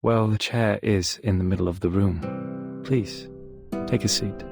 Well, the chair is in the middle of the room. Please, take a seat.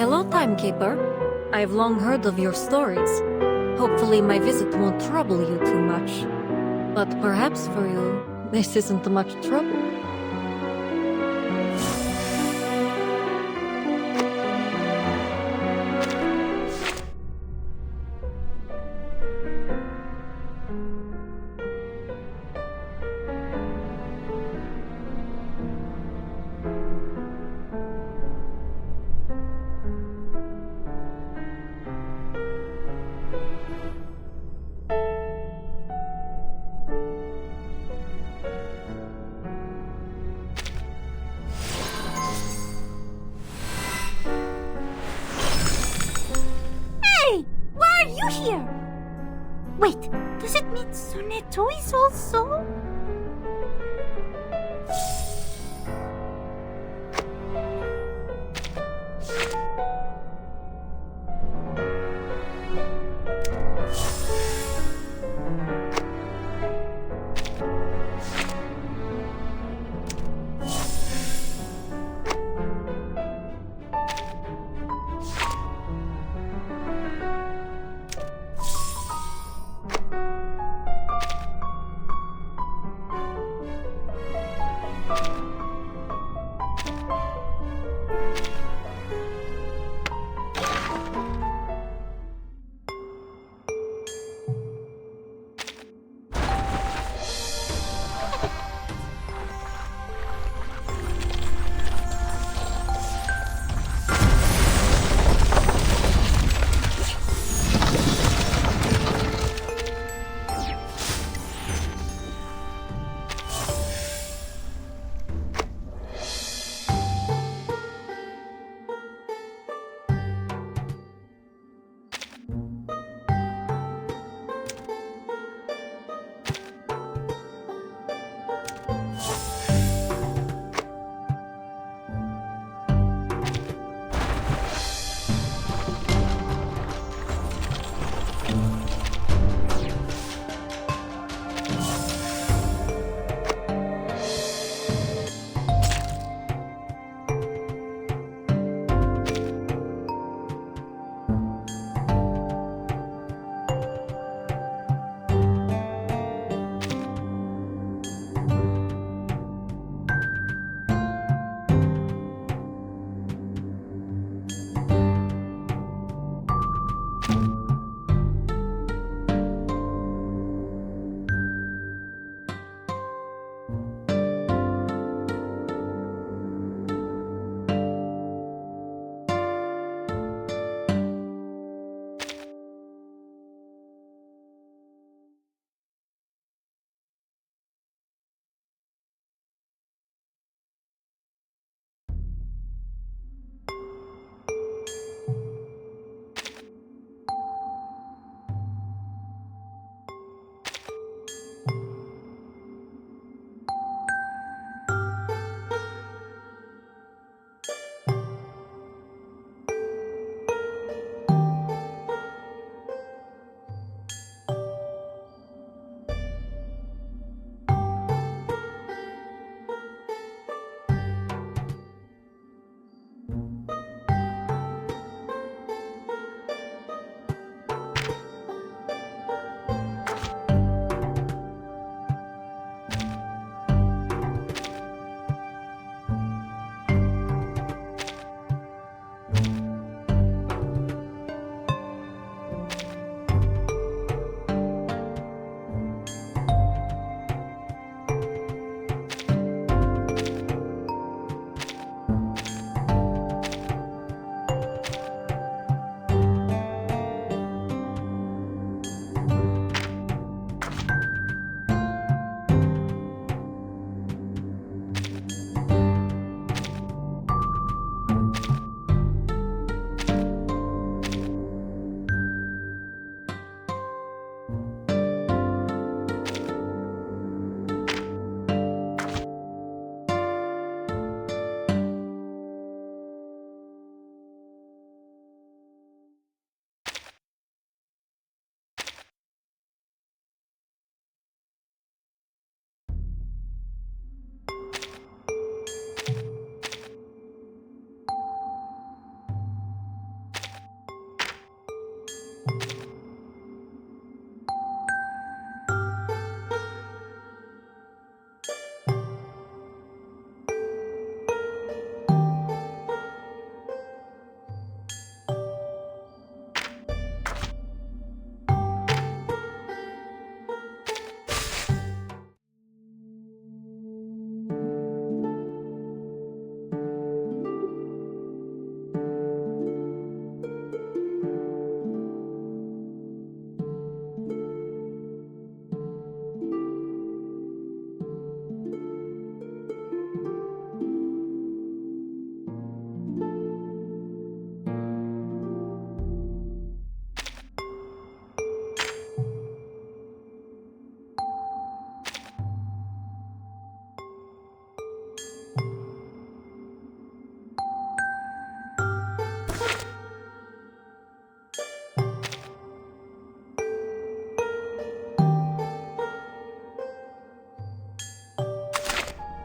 Hello, timekeeper. I've long heard of your stories. Hopefully my visit won't trouble you too much. But perhaps for you, this isn't much trouble. Here! Wait, does it mean Sunneto is also?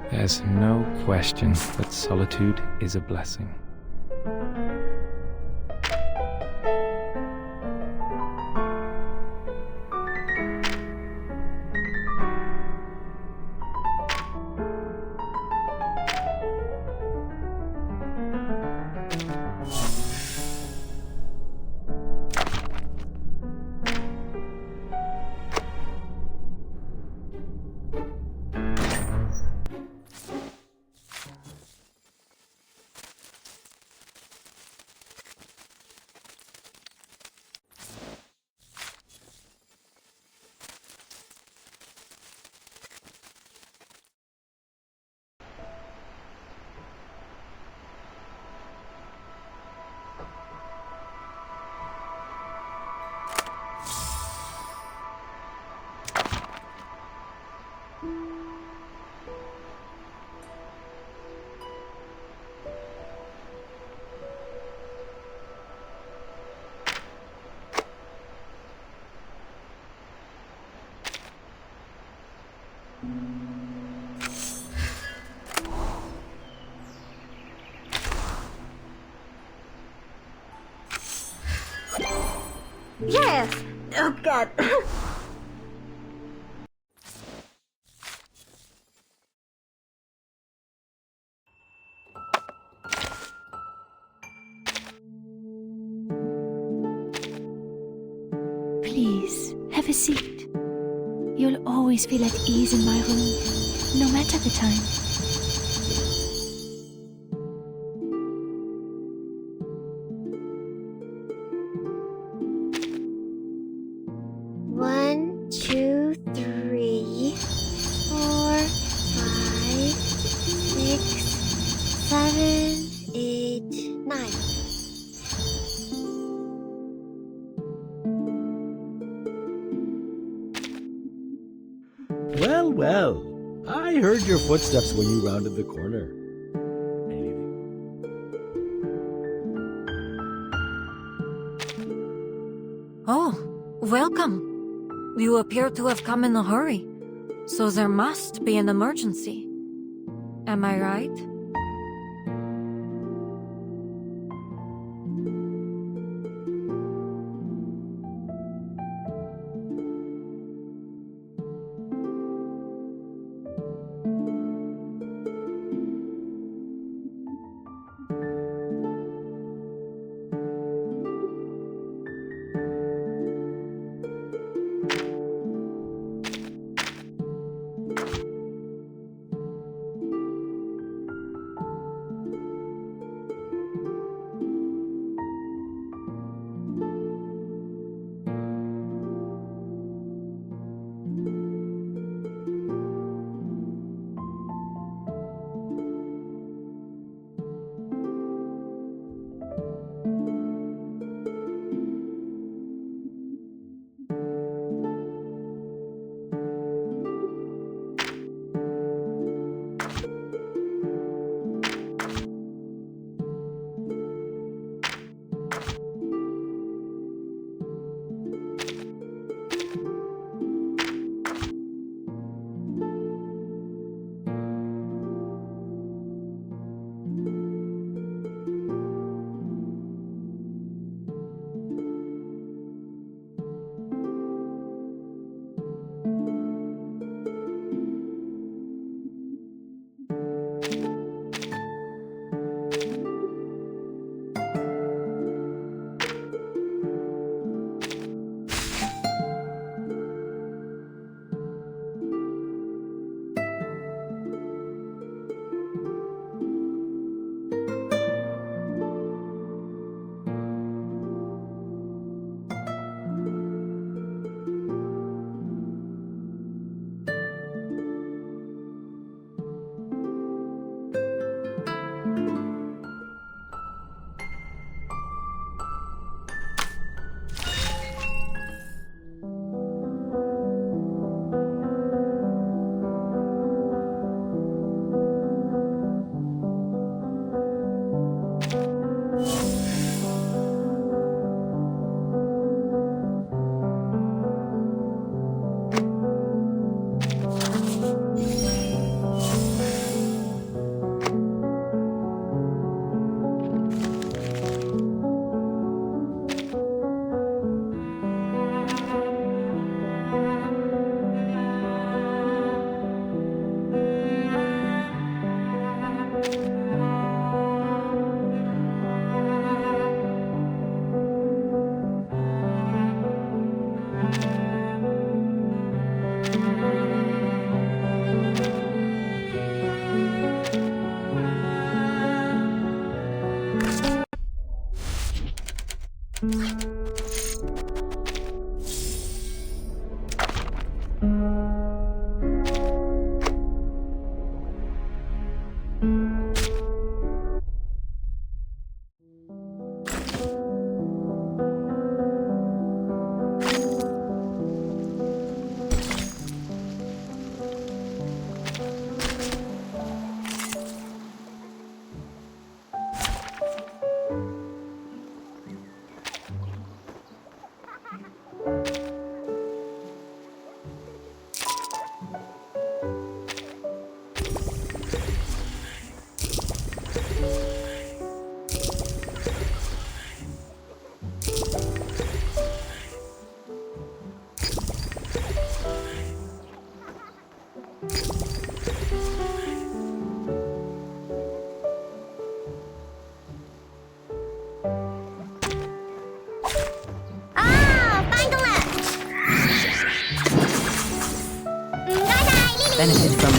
There's no question that solitude is a blessing. Yes! Oh god. Please, have a seat. You'll always feel at ease in my room, no matter the time. One, two, three, 4, 5, 6, 7, 8, 9. Well, well. I heard your footsteps when you rounded the corner. Anything? Oh, welcome. You appear to have come in a hurry, so there must be an emergency. Am I right?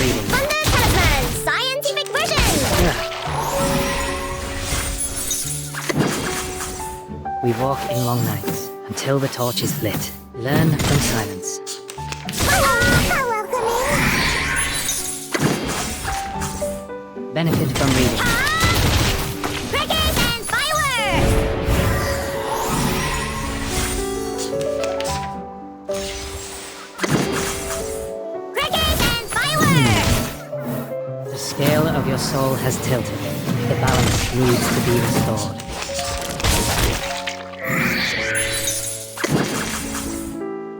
reading. Thunder Talisman, scientific version! We walk in long nights until the torch is lit. Learn from silence. How welcoming! Benefit from reading. Crickets and fireworks! Crickets and fireworks! The scale of your soul has tilted. The balance needs to be restored.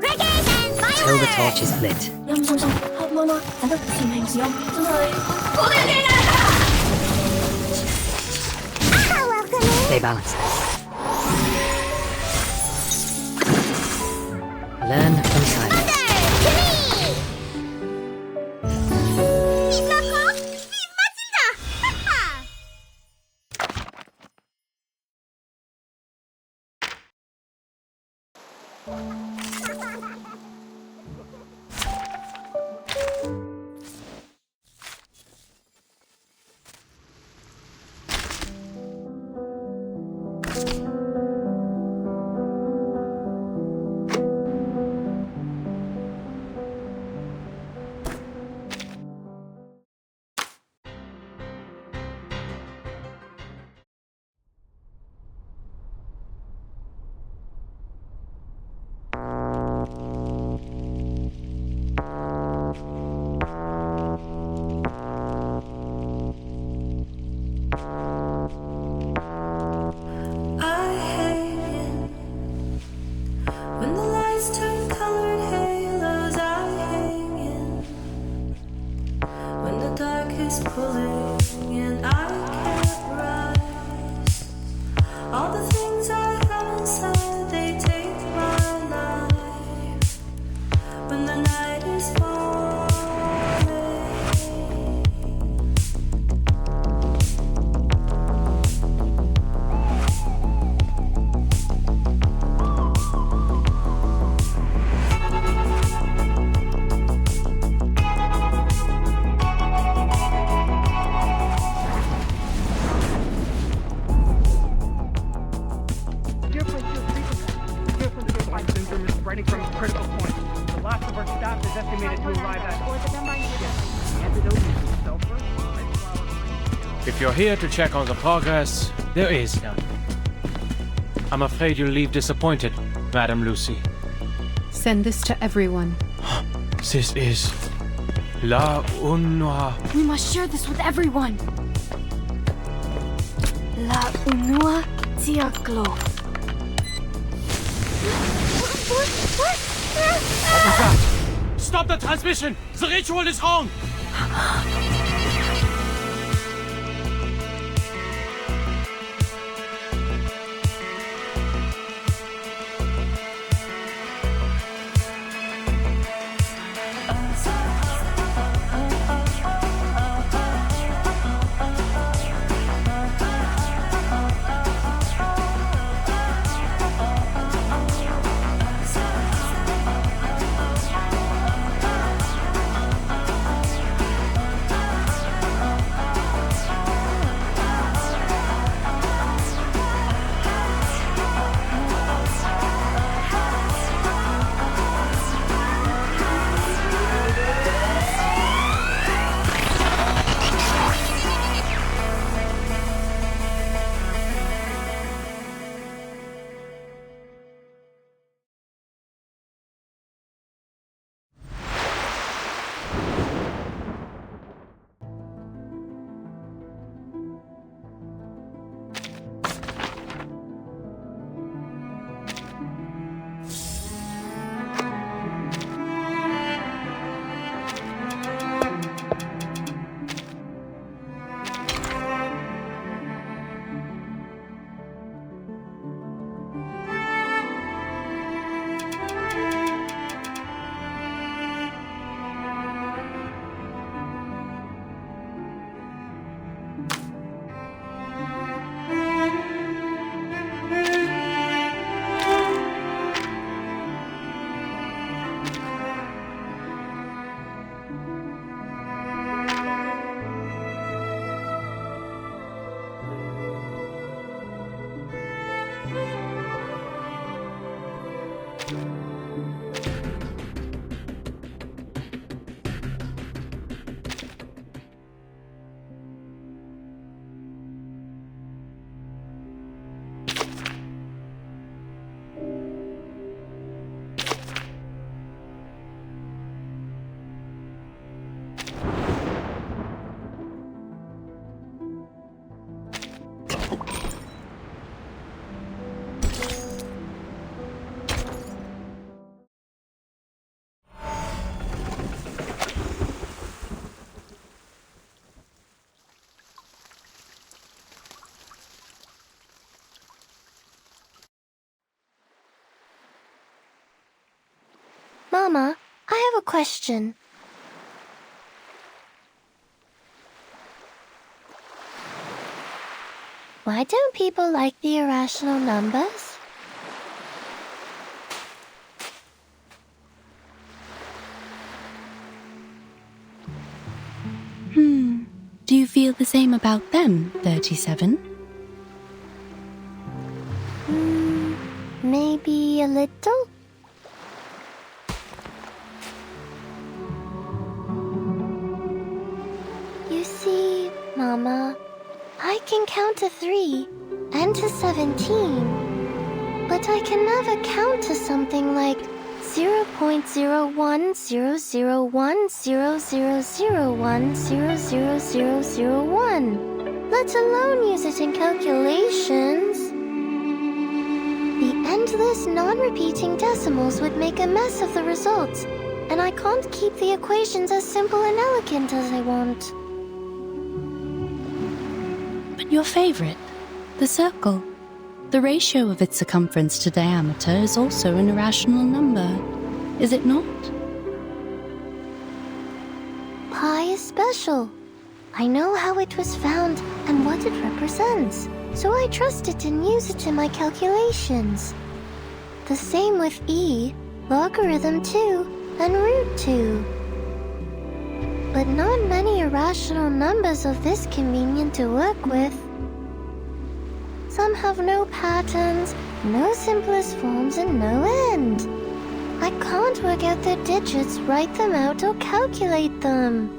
Crickets and fireworks! Till the torch is lit. How welcoming! Stay balanced. Learn from silence. To me! Vive la France! Vive Matilda! When the lights turn colored halos, I hang in. When the dark is pulling and I can't rise, all the things I have inside, they take my life. When the night is falling. Ready from a critical point. The last of our staff is estimated to arrive at... The antidote is sulfur. If you're here to check on the progress, there is none. I'm afraid you'll leave disappointed, Madam Lucy. Send this to everyone. This is... La Unua. We must share this with everyone. La Unua Diaklo. What was that? Stop the transmission! The ritual is wrong! Mama, I have a question. Why don't people like the irrational numbers? Do you feel the same about them, 37? Maybe a little? You see, Mama, I can count to 3 and to 17, but I can never count to something like 0.0100100001000001, let alone use it in calculations. The endless, non-repeating decimals would make a mess of the results, and I can't keep the equations as simple and elegant as I want. But your favorite, the circle. The ratio of its circumference to diameter is also an irrational number, is it not? Pi is special. I know how it was found and what it represents, so I trust it and use it in my calculations. The same with e, logarithm 2, and root 2. But not many irrational numbers are this convenient to work with. Some have no patterns, no simplest forms, and no end. I can't work out their digits, write them out, or calculate them.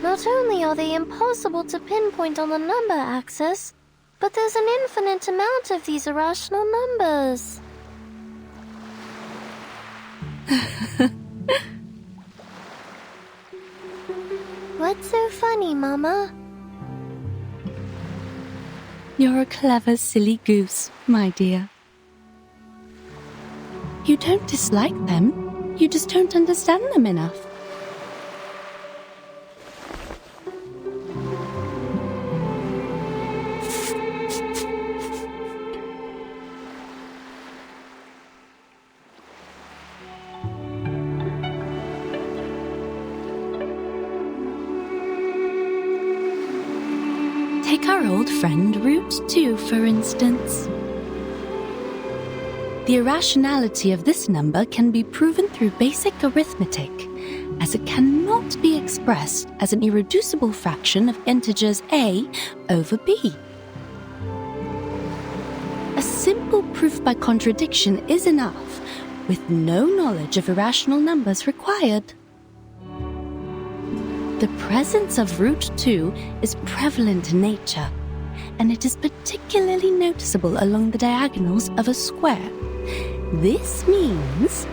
Not only are they impossible to pinpoint on the number axis, but there's an infinite amount of these irrational numbers. What's so funny, Mama? You're a clever, silly goose, my dear. You don't dislike them, you just don't understand them enough. Take our old friend root 2, for instance. The irrationality of this number can be proven through basic arithmetic, as it cannot be expressed as an irreducible fraction of integers a over b. A simple proof by contradiction is enough, with no knowledge of irrational numbers required. The presence of root 2 is prevalent in nature, and it is particularly noticeable along the diagonals of a square. This means...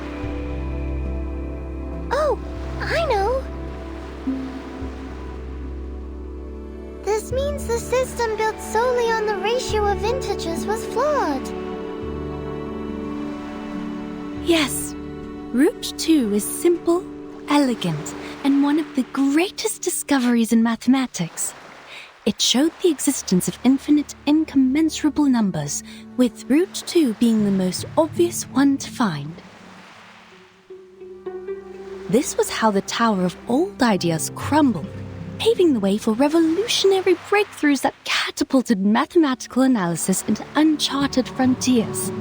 Oh, I know! This means the system built solely on the ratio of integers was flawed. Yes, root 2 is simple, elegant, and one of the greatest discoveries in mathematics. It showed the existence of infinite, incommensurable numbers, with root 2 being the most obvious one to find. This was how the Tower of Old Ideas crumbled, paving the way for revolutionary breakthroughs that catapulted mathematical analysis into uncharted frontiers.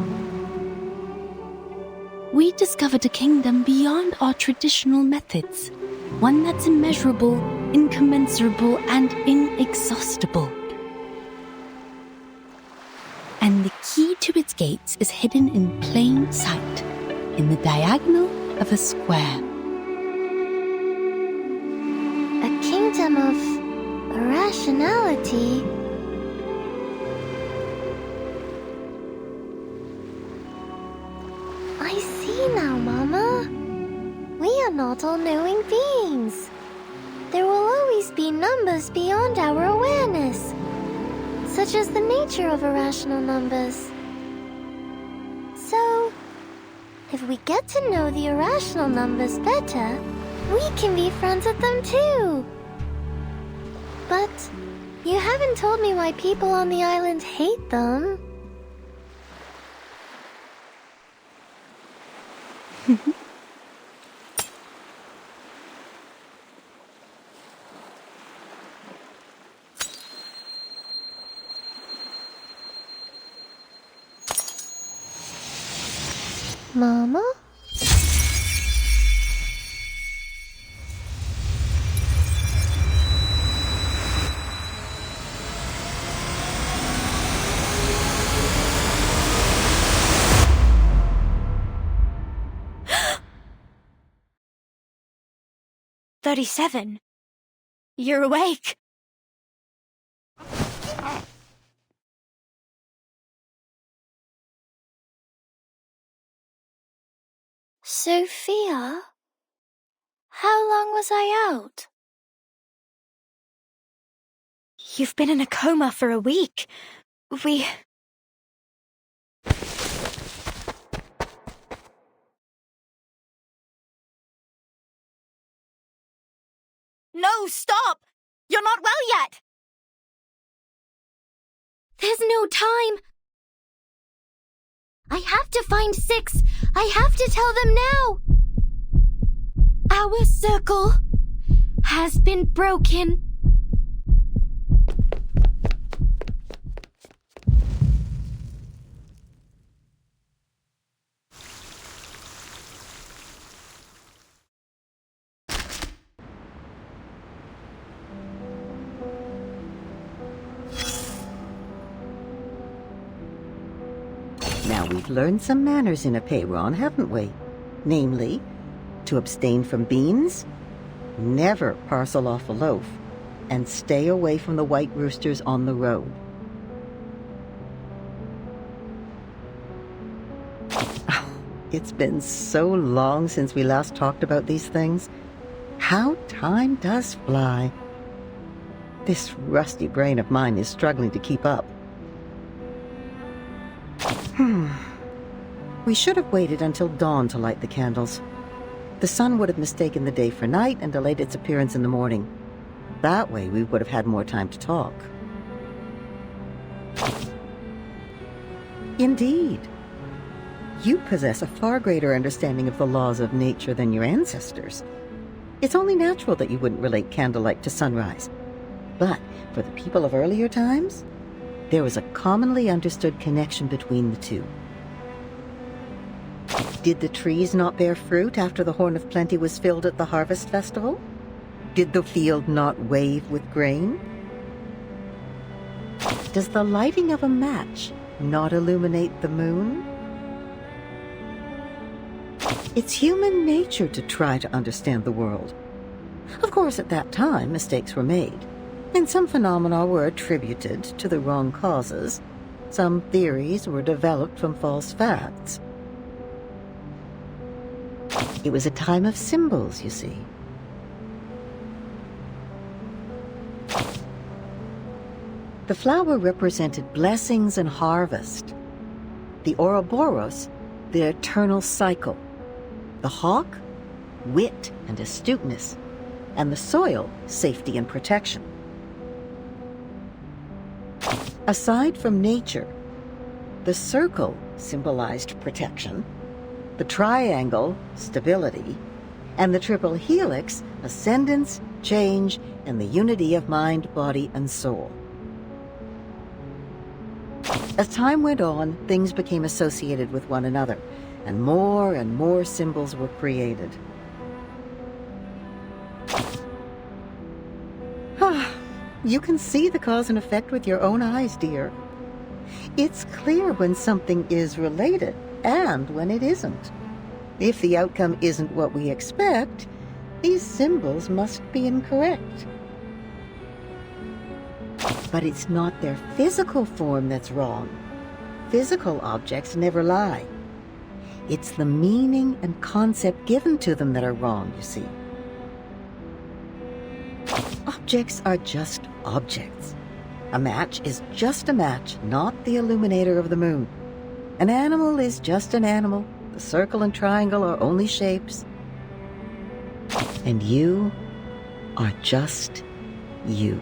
We discovered a kingdom beyond our traditional methods, one that's immeasurable, incommensurable, and inexhaustible. And the key to its gates is hidden in plain sight, in the diagonal of a square. A kingdom of irrationality. I see now, Mama. We are not all-knowing beings. There will always be numbers beyond our awareness, such as the nature of irrational numbers. So, if we get to know the irrational numbers better, we can be friends with them too. But you haven't told me why people on the island hate them. Mama? "37. You're awake." Sophia? How long was I out? "You've been in a coma for a week. No, stop! You're not well yet! There's no time. I have to find 6. I have to tell them now. Our circle has been broken. Now we've learned some manners in a payron, haven't we? Namely, to abstain from beans, never parcel off a loaf, and stay away from the white roosters on the road. Oh, it's been so long since we last talked about these things. How time does fly. This rusty brain of mine is struggling to keep up. We should have waited until dawn to light the candles. The sun would have mistaken the day for night and delayed its appearance in the morning. That way we would have had more time to talk. Indeed. You possess a far greater understanding of the laws of nature than your ancestors. It's only natural that you wouldn't relate candlelight to sunrise. But for the people of earlier times, there was a commonly understood connection between the two. Did the trees not bear fruit after the Horn of Plenty was filled at the harvest festival? Did the field not wave with grain? Does the lighting of a match not illuminate the moon? It's human nature to try to understand the world. Of course, at that time, mistakes were made, and some phenomena were attributed to the wrong causes. Some theories were developed from false facts. It was a time of symbols, you see. The flower represented blessings and harvest. The Ouroboros, the eternal cycle. The hawk, wit and astuteness. And the soil, safety and protection. Aside from nature, the circle symbolized protection, the triangle, stability, and the triple helix, ascendance, change, and the unity of mind, body, and soul. As time went on, things became associated with one another, and more symbols were created. You can see the cause and effect with your own eyes, dear. It's clear when something is related and when it isn't. If the outcome isn't what we expect, these symbols must be incorrect. But it's not their physical form that's wrong. Physical objects never lie. It's the meaning and concept given to them that are wrong, you see. Objects are just objects. A match is just a match, not the illuminator of the moon. An animal is just an animal. The circle and triangle are only shapes. And you are just you.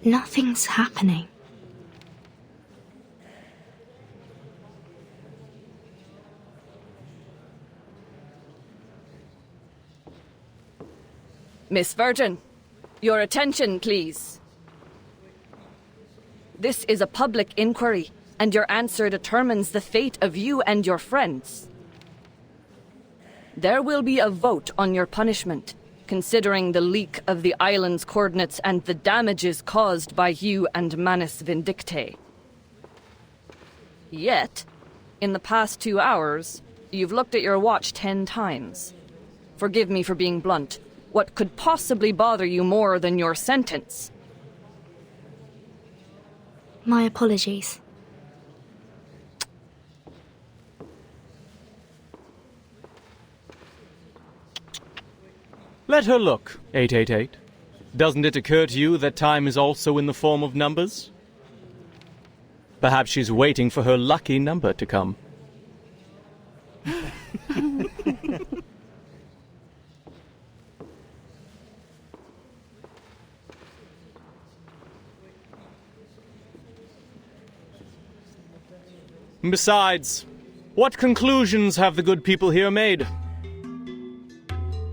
Nothing's happening. Miss Virgin, your attention, please. This is a public inquiry, and your answer determines the fate of you and your friends. There will be a vote on your punishment, considering the leak of the island's coordinates and the damages caused by you and Manus Vindictae. Yet, in the past 2 hours, you've looked at your watch 10 times. Forgive me for being blunt. What could possibly bother you more than your sentence? My apologies. Let her look, 888. Doesn't it occur to you that time is also in the form of numbers? Perhaps she's waiting for her lucky number to come. Besides, what conclusions have the good people here made?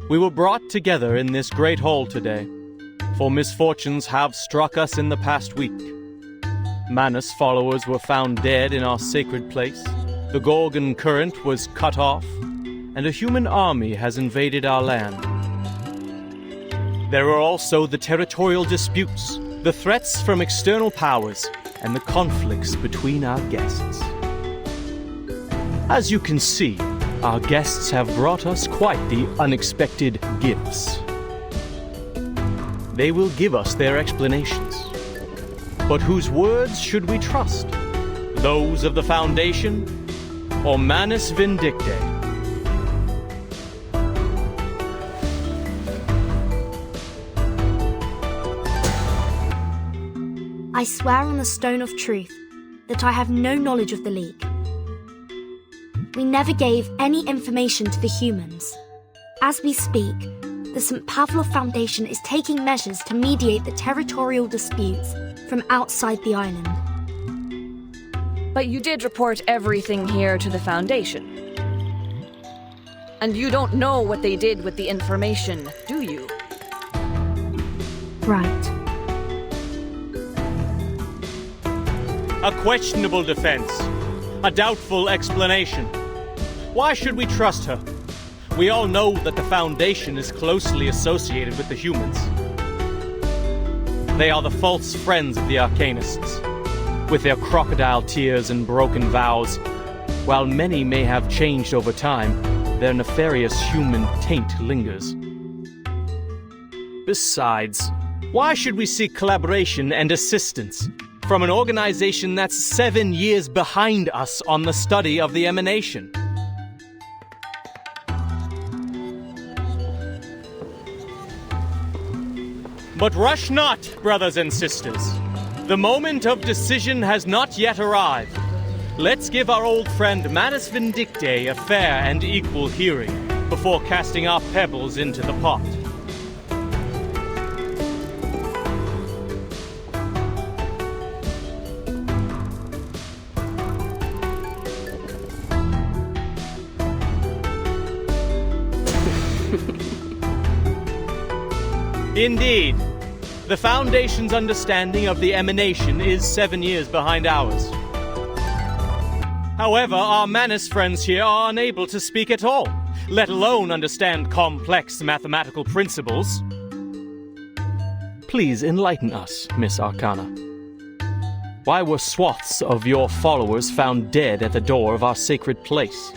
We were brought together in this great hall today, for misfortunes have struck us in the past week. Manus followers were found dead in our sacred place, the Gorgon current was cut off, and a human army has invaded our land. There are also the territorial disputes, the threats from external powers, and the conflicts between our guests. As you can see, our guests have brought us quite the unexpected gifts. They will give us their explanations. But whose words should we trust? Those of the Foundation or Manus Vindictae? I swear on the Stone of Truth that I have no knowledge of the leak. We never gave any information to the humans. As we speak, the St. Pavlov Foundation is taking measures to mediate the territorial disputes from outside the island. But you did report everything here to the Foundation. And you don't know what they did with the information, do you? Right. A questionable defense. A doubtful explanation. Why should we trust her? We all know that the Foundation is closely associated with the humans. They are the false friends of the Arcanists. With their crocodile tears and broken vows, while many may have changed over time, their nefarious human taint lingers. Besides, why should we seek collaboration and assistance from an organization that's 7 years behind us on the study of the emanation? But rush not, brothers and sisters. The moment of decision has not yet arrived. Let's give our old friend Manus Vindictae a fair and equal hearing before casting our pebbles into the pot. Indeed. The Foundation's understanding of the emanation is 7 years behind ours. However, our Manus friends here are unable to speak at all, let alone understand complex mathematical principles. Please enlighten us, Miss Arcana. Why were swaths of your followers found dead at the door of our sacred place?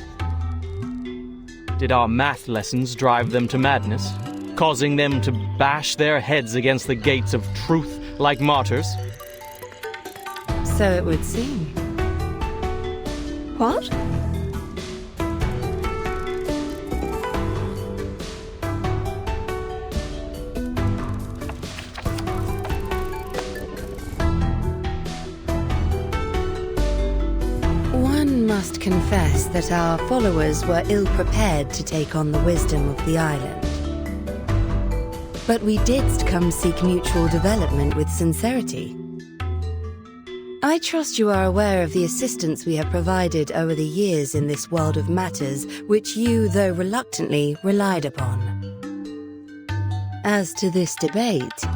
Did our math lessons drive them to madness, causing them to bash their heads against the gates of truth like martyrs? So it would seem. What? One must confess that our followers were ill-prepared to take on the wisdom of the island. But we didst come seek mutual development with sincerity. I trust you are aware of the assistance we have provided over the years in this world of matters, which you, though reluctantly, relied upon. As to this debate,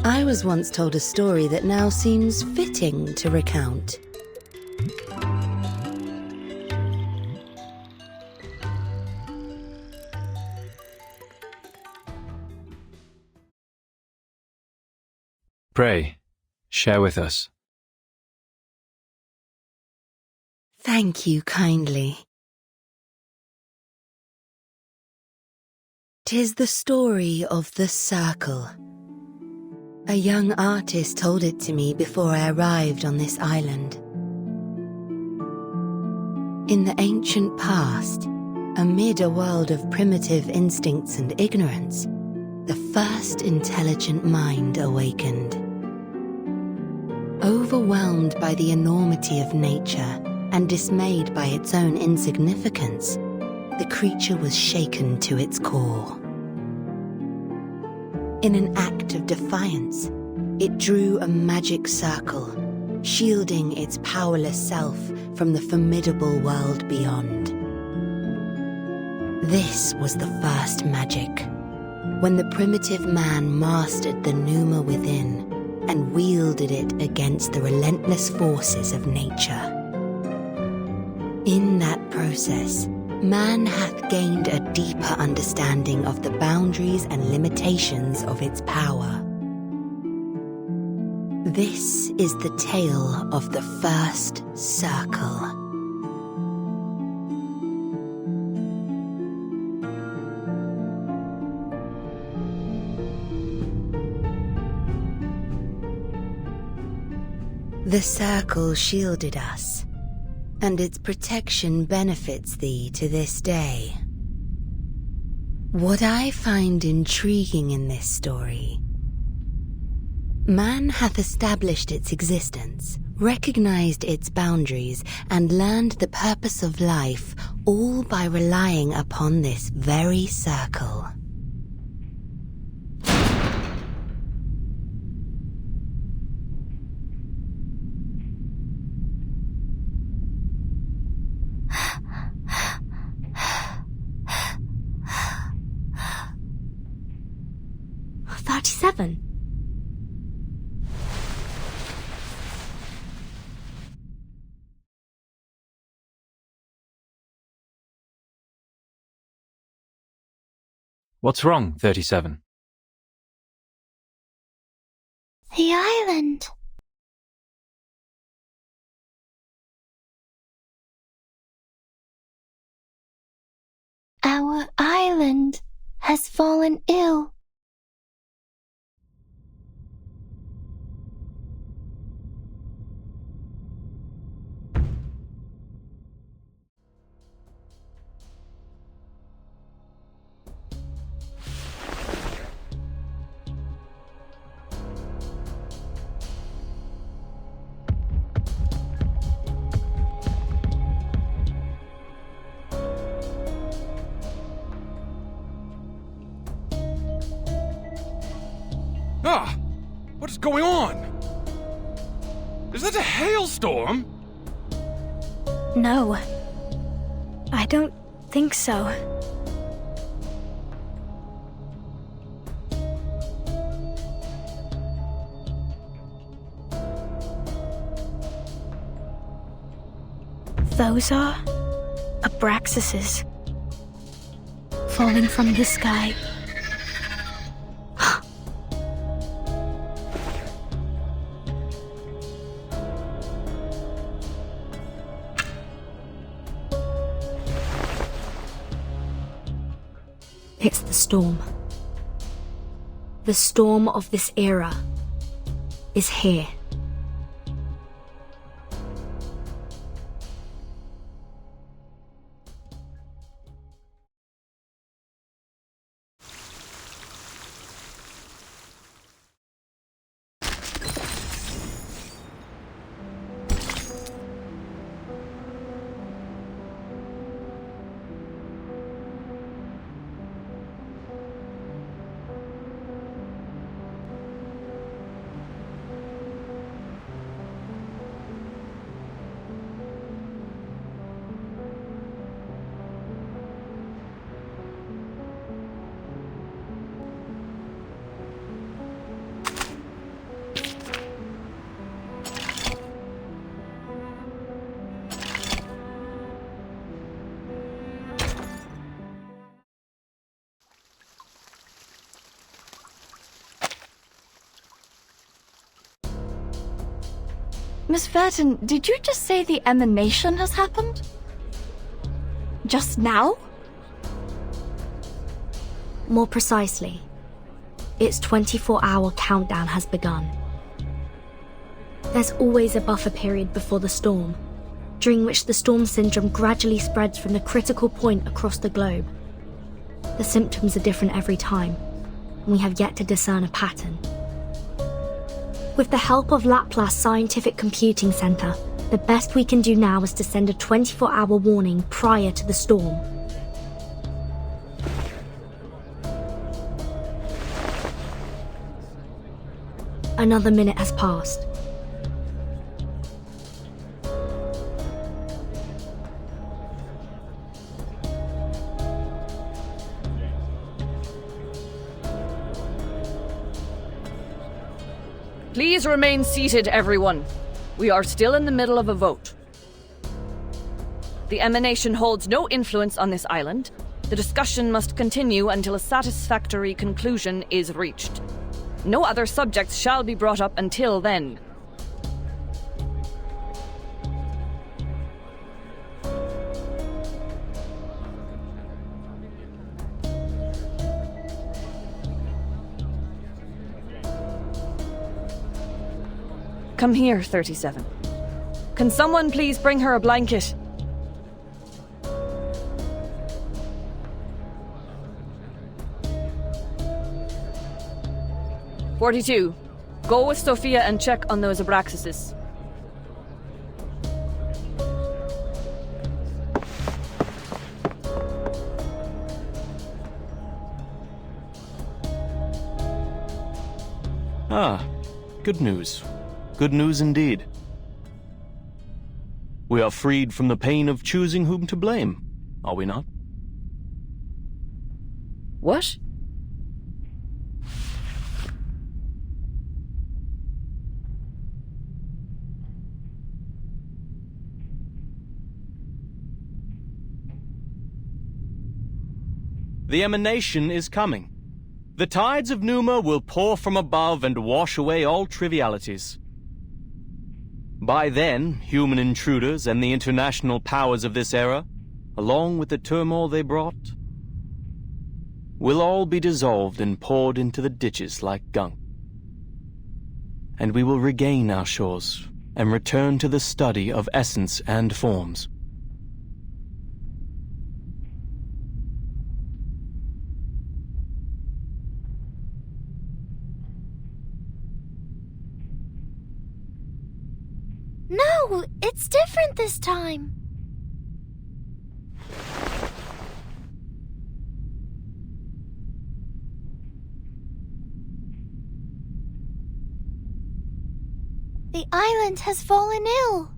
I was once told a story that now seems fitting to recount. Pray, share with us. Thank you kindly. 'Tis the story of the Circle. A young artist told it to me before I arrived on this island. In the ancient past, amid a world of primitive instincts and ignorance, the first intelligent mind awakened. Overwhelmed by the enormity of nature and dismayed by its own insignificance, the creature was shaken to its core. In an act of defiance, it drew a magic circle, shielding its powerless self from the formidable world beyond. This was the first magic, when the primitive man mastered the pneuma within and wielded it against the relentless forces of nature. In that process, man hath gained a deeper understanding of the boundaries and limitations of its power. This is the tale of the first circle. The circle shielded us, and its protection benefits thee to this day. What I find intriguing in this story: man hath established its existence, recognized its boundaries, and learned the purpose of life, all by relying upon this very circle. What's wrong, 37? The island. Our island has fallen ill. Ah! What is going on? Is that a hailstorm? No. I don't think so. Those are Abraxases falling from the sky. It's the storm. The storm of this era is here. Miss Verton, did you just say the emanation has happened? Just now? More precisely, its 24-hour countdown has begun. There's always a buffer period before the storm, during which the storm syndrome gradually spreads from the critical point across the globe. The symptoms are different every time, and we have yet to discern a pattern. With the help of Laplace Scientific Computing Center, the best we can do now is to send a 24-hour warning prior to the storm. Another minute has passed. Please remain seated, everyone. We are still in the middle of a vote. The emanation holds no influence on this island. The discussion must continue until a satisfactory conclusion is reached. No other subjects shall be brought up until then. Come here, 37. Can someone please bring her a blanket? "42. Go with Sophia and check on those abraxases. Ah, good news. Good news indeed. We are freed from the pain of choosing whom to blame, are we not? What? The emanation is coming. The tides of Numa will pour from above and wash away all trivialities. By then, human intruders and the international powers of this era, along with the turmoil they brought, will all be dissolved and poured into the ditches like gunk. And we will regain our shores and return to the study of essence and forms. No, it's different this time. The island has fallen ill.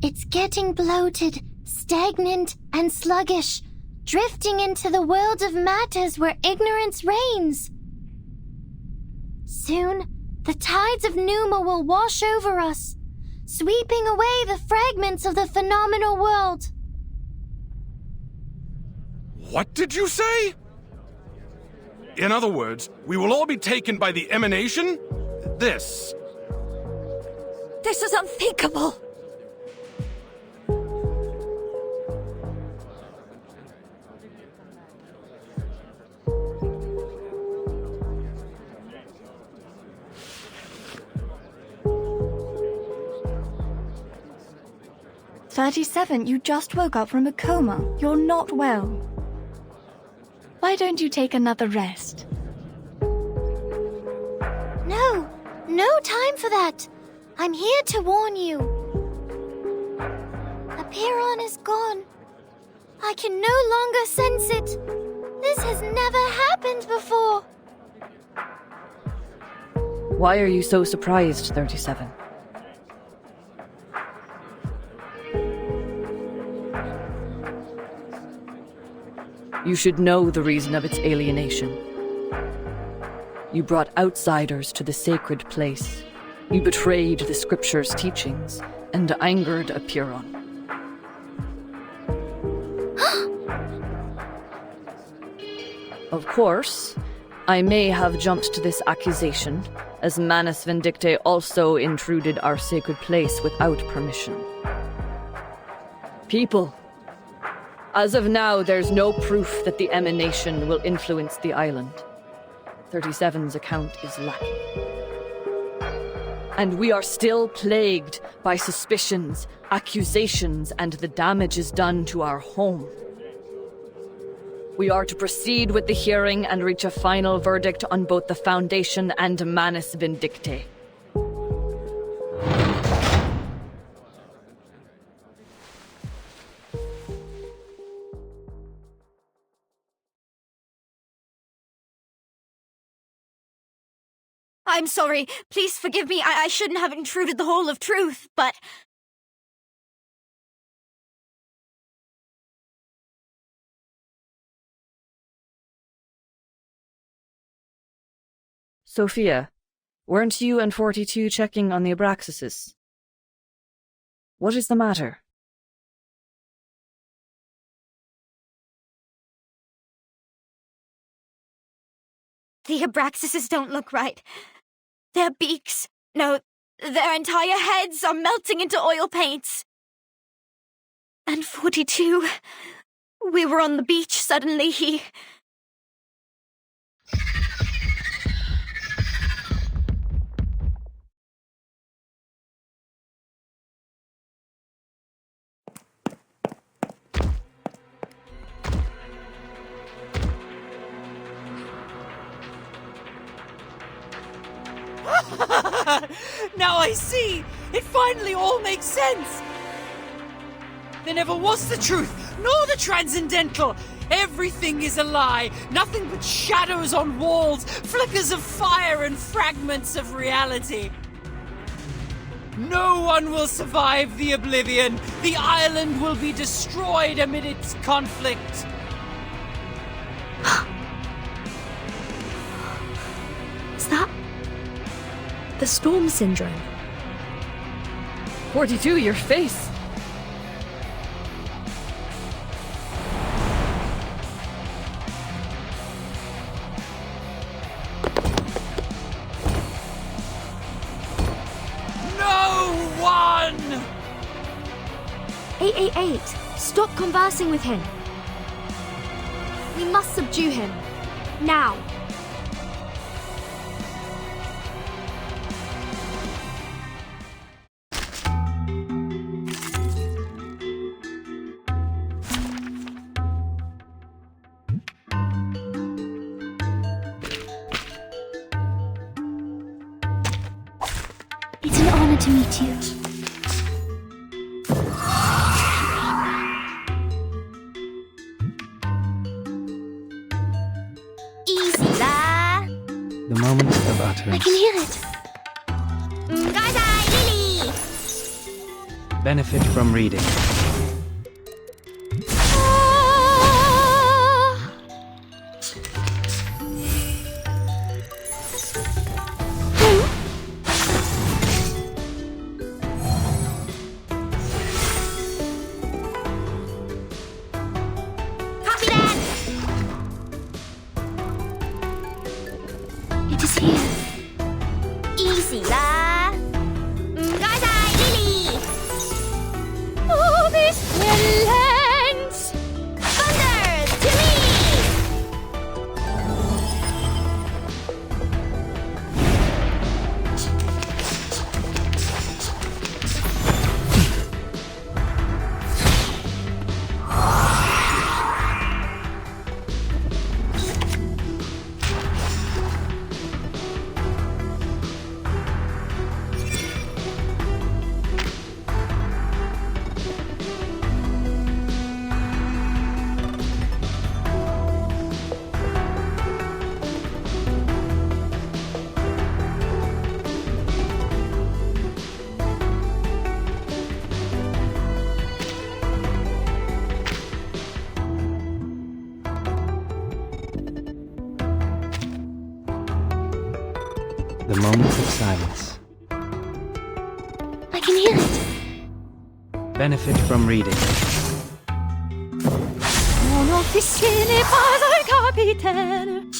It's getting bloated, stagnant, and sluggish, drifting into the world of matters where ignorance reigns. Soon, the tides of Numa will wash over us, sweeping away the fragments of the phenomenal world. What did you say? In other words, we will all be taken by the emanation? This is unthinkable. "37, you just woke up from a coma. You're not well. Why don't you take another rest?" No time for that. I'm here to warn you. Apiron is gone. I can no longer sense it. This has never happened before. Why are you so surprised, 37? You should know the reason of its alienation. You brought outsiders to the sacred place. You betrayed the scripture's teachings and angered Apiron. Of course, I may have jumped to this accusation, as Manus Vindictae also intruded our sacred place without permission. People, as of now, there's no proof that the emanation will influence the island. 37's account is lacking. And we are still plagued by suspicions, accusations, and the damages done to our home. We are to proceed with the hearing and reach a final verdict on both the Foundation and Manus Vindictae. I'm sorry. Please forgive me. I shouldn't have intruded the whole of truth, but... Sophia, weren't you and 42 checking on the Abraxases? What is the matter? The Abraxases don't look right. Their beaks, no, their entire heads are melting into oil paints. And 42, we were on the beach, suddenly he... Now I see! It finally all makes sense! There never was the truth, nor the transcendental! Everything is a lie! Nothing but shadows on walls, flickers of fire and fragments of reality! No one will survive the oblivion! The island will be destroyed amid its conflict! Is that... the storm syndrome? 42, your face! No one! 888, stop conversing with him. We must subdue him. Now. It's an honor to meet you. Easy lah. The moment of I utterance. can hear it. Lily. Benefit from reading. It is here. Easy lah. Lily. Oh, this relents! Thunder to me. The moment of silence. I can hear it. Benefit from reading. Mon officier n'est pas un capitaine.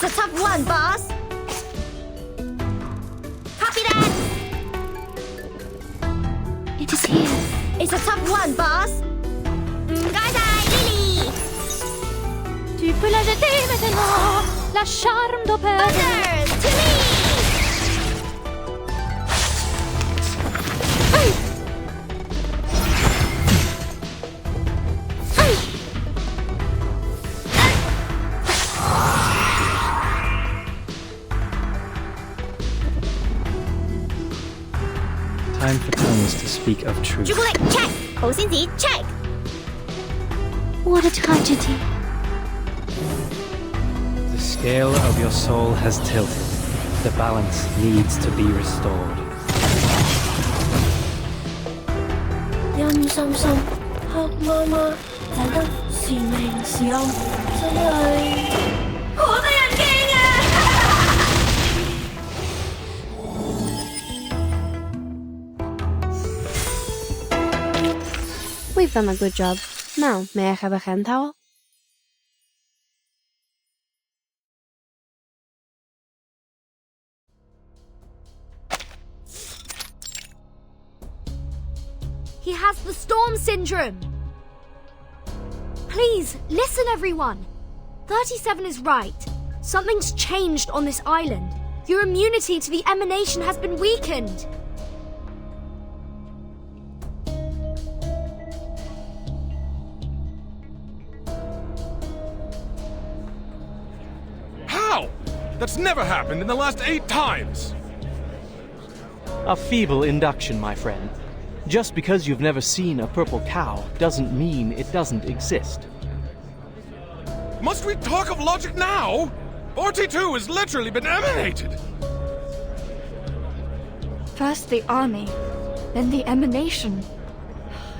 It's a tough one, boss. Copy that. It is here. It's a tough one, boss. Lily. Tu peux la jeter maintenant. La charme d'opère. Thunder, to me. Time for tongues to speak of truth. Chocolate, check. 红心级, check. What a tragedy. The scale of your soul has tilted. The balance needs to be restored. 陰森森，黑麻麻，睇得是明是暗，真係好得人驚啊！ We've done a good job. Now, may I have a hand towel? He has the storm syndrome. Please, listen everyone. 37 is right. Something's changed on this island. Your immunity to the emanation has been weakened. How? That's never happened in the last 8 times. A feeble induction, my friend. Just because you've never seen a purple cow doesn't mean it doesn't exist. Must we talk of logic now? 42 has literally been emanated. First the army, then the emanation.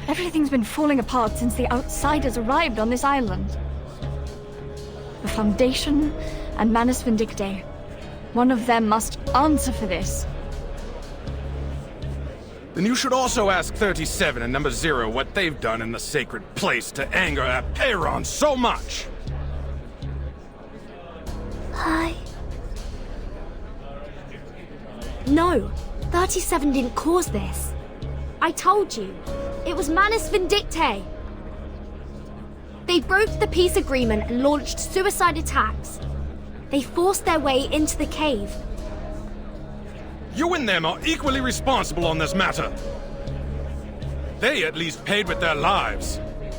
Everything's been falling apart since the outsiders arrived on this island. The Foundation and Manus Vindictae. One of them must answer for this. Then you should also ask 37 and number 0 what they've done in the sacred place to anger Aperon so much. Hi. No, 37 didn't cause this. I told you, it was Manus Vindictae. They broke the peace agreement and launched suicide attacks. They forced their way into the cave. You and them are equally responsible on this matter. They at least paid with their lives.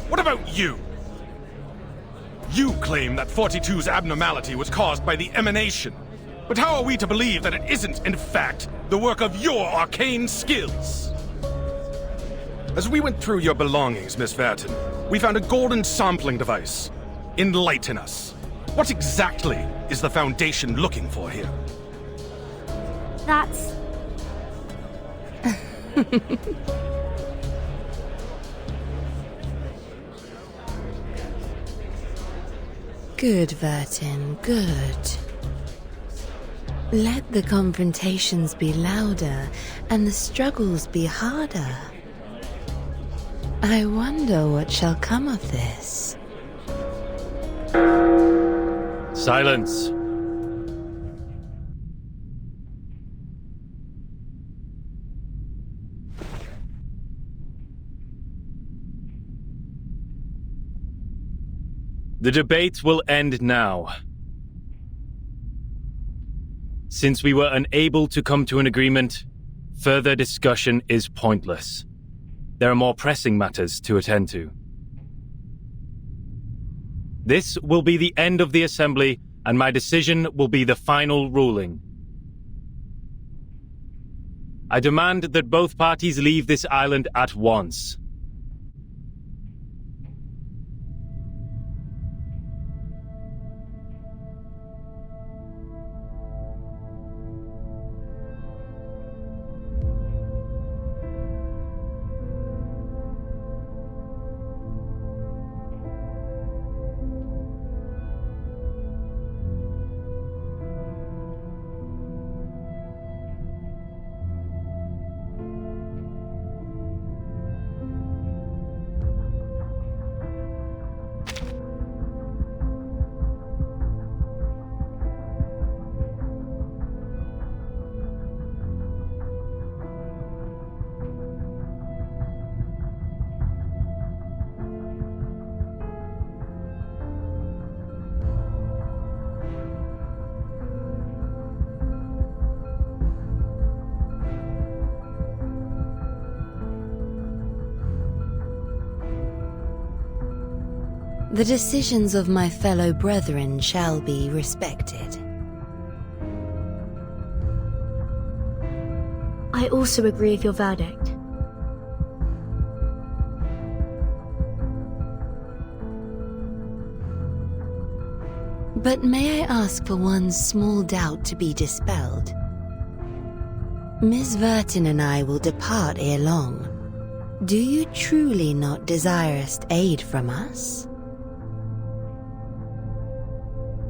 What about you? You claim that 42's abnormality was caused by the emanation. But how are we to believe that it isn't, in fact, the work of your arcane skills? As we went through your belongings, Miss Verton, we found a golden sampling device. Enlighten us. What exactly is the Foundation looking for here? That's... Good, Vertin, good. Let the confrontations be louder and the struggles be harder. I wonder what shall come of this. Silence. The debate will end now. Since we were unable to come to an agreement, further discussion is pointless. There are more pressing matters to attend to. This will be the end of the assembly, and my decision will be the final ruling. I demand that both parties leave this island at once. The decisions of my fellow brethren shall be respected. I also agree with your verdict. But may I ask for one small doubt to be dispelled? Miss Vertin and I will depart ere long. Do you truly not desirous aid from us?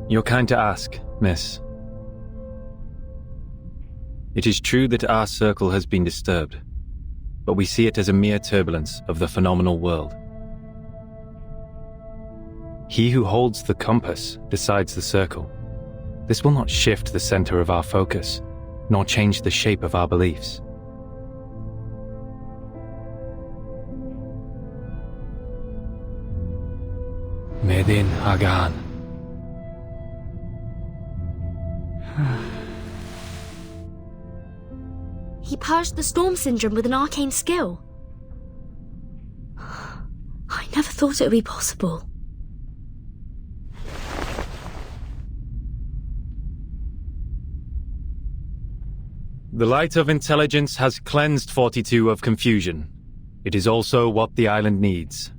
You're kind to ask, miss. It is true that our circle has been disturbed, but we see it as a mere turbulence of the phenomenal world. He who holds the compass decides the circle. This will not shift the center of our focus, nor change the shape of our beliefs. Medin Hagan. He purged the storm syndrome with an arcane skill. I never thought it would be possible. The light of intelligence has cleansed 42 of confusion. It is also what the island needs.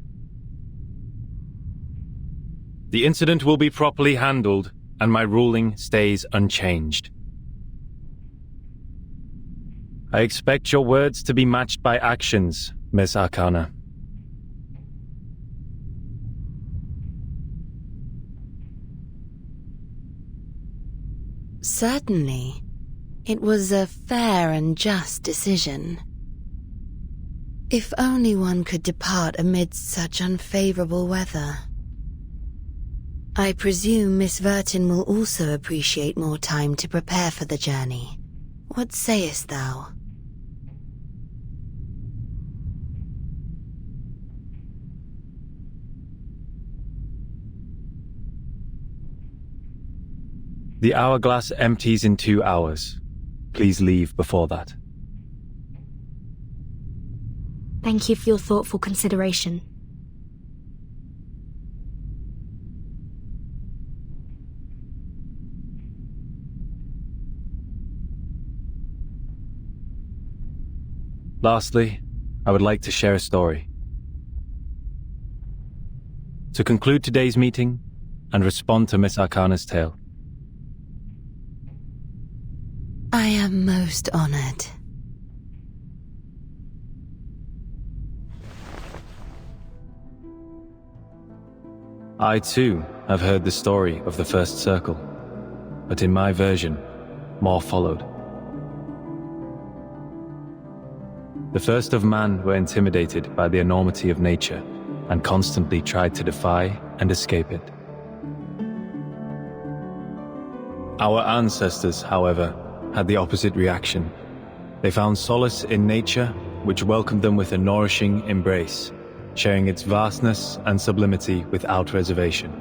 The incident will be properly handled, and my ruling stays unchanged. I expect your words to be matched by actions, Miss Arcana. Certainly. It was a fair and just decision. If only one could depart amidst such unfavorable weather. I presume Miss Vertin will also appreciate more time to prepare for the journey. What sayest thou? The hourglass empties in 2 hours. Please leave before that. Thank you for your thoughtful consideration. Lastly, I would like to share a story. To conclude today's meeting and respond to Miss Arcana's tale. I am most honored. I too have heard the story of the first circle, but in my version, more followed. The first of man were intimidated by the enormity of nature and constantly tried to defy and escape it. Our ancestors, however, had the opposite reaction. They found solace in nature, which welcomed them with a nourishing embrace, sharing its vastness and sublimity without reservation.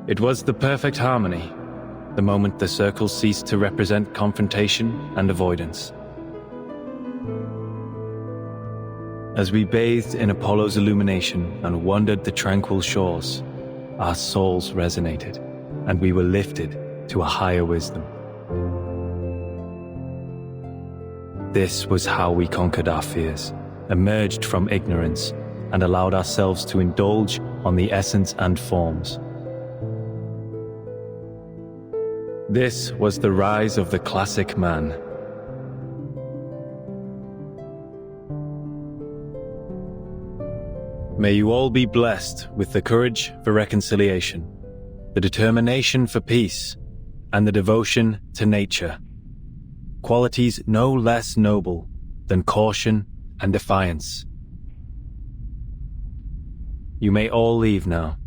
It was the perfect harmony, the moment the circle ceased to represent confrontation and avoidance. As we bathed in Apollo's illumination and wandered the tranquil shores, our souls resonated, and we were lifted to a higher wisdom. This was how we conquered our fears, emerged from ignorance, and allowed ourselves to indulge on the essence and forms. This was the rise of the classic man. May you all be blessed with the courage for reconciliation, the determination for peace, and the devotion to nature. Qualities no less noble than caution and defiance. You may all leave now.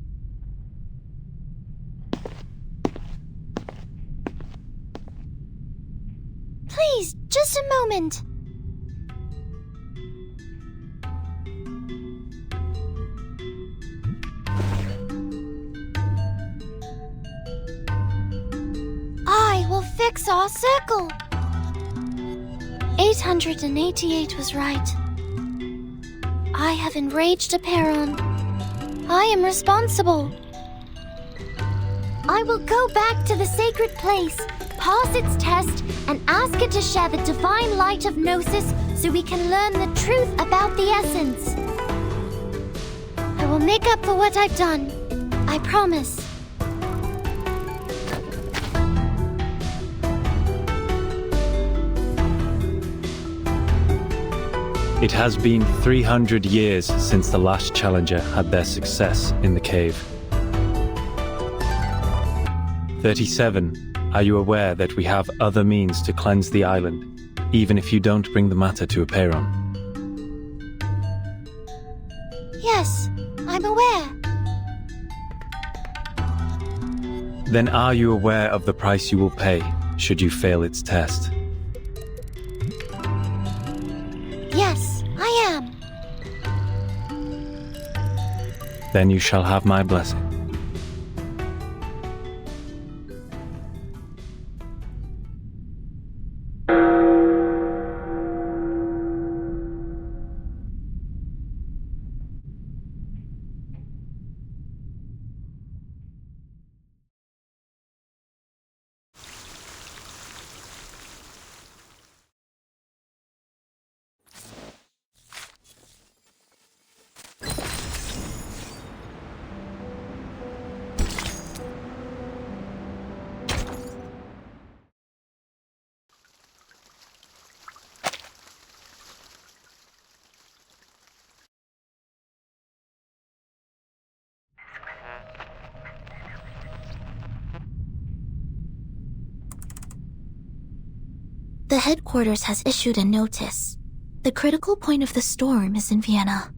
Please, just a moment. I will fix our circle. 888 was right. I have enraged Aperon. I am responsible. I will go back to the sacred place, pass its test, and ask it to share the divine light of Gnosis so we can learn the truth about the essence. I will make up for what I've done. I promise. It has been 300 years since the last challenger had their success in the cave. 37. Are you aware that we have other means to cleanse the island, even if you don't bring the matter to Aperon? Yes, I'm aware. Then are you aware of the price you will pay should you fail its test? Yes, I am. Then you shall have my blessing. The headquarters has issued a notice. The critical point of the storm is in Vienna.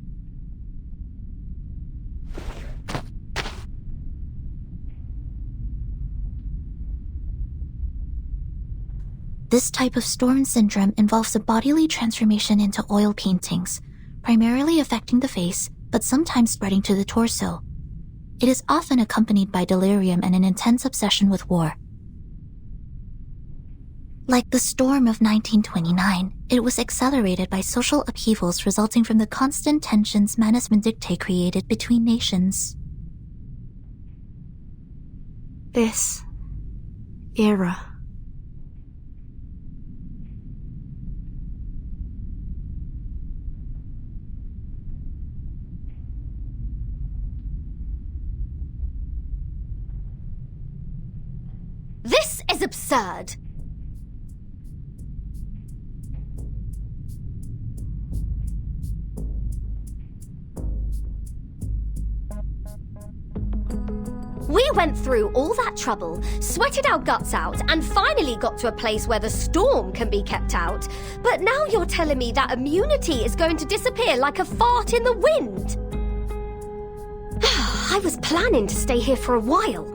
This type of storm syndrome involves a bodily transformation into oil paintings, primarily affecting the face, but sometimes spreading to the torso. It is often accompanied by delirium and an intense obsession with war. Like the storm of 1929, it was accelerated by social upheavals resulting from the constant tensions Manus Vindictae created between nations. This era. This is absurd! We went through all that trouble, sweated our guts out, and finally got to a place where the storm can be kept out. But now you're telling me that immunity is going to disappear like a fart in the wind? I was planning to stay here for a while.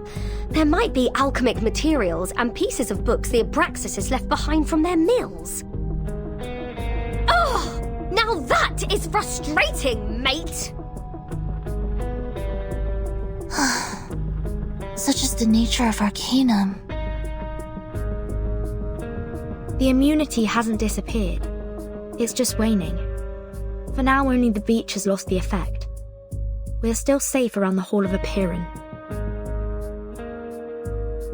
There might be alchemic materials and pieces of books the Abraxas left behind from their mills. Oh, now that is frustrating, mate! Such is the nature of Arcanum. The immunity hasn't disappeared. It's just waning. For now, only the beach has lost the effect. We're still safe around the Hall of Aperon.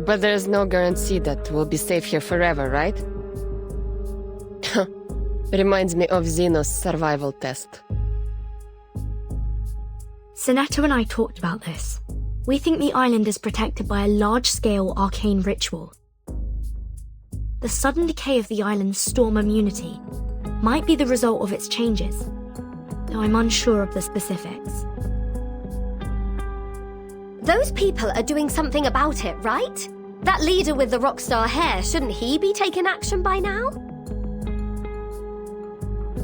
But there's no guarantee that we'll be safe here forever, right? Reminds me of Xeno's survival test. Sinetto and I talked about this. We think the island is protected by a large-scale arcane ritual. The sudden decay of the island's storm immunity might be the result of its changes, though I'm unsure of the specifics. Those people are doing something about it, right? That leader with the rockstar hair, shouldn't he be taking action by now?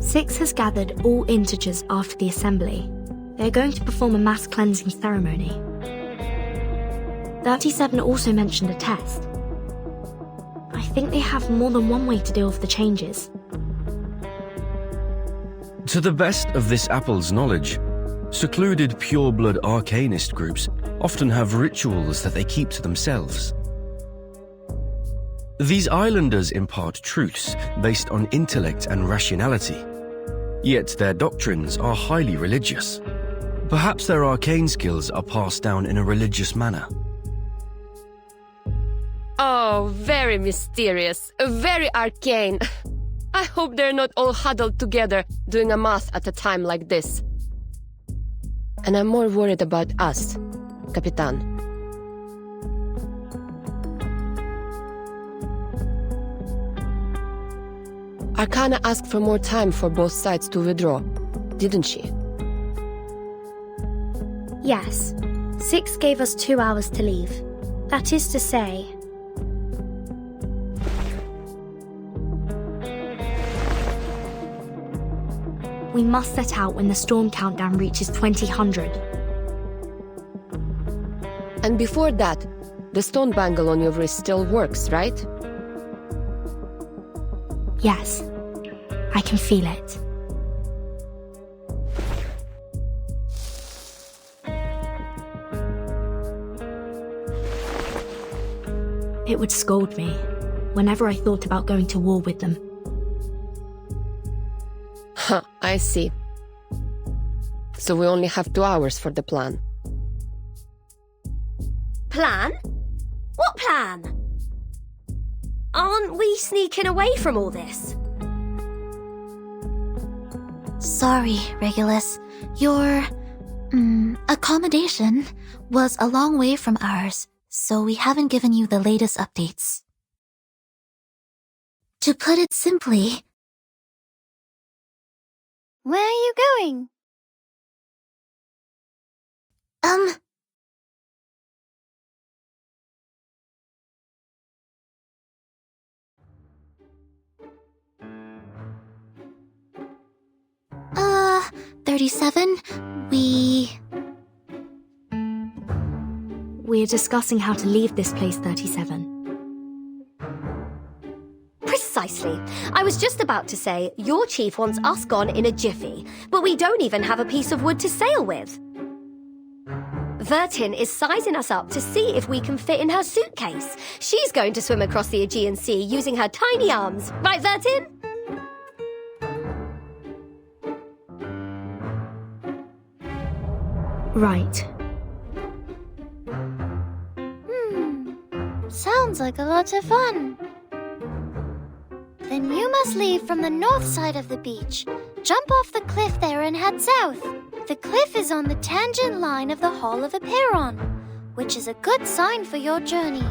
Six has gathered all integers after the assembly. They're going to perform a mass cleansing ceremony. 37 also mentioned a test. I think they have more than one way to deal with the changes. To the best of this apple's knowledge, secluded pure-blood arcanist groups often have rituals that they keep to themselves. These islanders impart truths based on intellect and rationality. Yet their doctrines are highly religious. Perhaps their arcane skills are passed down in a religious manner. Oh, very mysterious, very arcane. I hope they're not all huddled together doing a math at a time like this. And I'm more worried about us, Capitan. Arcana asked for more time for both sides to withdraw, didn't she? Yes. 6 gave us 2 hours to leave. That is to say... we must set out when the storm countdown reaches 2000. And before that, the stone bangle on your wrist still works, right? Yes. I can feel it. It would scold me whenever I thought about going to war with them. Huh, I see. So we only have 2 hours for the plan. Plan? What plan? Aren't we sneaking away from all this? Sorry, Regulus. Your accommodation was a long way from ours, so we haven't given you the latest updates. To put it simply... Where are you going? Uh, 37, We're discussing how to leave this place, 37. Precisely. I was just about to say, your chief wants us gone in a jiffy, but we don't even have a piece of wood to sail with. Vertin is sizing us up to see if we can fit in her suitcase. She's going to swim across the Aegean Sea using her tiny arms. Right, Vertin? Right. Sounds like a lot of fun. Then you must leave from the north side of the beach. Jump off the cliff there and head south. The cliff is on the tangent line of the Hall of Aperon, which is a good sign for your journey.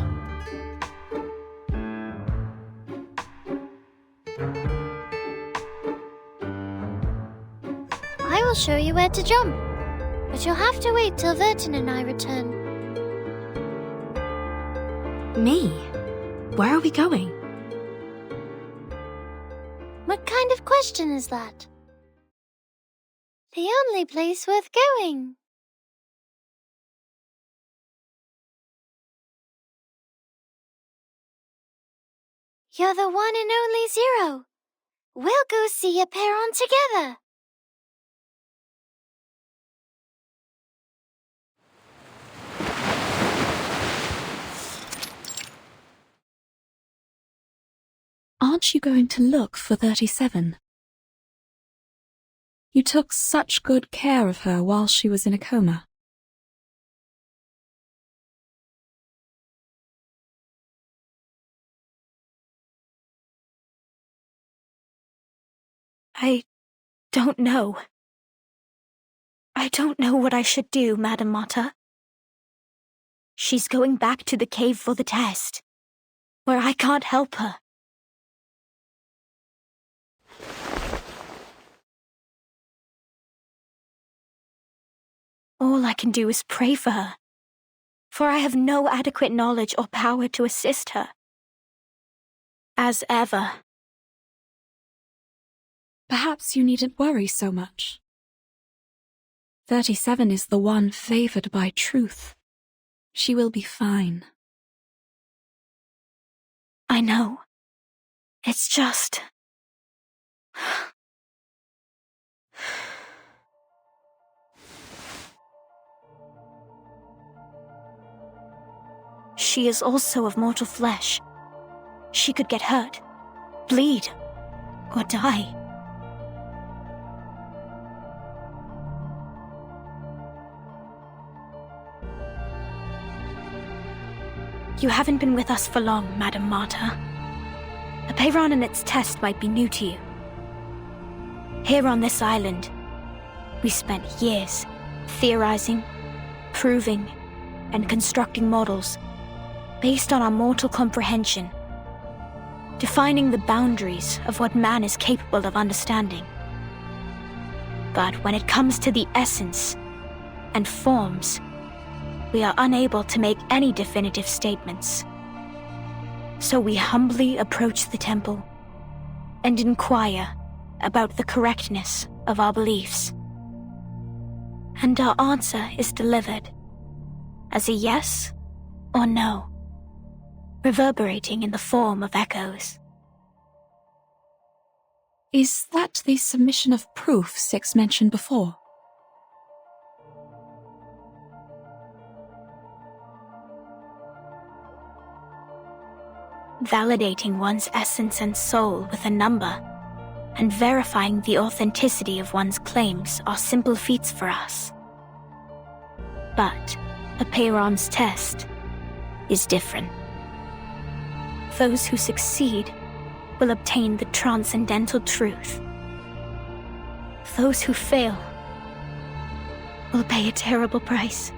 I will show you where to jump, but you'll have to wait till Vertin and I return. Me? Where are we going? What kind of question is that? The only place worth going. You're the one and only Zero. We'll go see Aperon together. Aren't you going to look for 37? You took such good care of her while she was in a coma. I don't know. I don't know what I should do, Madam Mata. She's going back to the cave for the test, where I can't help her. All I can do is pray for her, for I have no adequate knowledge or power to assist her. As ever. Perhaps you needn't worry so much. 37 is the one favored by truth. She will be fine. I know. It's just... She is also of mortal flesh. She could get hurt, bleed, or die. You haven't been with us for long, Madam Martyr. A Peyron and its test might be new to you. Here on this island, we spent years theorizing, proving, and constructing models based on our mortal comprehension, defining the boundaries of what man is capable of understanding. But when it comes to the essence and forms, we are unable to make any definitive statements. So we humbly approach the temple and inquire about the correctness of our beliefs. And our answer is delivered as a yes or no, reverberating in the form of echoes. Is that the submission of proof Six mentioned before? Validating one's essence and soul with a number, and verifying the authenticity of one's claims are simple feats for us. But a Peyron's test is different. Those who succeed will obtain the transcendental truth. Those who fail will pay a terrible price.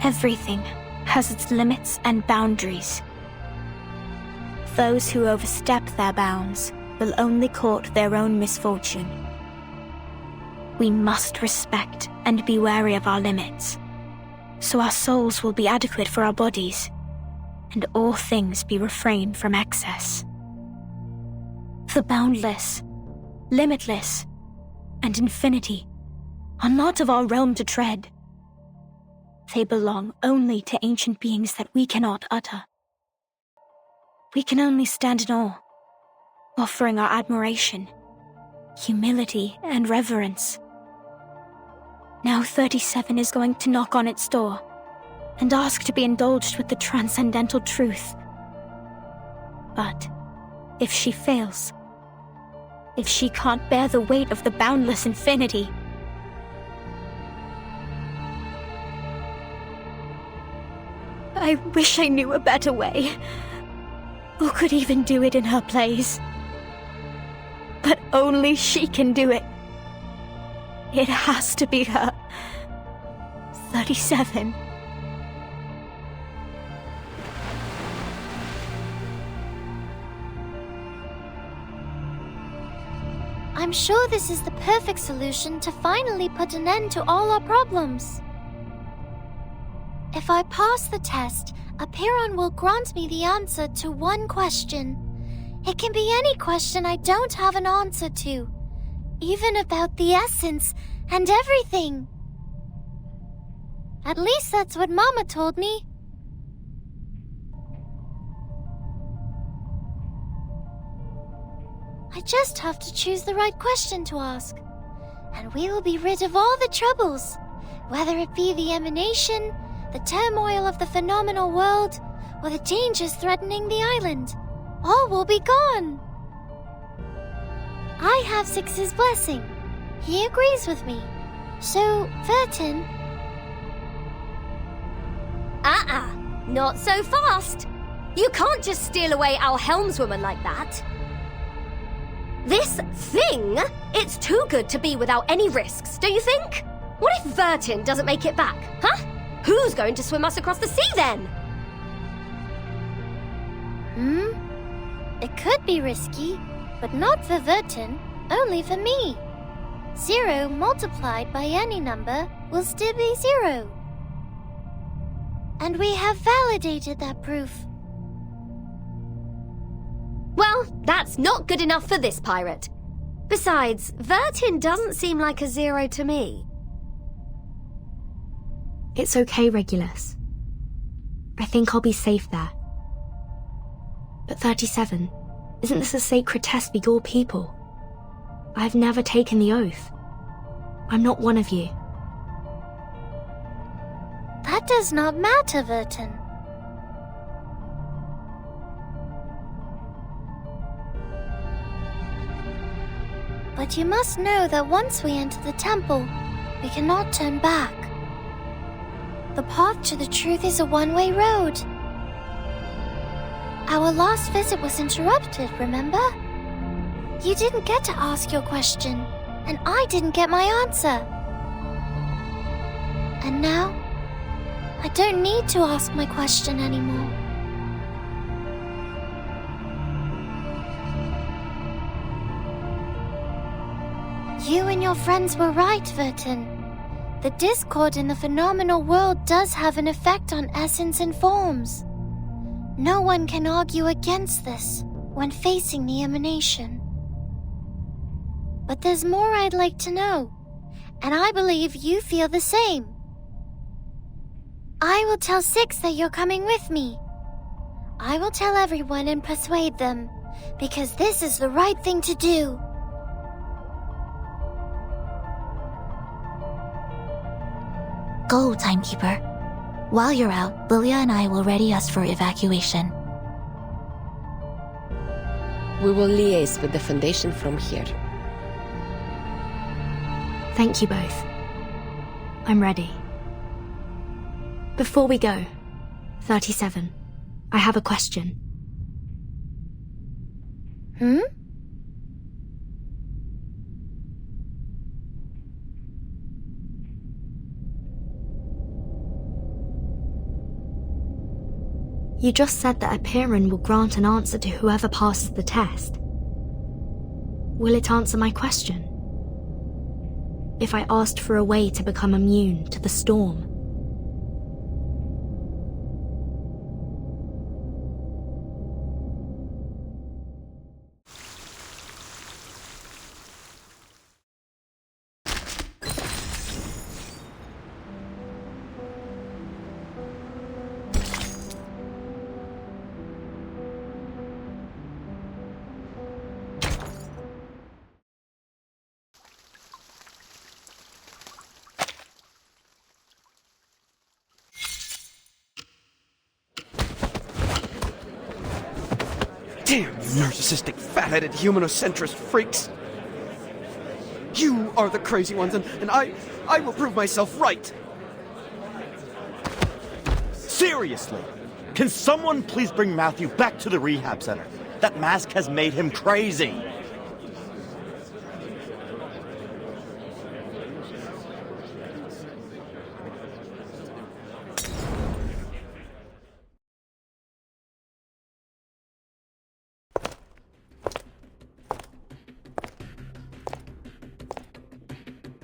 Everything has its limits and boundaries. Those who overstep their bounds will only court their own misfortune. We must respect and be wary of our limits, so our souls will be adequate for our bodies, and all things be refrained from excess. The boundless, limitless, and infinity are not of our realm to tread. They belong only to ancient beings that we cannot utter. We can only stand in awe, offering our admiration, humility, and reverence. Now 37 is going to knock on its door and ask to be indulged with the transcendental truth. But if she fails, if she can't bear the weight of the boundless infinity, I wish I knew a better way, or could even do it in her place. But only she can do it. It has to be her. 37. I'm sure this is the perfect solution to finally put an end to all our problems. If I pass the test, a Peyron will grant me the answer to one question. It can be any question I don't have an answer to, even about the essence and everything. At least that's what Mama told me. I just have to choose the right question to ask, and we will be rid of all the troubles, whether it be the emanation, the turmoil of the phenomenal world, or the dangers threatening the island. All will be gone. I have Six's blessing. He agrees with me. So, Vertin... Not so fast. You can't just steal away our helmswoman like that. This thing, it's too good to be without any risks, don't you think? What if Vertin doesn't make it back, huh? Who's going to swim us across the sea then? It could be risky, but not for Vertin, only for me. 0 multiplied by any number will still be 0. And we have validated that proof. Well, that's not good enough for this pirate. Besides, Vertin doesn't seem like a 0 to me. It's okay, Regulus. I think I'll be safe there. But 37, isn't this a sacred test for your people? I've never taken the oath. I'm not one of you. That does not matter, Vertin. But you must know that once we enter the temple, We cannot turn back. The path to the truth is a one-way road. Our last visit was interrupted, remember? You didn't get to ask your question, and I didn't get my answer. And now, I don't need to ask my question anymore. You and your friends were right, Vertin. The discord in the phenomenal world does have an effect on essence and forms. No one can argue against this when facing the emanation. But there's more I'd like to know, and I believe you feel the same. I will tell Six that you're coming with me. I will tell everyone and persuade them, because this is the right thing to do. Go, Timekeeper. While you're out, Lilia and I will ready us for evacuation. We will liaise with the Foundation from here. Thank you both. I'm ready. Before we go, 37, I have a question. You just said that a Piran will grant an answer to whoever passes the test. Will it answer my question? If I asked for a way to become immune to the storm? Damn you narcissistic, fat-headed, humanocentrist freaks! You are the crazy ones, and I will prove myself right! Seriously! Can someone please bring Matthew back to the rehab center? That mask has made him crazy!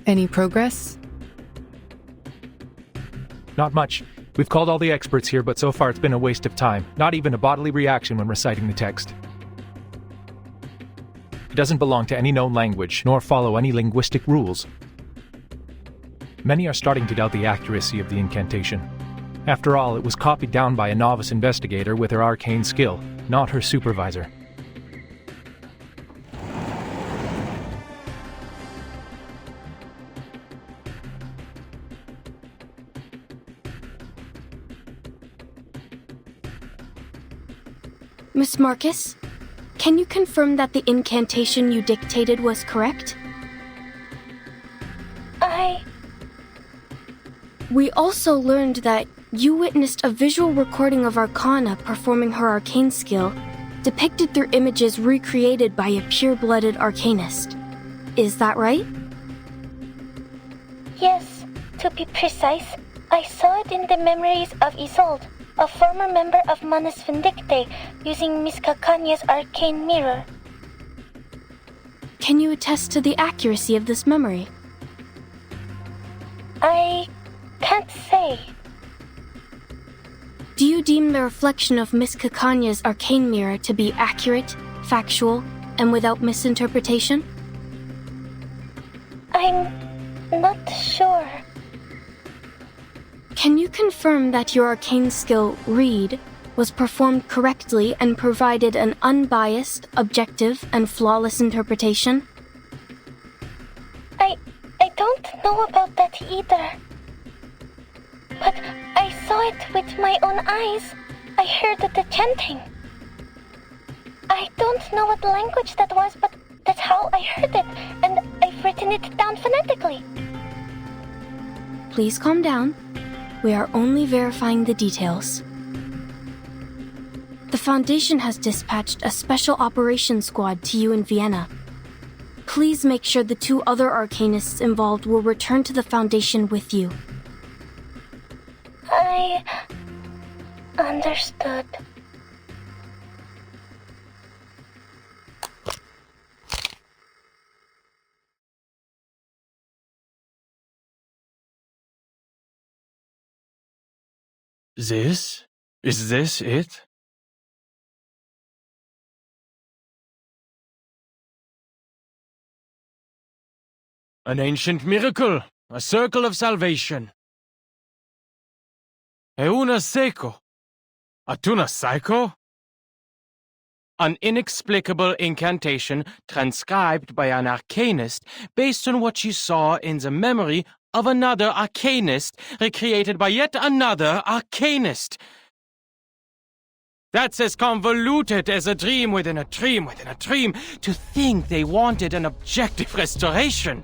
Any progress? Not much. We've called all the experts here, but so far it's been a waste of time. Not even a bodily reaction when reciting the text. It doesn't belong to any known language, nor follow any linguistic rules. Many are starting to doubt the accuracy of the incantation. After all, it was copied down by a novice investigator with her arcane skill, not her supervisor. Miss Marcus, can you confirm that the incantation you dictated was correct? We also learned that you witnessed a visual recording of Arcana performing her arcane skill, depicted through images recreated by a pure-blooded arcanist. Is that right? Yes, to be precise, I saw it in the memories of Isolde, a former member of Manus Vindicte, using Miss Cacanya's arcane mirror. Can you attest to the accuracy of this memory? I can't say. Do you deem the reflection of Miss Cacanya's arcane mirror to be accurate, factual, and without misinterpretation? I'm not sure. Can you confirm that your arcane skill, Read, was performed correctly and provided an unbiased, objective, and flawless interpretation? I don't know about that either. But I saw it with my own eyes. I heard the chanting. I don't know what language that was, but that's how I heard it, and I've written it down phonetically. Please calm down. We are only verifying the details. The Foundation has dispatched a special operations squad to you in Vienna. Please make sure the 2 other arcanists involved will return to the Foundation with you. I understood. This? Is this it? An ancient miracle, a circle of salvation. Euna seco. Atuna psycho? An inexplicable incantation transcribed by an arcanist based on what she saw in the memory of another arcanist recreated by yet another arcanist. That's as convoluted as a dream within a dream within a dream. To think they wanted an objective restoration.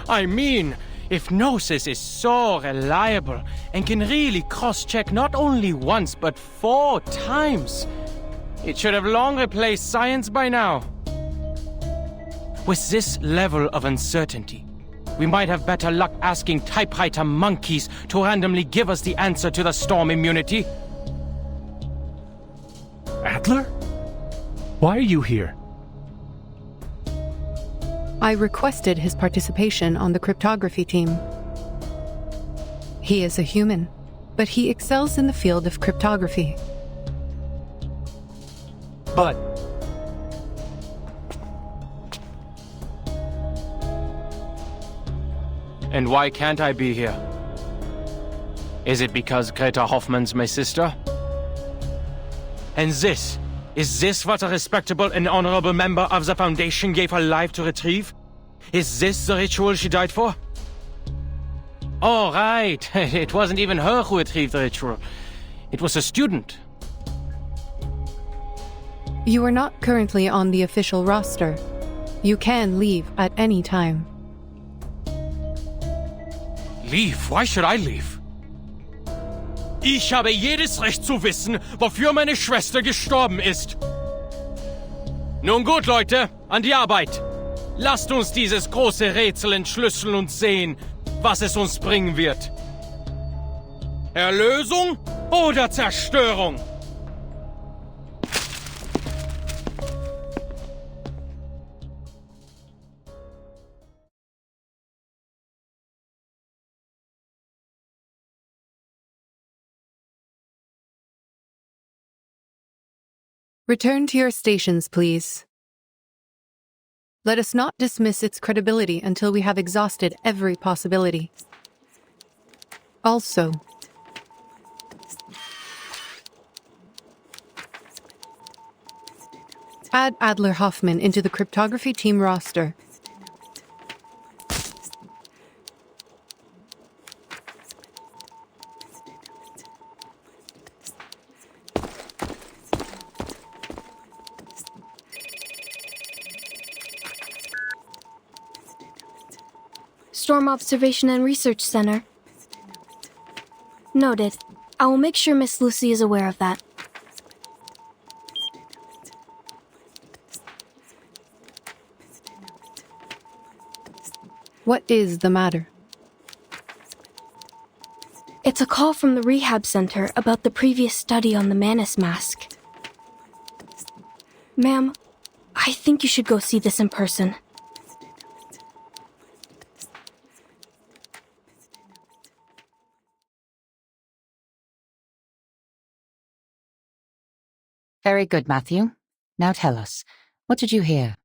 I mean, if Gnosis is so reliable and can really cross-check not only once but 4 times, it should have long replaced science by now. With this level of uncertainty, we might have better luck asking typewriter monkeys to randomly give us the answer to the storm immunity. Adler? Why are you here? I requested his participation on the cryptography team. He is a human, but he excels in the field of cryptography. But And why can't I be here? Is it because Greta Hoffman's my sister? And is this what a respectable and honorable member of the Foundation gave her life to retrieve? Is this the ritual she died for? Oh, right. It wasn't even her who retrieved the ritual. It was a student. You are not currently on the official roster. You can leave at any time. Leave? Why should I leave? Ich habe jedes Recht zu wissen, wofür meine Schwester gestorben ist. Nun gut, Leute, an die Arbeit. Lasst uns dieses große Rätsel entschlüsseln und sehen, was es uns bringen wird. Erlösung oder Zerstörung? Return to your stations, please. Let us not dismiss its credibility until we have exhausted every possibility. Also, add Adler Hoffman into the cryptography team roster. Storm Observation and Research Center. Noted. I will make sure Miss Lucy is aware of that. What is the matter? It's a call from the rehab center about the previous study on the Manus mask. Ma'am, I think you should go see this in person. Very good, Matthew. Now tell us, what did you hear?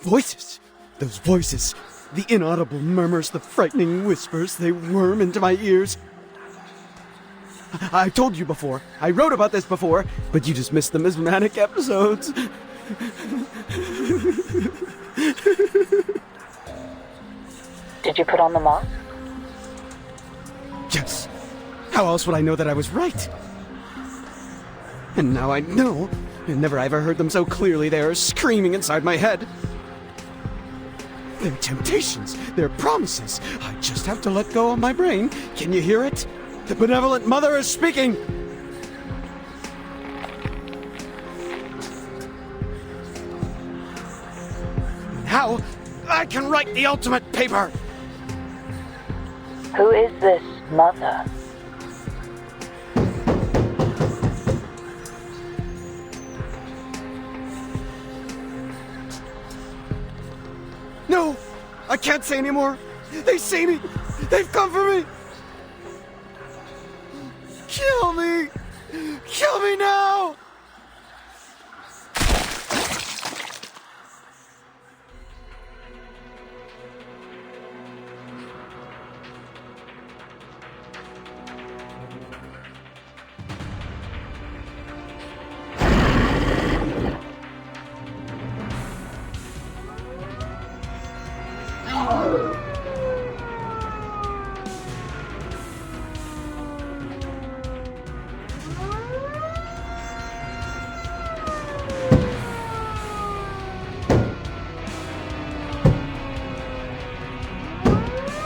Voices! Those voices! The inaudible murmurs, the frightening whispers, they worm into my ears. I told you before. I wrote about this before, but you just missed the mesmeric episodes. Did you put on the mask? Yes. How else would I know that I was right? And now I know. And never ever heard them so clearly. They are screaming inside my head. Their temptations, their promises. I just have to let go of my brain. Can you hear it? The benevolent mother is speaking. Now, I can write the ultimate paper. Who is this mother? No! I can't say anymore! They see me! They've come for me! Kill me! Kill me now!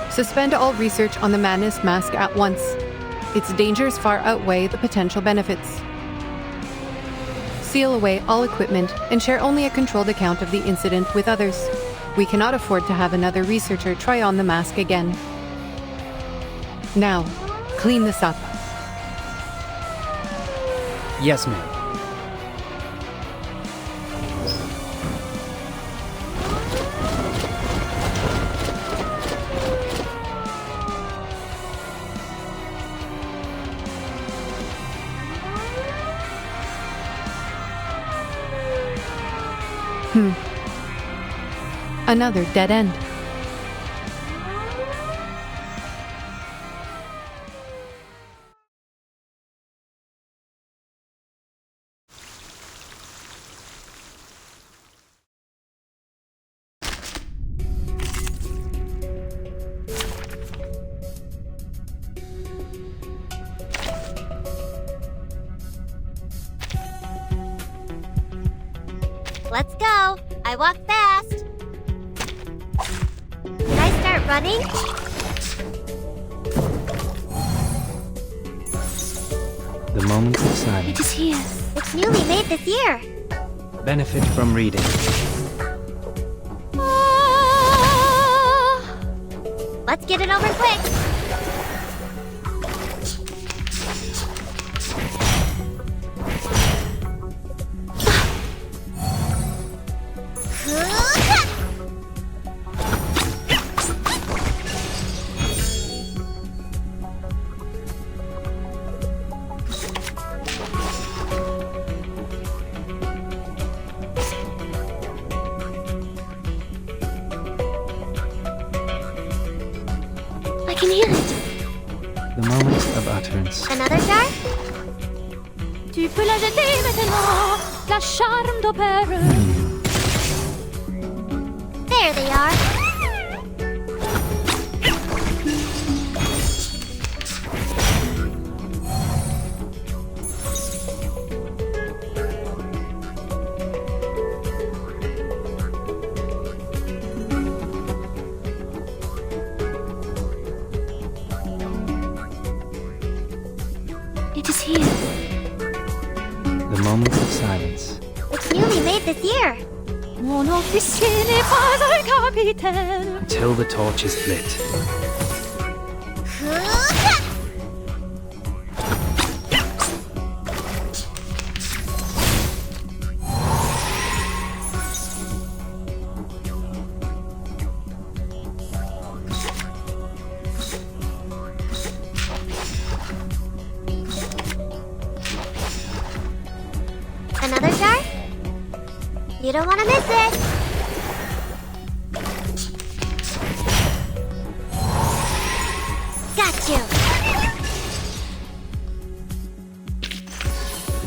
Suspend all research on the Madness Mask at once. Its dangers far outweigh the potential benefits. Seal away all equipment and share only a controlled account of the incident with others. We cannot afford to have another researcher try on the mask again. Now, clean this up. Yes, ma'am. Another dead end. Let's go. I walk fast. Can I start running? The moment of silence. It is here. It's newly made this year. Benefit from reading. Let's get it over quick. I can hear it. The moment of utterance. Another jar? Tu peux la jeter maintenant, la charme d'opéra. There they are. It is here. The moment of silence. It's newly made this year. Mon officier n'est pas un capitaine. Until the torch is lit. Another jar? You don't want to miss it. Got you.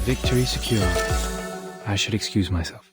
Victory secure. I should excuse myself.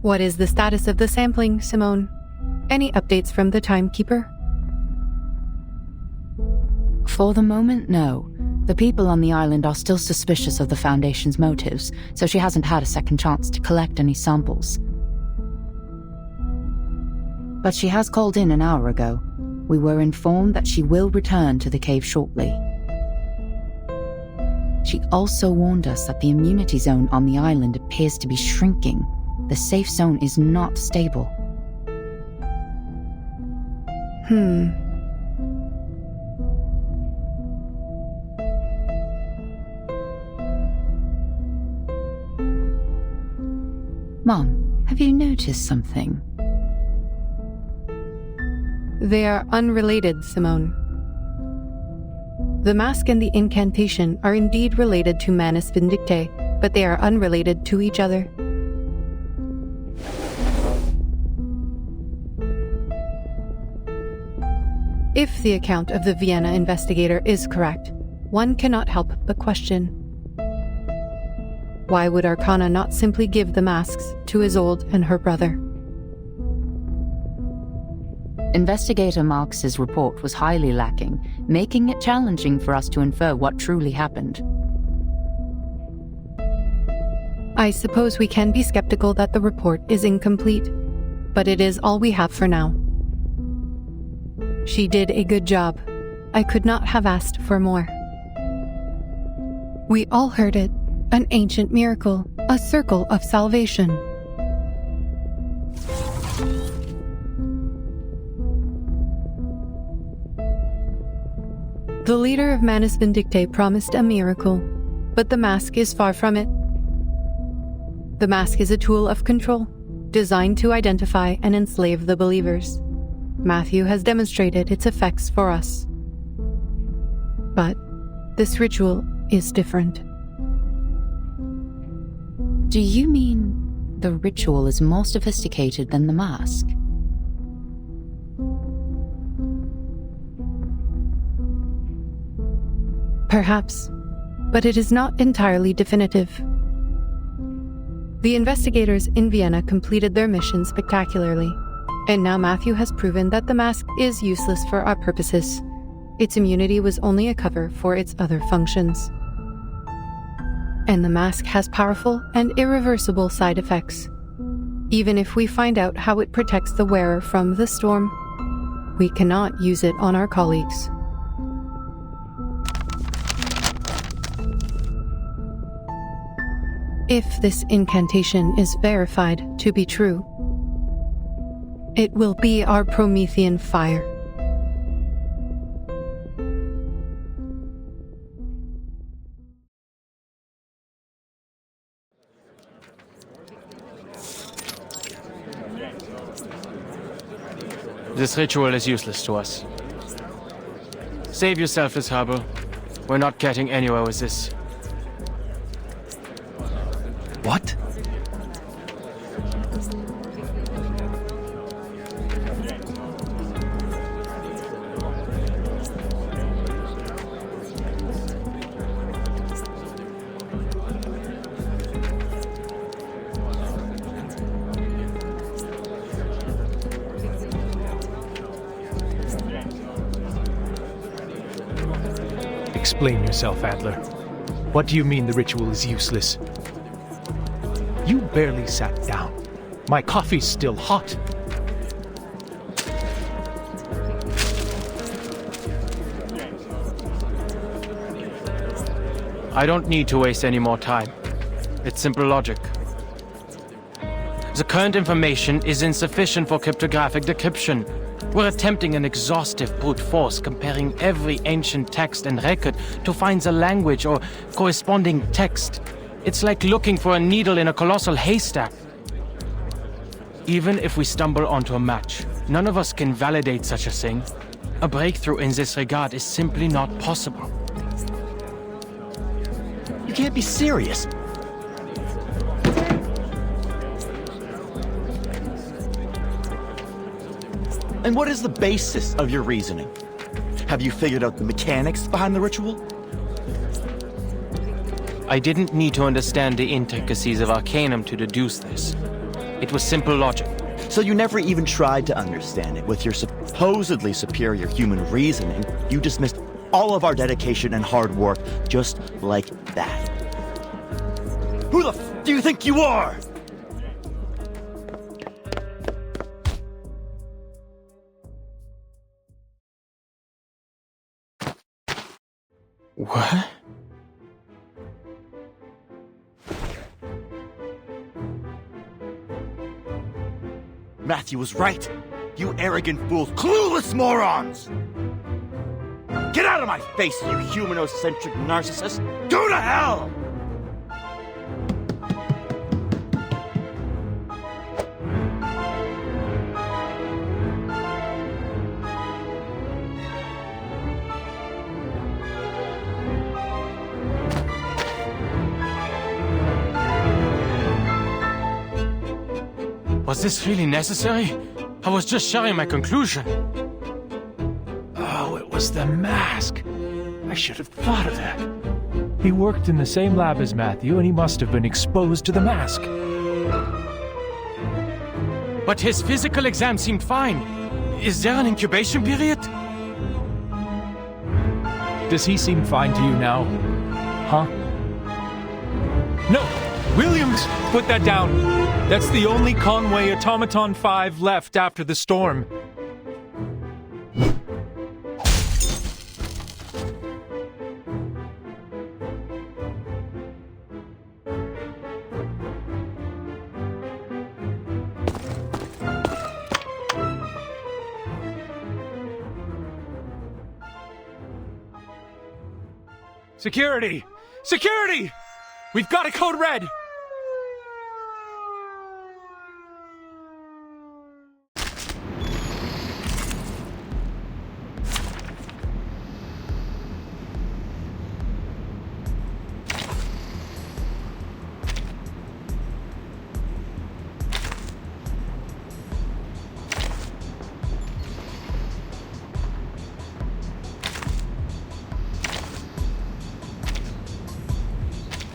What is the status of the sampling, Simone? Any updates from the timekeeper? For the moment, no. The people on the island are still suspicious of the Foundation's motives, so she hasn't had a second chance to collect any samples. But she has called in an hour ago. We were informed that she will return to the cave shortly. She also warned us that the immunity zone on the island appears to be shrinking. The safe zone is not stable. Mom, have you noticed something? They are unrelated, Simone. The mask and the incantation are indeed related to Manus Vindictae, but they are unrelated to each other. If the account of the Vienna investigator is correct, one cannot help but question. Why would Arcana not simply give the masks to Isolde and her brother? Investigator Marx's report was highly lacking, making it challenging for us to infer what truly happened. I suppose we can be skeptical that the report is incomplete, but it is all we have for now. She did a good job. I could not have asked for more. We all heard it. An ancient miracle, a circle of salvation. The leader of Manus Vindictae promised a miracle, but the mask is far from it. The mask is a tool of control, designed to identify and enslave the believers. Matthew has demonstrated its effects for us. But this ritual is different. Do you mean the ritual is more sophisticated than the mask? Perhaps, but it is not entirely definitive. The investigators in Vienna completed their mission spectacularly, and now Matthew has proven that the mask is useless for our purposes. Its immunity was only a cover for its other functions. And the mask has powerful and irreversible side effects. Even if we find out how it protects the wearer from the storm, we cannot use it on our colleagues. If this incantation is verified to be true, it will be our Promethean fire. This ritual is useless to us. Save yourself this trouble. We're not getting anywhere with this. What? Explain yourself, Adler. What do you mean the ritual is useless? You barely sat down. My coffee's still hot. I don't need to waste any more time. It's simple logic. The current information is insufficient for cryptographic decryption. We're attempting an exhaustive brute force, comparing every ancient text and record to find the language or corresponding text. It's like looking for a needle in a colossal haystack. Even if we stumble onto a match, none of us can validate such a thing. A breakthrough in this regard is simply not possible. You can't be serious. And what is the basis of your reasoning? Have you figured out the mechanics behind the ritual? I didn't need to understand the intricacies of Arcanum to deduce this. It was simple logic. So you never even tried to understand it. With your supposedly superior human reasoning, you dismissed all of our dedication and hard work just like that. Who the f do you think you are? What? Matthew was right. You arrogant fools, clueless morons! Get out of my face, you humanocentric narcissist! Go to hell! Was this really necessary? I was just sharing my conclusion. Oh, it was the mask. I should have thought of that. He worked in the same lab as Matthew, and he must have been exposed to the mask. But his physical exam seemed fine. Is there an incubation period? Does he seem fine to you now? Huh? No! Williams, put that down! That's the only Conway Automaton 5 left after the storm. Security! Security! We've got a code red!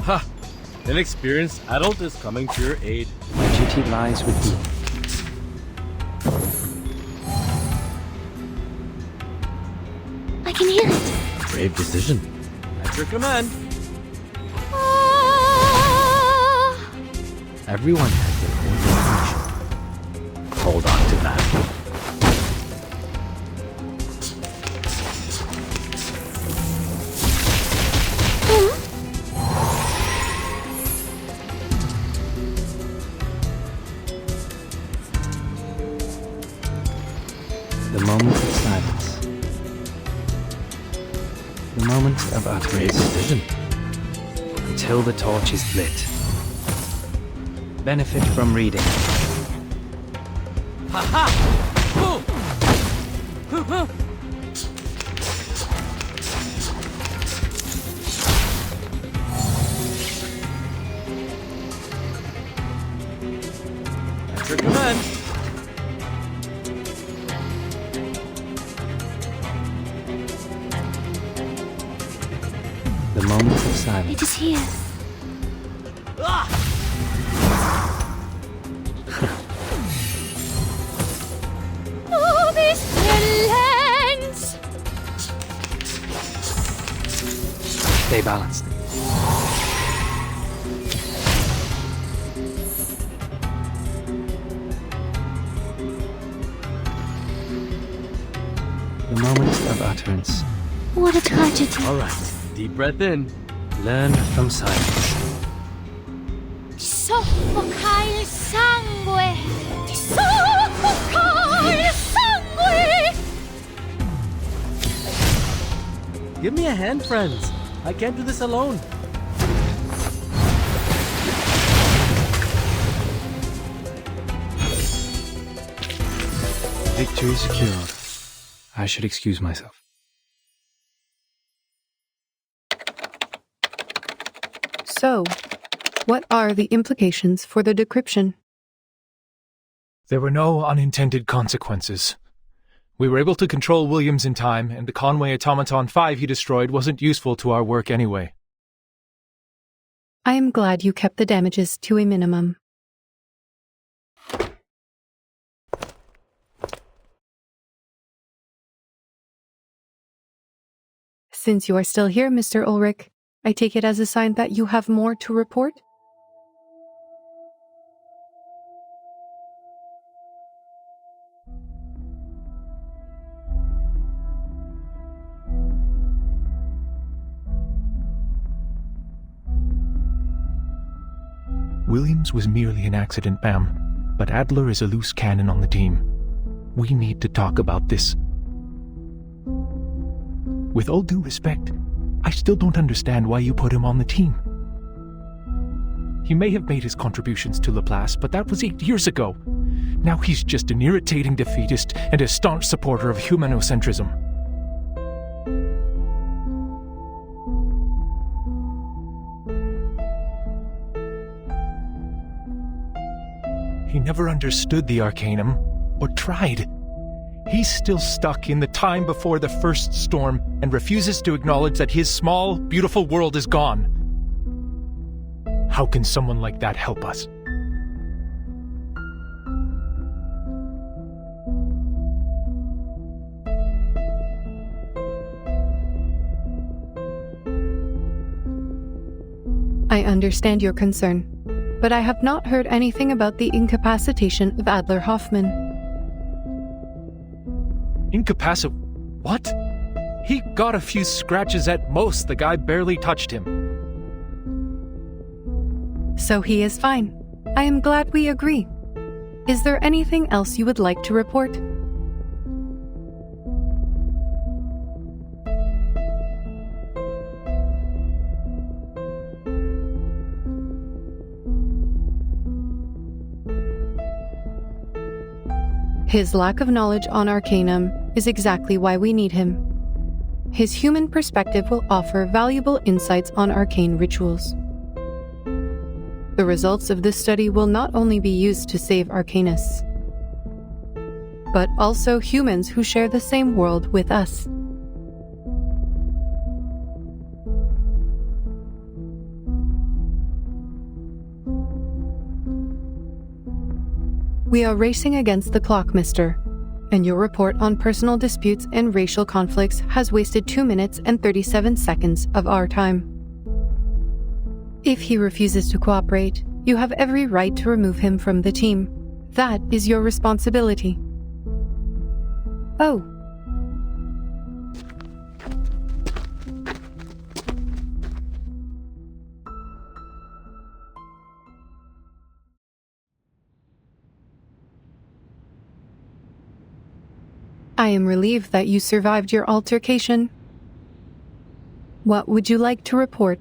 Ha! An experienced adult is coming to your aid. My duty lies with you. I can hear it. Brave decision. At your command. Everyone has their own definition. Hold on to that. The moment of silence. The moment of utterance. Decision. Until the torch is lit. Benefit from reading. Ha-ha! At your command. The moment of silence. It is here. Oh, this villains! Stay balanced. The moment of utterance. What a tragedy. All right. Deep breath in. Learn from silence. Soffoca il sangue! Soffoca il sangue! Give me a hand, friends. I can't do this alone. Victory secured. I should excuse myself. So, what are the implications for the decryption? There were no unintended consequences. We were able to control Williams in time, and the Conway Automaton 5 he destroyed wasn't useful to our work anyway. I am glad you kept the damages to a minimum. Since you are still here, Mr. Ulrich, I take it as a sign that you have more to report? Williams was merely an accident, ma'am, but Adler is a loose cannon on the team. We need to talk about this. With all due respect, I still don't understand why you put him on the team. He may have made his contributions to Laplace, but that was 8 years ago. Now he's just an irritating defeatist and a staunch supporter of humanocentrism. He never understood the Arcanum, or tried. He's still stuck in the time before the first storm and refuses to acknowledge that his small, beautiful world is gone. How can someone like that help us? I understand your concern, but I have not heard anything about the incapacitation of Adler Hoffman. What? He got a few scratches at most. The guy barely touched him. So he is fine. I am glad we agree. Is there anything else you would like to report? His lack of knowledge on Arcanum is exactly why we need him. His human perspective will offer valuable insights on arcane rituals. The results of this study will not only be used to save Arcanists, but also humans who share the same world with us. We are racing against the clock, mister, and your report on personal disputes and racial conflicts has wasted 2 minutes and 37 seconds of our time. If he refuses to cooperate, you have every right to remove him from the team. That is your responsibility. Oh. I am relieved that you survived your altercation. What would you like to report?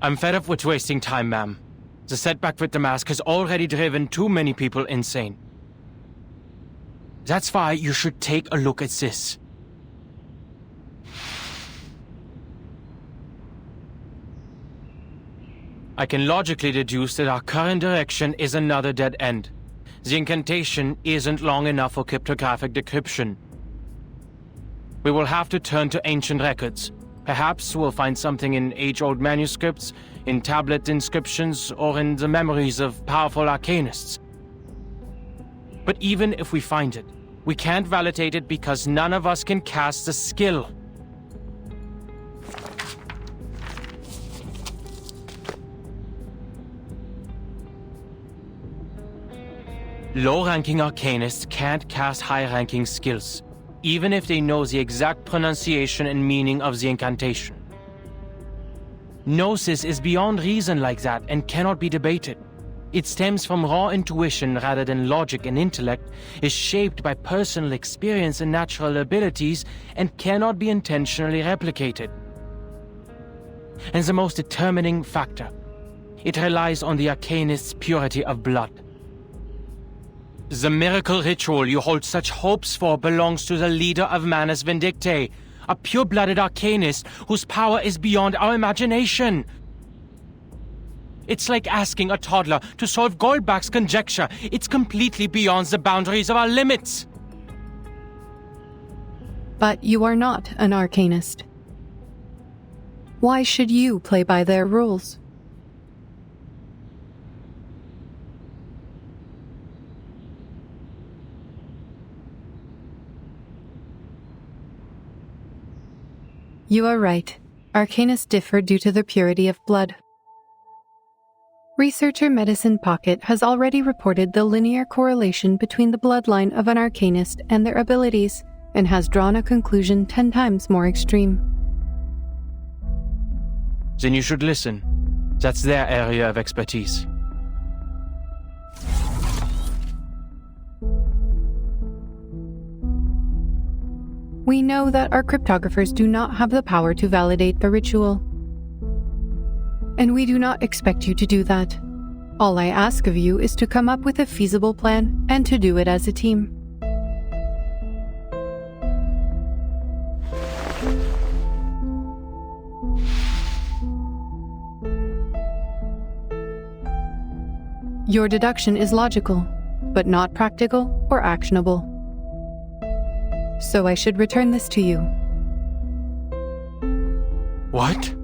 I'm fed up with wasting time, ma'am. The setback with the mask has already driven too many people insane. That's why you should take a look at this. I can logically deduce that our current direction is another dead end. The incantation isn't long enough for cryptographic decryption. We will have to turn to ancient records. Perhaps we'll find something in age-old manuscripts, in tablet inscriptions, or in the memories of powerful arcanists. But even if we find it, we can't validate it because none of us can cast the skill. Low-ranking arcanists can't cast high-ranking skills, even if they know the exact pronunciation and meaning of the incantation. Gnosis is beyond reason like that and cannot be debated. It stems from raw intuition rather than logic and intellect, is shaped by personal experience and natural abilities, and cannot be intentionally replicated. And the most determining factor, it relies on the arcanist's purity of blood. The miracle ritual you hold such hopes for belongs to the leader of Manus Vindictae, A pure-blooded arcanist whose power is beyond our imagination. It's like asking a toddler to solve Goldbach's conjecture. It's completely beyond the boundaries of our limits. But you are not an arcanist. Why should you play by their rules? You are right. Arcanists differ due to their purity of blood. Researcher Medicine Pocket has already reported the linear correlation between the bloodline of an arcanist and their abilities, and has drawn a conclusion 10 times more extreme. Then you should listen. That's their area of expertise. We know that our cryptographers do not have the power to validate the ritual. And we do not expect you to do that. All I ask of you is to come up with a feasible plan and to do it as a team. Your deduction is logical, but not practical or actionable. So I should return this to you. What?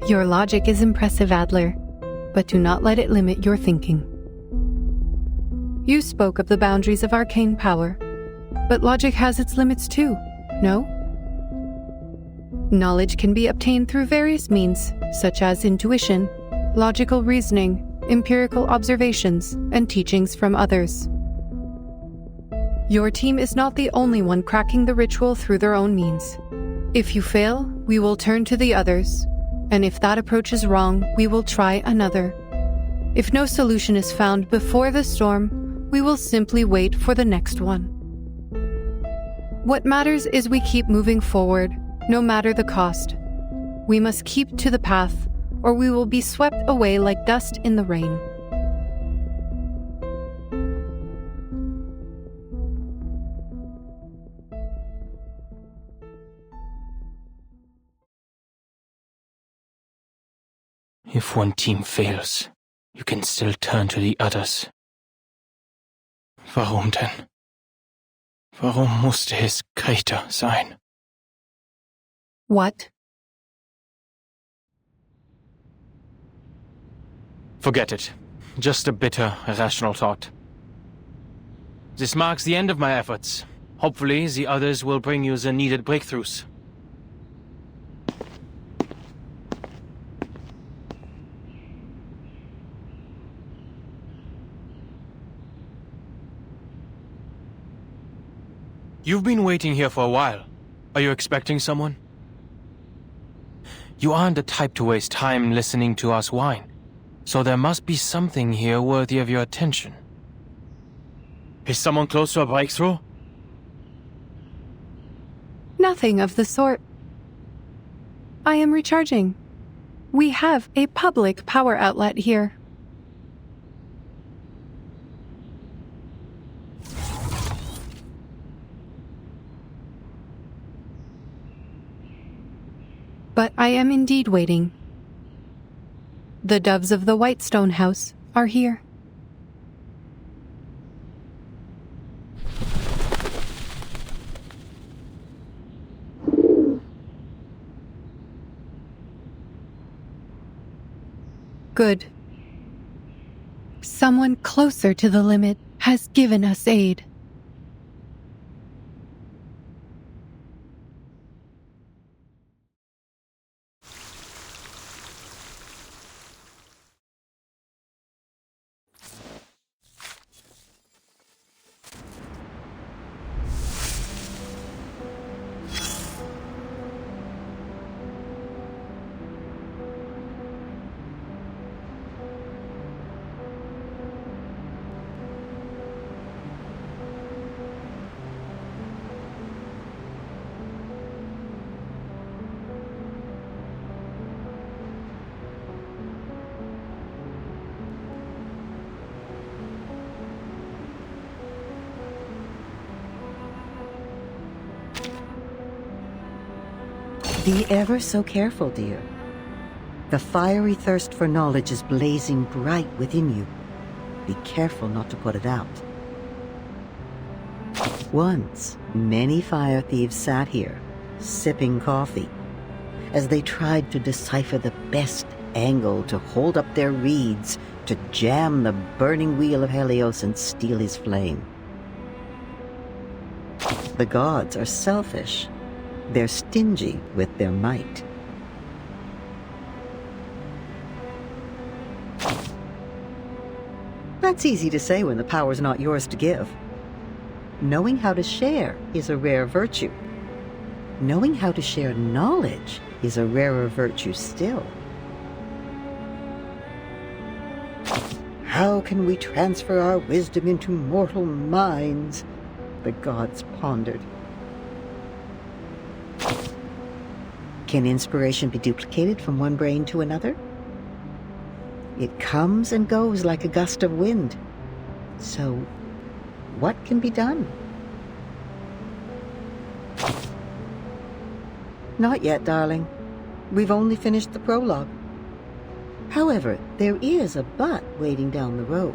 Your logic is impressive, Adler, but do not let it limit your thinking. You spoke of the boundaries of arcane power, but logic has its limits too, no? Knowledge can be obtained through various means, such as intuition, logical reasoning, empirical observations, and teachings from others. Your team is not the only one cracking the ritual through their own means. If you fail, we will turn to the others, and if that approach is wrong, we will try another. If no solution is found before the storm, we will simply wait for the next one. What matters is we keep moving forward, no matter the cost. We must keep to the path, or we will be swept away like dust in the rain. If one team fails, you can still turn to the others. Warum denn? Warum musste es Greta sein? What? Forget it. Just a bitter, irrational thought. This marks the end of my efforts. Hopefully, the others will bring you the needed breakthroughs. You've been waiting here for a while. Are you expecting someone? You aren't the type to waste time listening to us whine, so there must be something here worthy of your attention. Is someone close to a breakthrough? Nothing of the sort. I am recharging. We have a public power outlet here. But I am indeed waiting. The doves of the Whitestone House are here. Good. Someone closer to the limit has given us aid. Be ever so careful, dear. The fiery thirst for knowledge is blazing bright within you. Be careful not to put it out. Once, many fire thieves sat here, sipping coffee, as they tried to decipher the best angle to hold up their reeds, to jam the burning wheel of Helios and steal his flame. The gods are selfish. They're stingy with their might. That's easy to say when the power's not yours to give. Knowing how to share is a rare virtue. Knowing how to share knowledge is a rarer virtue still. How can we transfer our wisdom into mortal minds? The gods pondered. Can inspiration be duplicated from one brain to another? It comes and goes like a gust of wind. So, what can be done? Not yet, darling. We've only finished the prologue. However, there is a but waiting down the road.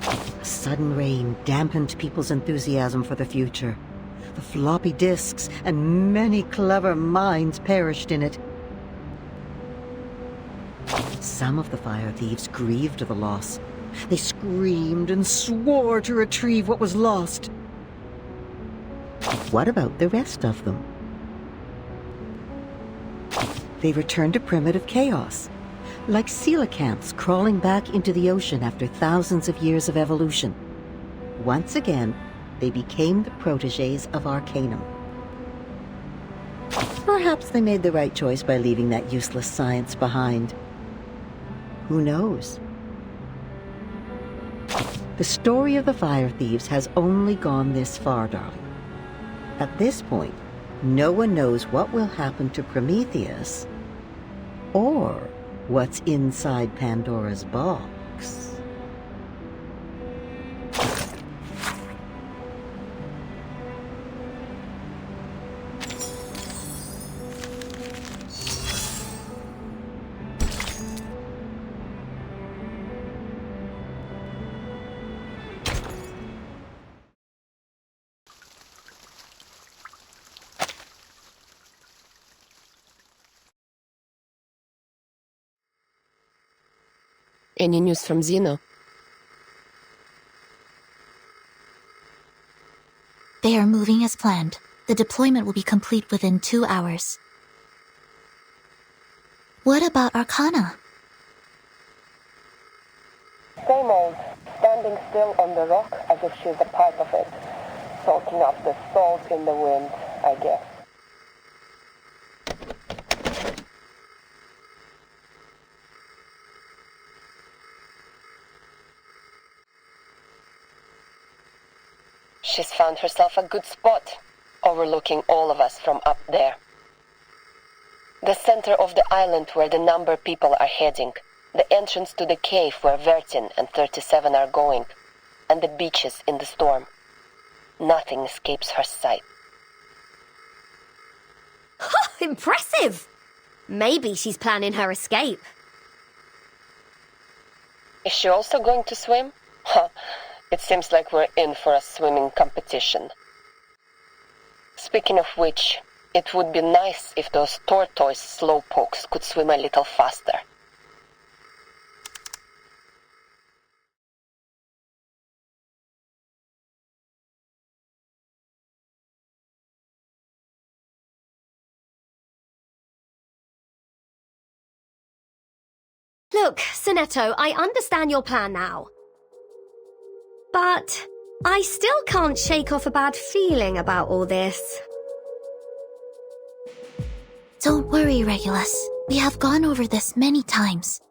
A sudden rain dampened people's enthusiasm for the future. The floppy disks and many clever minds perished in it. Some of the fire thieves grieved the loss. They screamed and swore to retrieve what was lost. What about the rest of them? They returned to primitive chaos, like coelacanths crawling back into the ocean after thousands of years of evolution. Once again, they became the protégés of Arcanum. Perhaps they made the right choice by leaving that useless science behind. Who knows? The story of the fire thieves has only gone this far, darling. At this point, no one knows what will happen to Prometheus or what's inside Pandora's box. Any news from Zeno? They are moving as planned. The deployment will be complete within 2 hours. What about Arcana? Same old, standing still on the rock as if she's a part of it, soaking up the salt in the wind, I guess. She's found herself a good spot, overlooking all of us from up there. The center of the island where the number people are heading, the entrance to the cave where Vertin and 37 are going, and the beaches in the storm. Nothing escapes her sight. Impressive! Maybe she's planning her escape. Is she also going to swim? It seems like we're in for a swimming competition. Speaking of which, it would be nice if those tortoise slowpokes could swim a little faster. Look, Sonetto, I understand your plan now. But I still can't shake off a bad feeling about all this. Don't worry, Regulus. We have gone over this many times.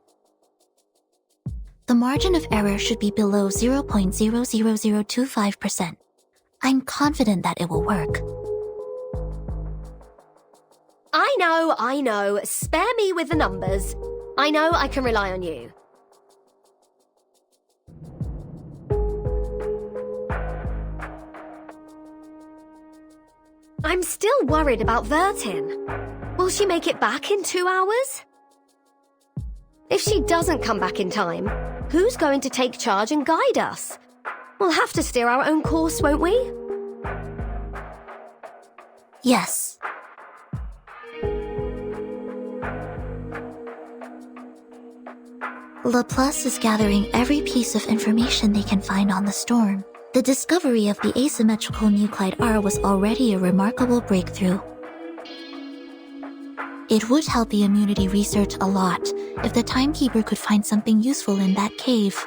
The margin of error should be below 0.00025%. I'm confident that it will work. I know. Spare me with the numbers. I know I can rely on you. I'm still worried about Vertin. Will she make it back in 2 hours? If she doesn't come back in time, who's going to take charge and guide us? We'll have to steer our own course, won't we? Yes. Laplace is gathering every piece of information they can find on the storm. The discovery of the asymmetrical nuclide R was already a remarkable breakthrough. It would help the immunity research a lot if the timekeeper could find something useful in that cave.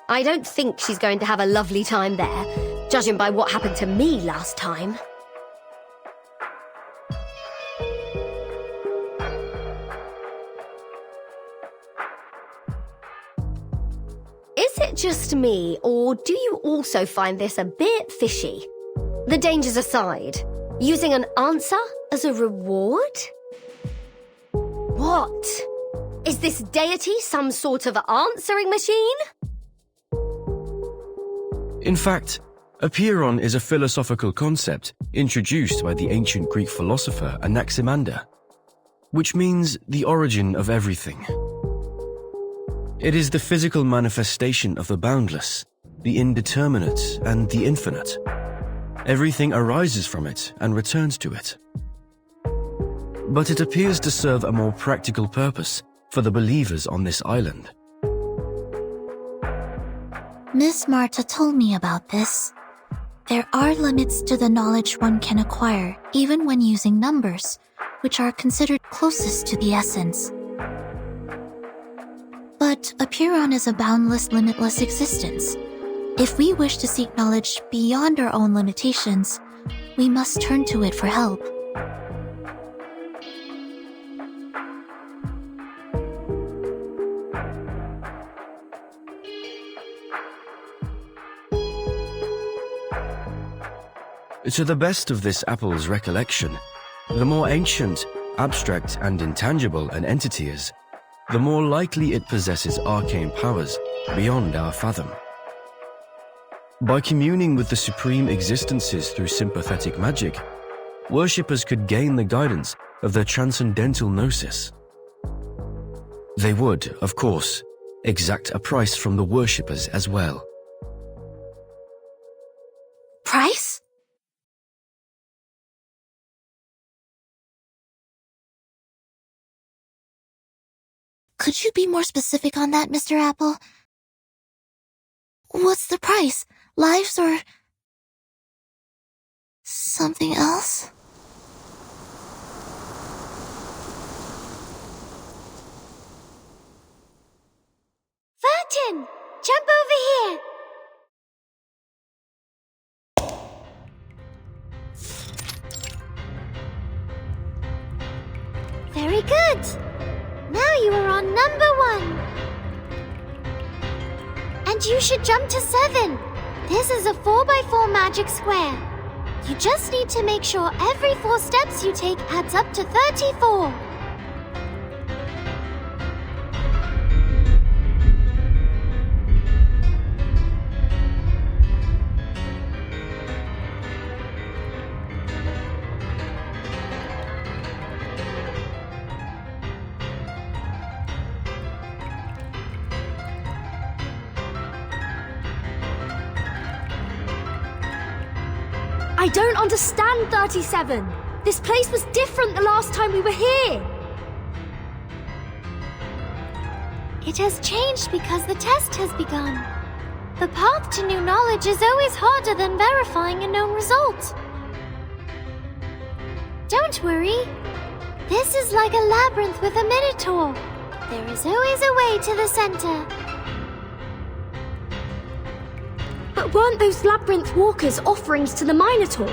I don't think she's going to have a lovely time there, judging by what happened to me last time. Is it just me, or do you also find this a bit fishy? The dangers aside, using an answer as a reward? What? Is this deity some sort of answering machine? In fact, apeiron is a philosophical concept introduced by the ancient Greek philosopher Anaximander, which means the origin of everything. It is the physical manifestation of the boundless, the indeterminate, and the infinite. Everything arises from it and returns to it. But it appears to serve a more practical purpose for the believers on this island. Miss Marta told me about this. There are limits to the knowledge one can acquire, even when using numbers, which are considered closest to the essence. But apeiron is a boundless, limitless existence. If we wish to seek knowledge beyond our own limitations, we must turn to it for help. To the best of this apple's recollection, the more ancient, abstract, and intangible an entity is, the more likely it possesses arcane powers beyond our fathom. By communing with the supreme existences through sympathetic magic, worshippers could gain the guidance of their transcendental gnosis. They would, of course, exact a price from the worshippers as well. Price? Could you be more specific on that, Mr. Apple? What's the price? Lives or something else? Vertin! Jump over here! Very good! Now you are on number 1. And you should jump to 7. This is a 4x4 magic square. You just need to make sure every 4 steps you take adds up to 34. I don't understand, 37. This place was different the last time we were here. It has changed because the test has begun. The path to new knowledge is always harder than verifying a known result. Don't worry. This is like a labyrinth with a minotaur. There is always a way to the center. But weren't those labyrinth walkers offerings to the Minotaur?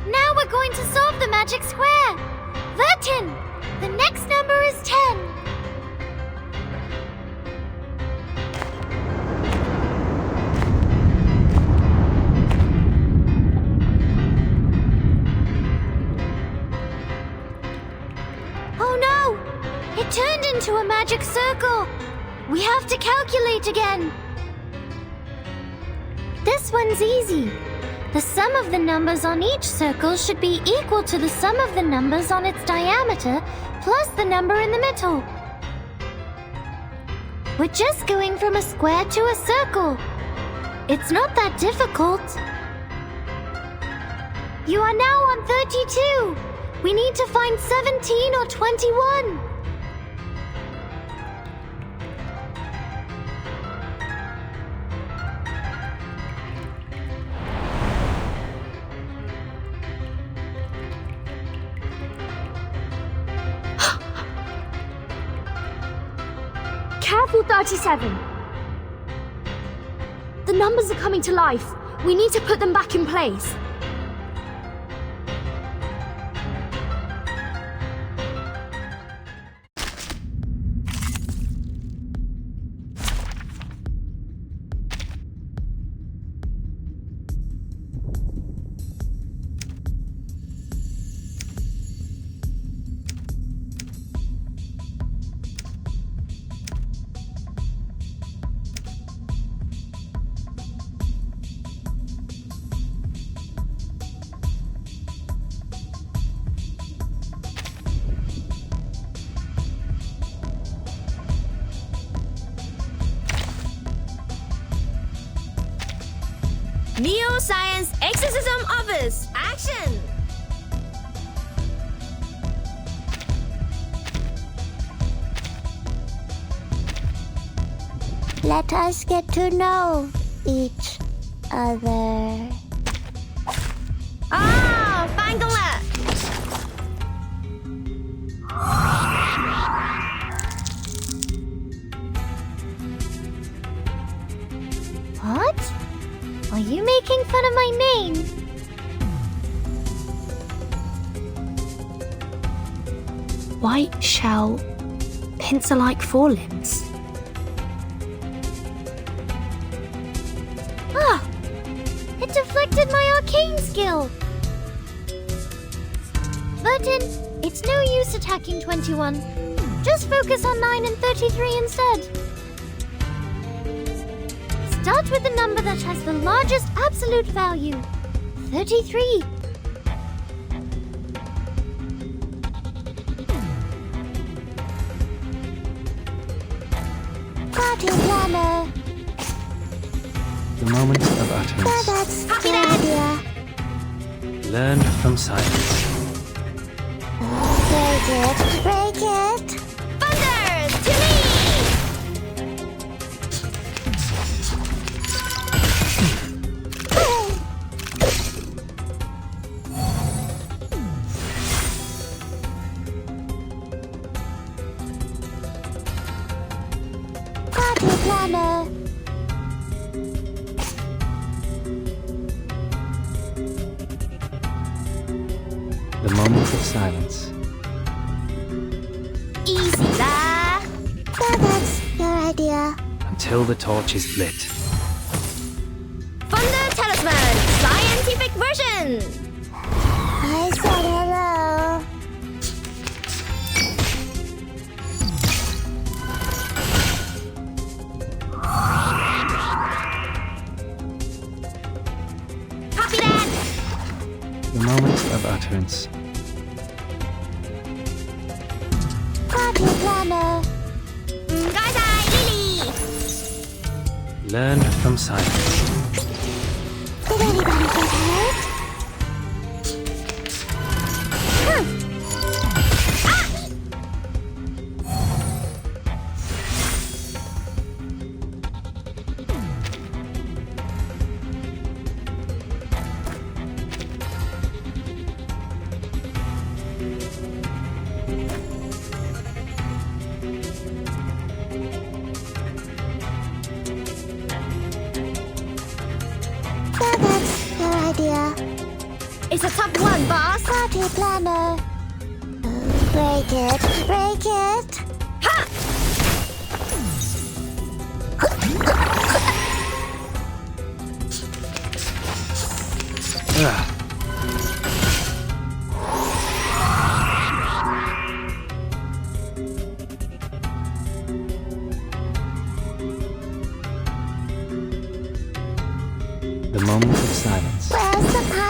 Now we're going to solve the magic square. Vertin, the next number is 10. turned into a magic circle. We have to calculate again. This one's easy. The sum of the numbers on each circle should be equal to the sum of the numbers on its diameter plus the number in the middle. We're just going from a square to a circle. It's not that difficult. You are now on 32. We need to find 17 or 21. Careful, 37. The numbers are coming to life. We need to put them back in place. Neo-Science Exorcism Office, action! Let us get to know each other. 啊，翻工了！ What? Are you making fun of my name? White shell, pincer-like forelimbs. Ah! It deflected my arcane skill! Burton, it's no use attacking 21. Just focus on 9 and 33 instead. Start with the number that has the largest absolute value. 33. Party planner. The moment of utterance. That's Copy the that. idea. Learn from silence. Break it, break it. Thunder, to me! Party planner. The moment of silence. Easy there. That's your idea. Until the torch is lit. Thunder Talisman, scientific version! I said hello. Copy that! The moment of utterance. Party planner. Lily! Learn from silence. Did anybody get hurt? That's your idea. It's a tough one, boss! Party planner. Break it, break it. Ha!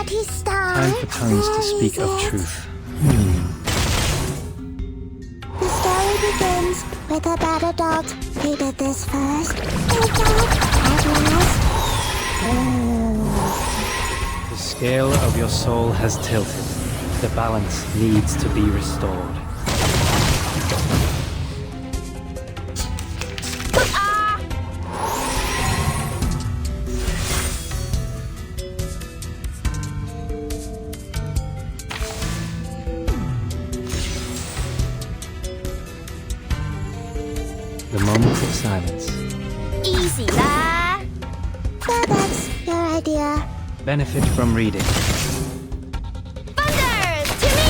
party start? Time for tongues to speak of truth. The story begins with a bad adult who did this first. The dog at last. The scale of your soul has tilted. The balance needs to be restored. The moment of silence. Easy lah. So that's your idea. Benefit from reading. Thunders to me!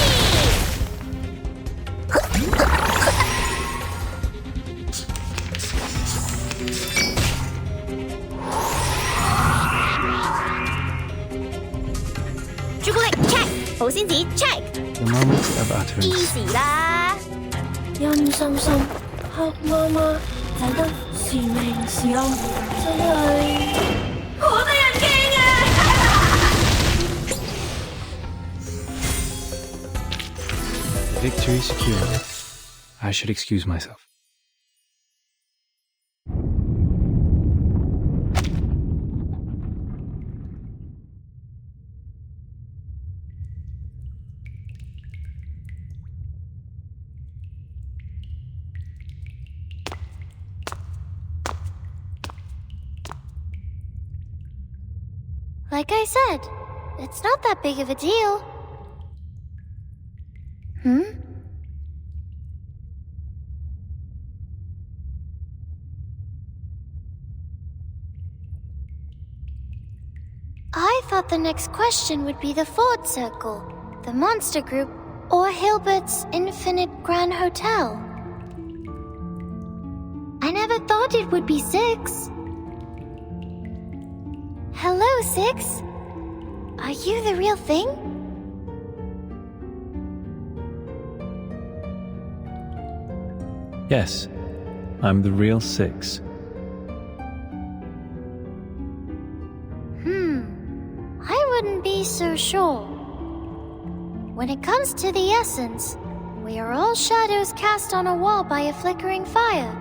Chocolate check. 保鮮紙 check. The moment of utterance. Easy 啦。陰森森，黑媽媽，睇得是明是暗，真係好得人驚啊Victory secured. I should excuse myself. Like I said, it's not that big of a deal. I thought the next question would be the Ford Circle, the Monster Group, or Hilbert's Infinite Grand Hotel. I never thought it would be 6. Hello, 6. Are you the real thing? Yes, I'm the real 6. I wouldn't be so sure. When it comes to the essence, we are all shadows cast on a wall by a flickering fire.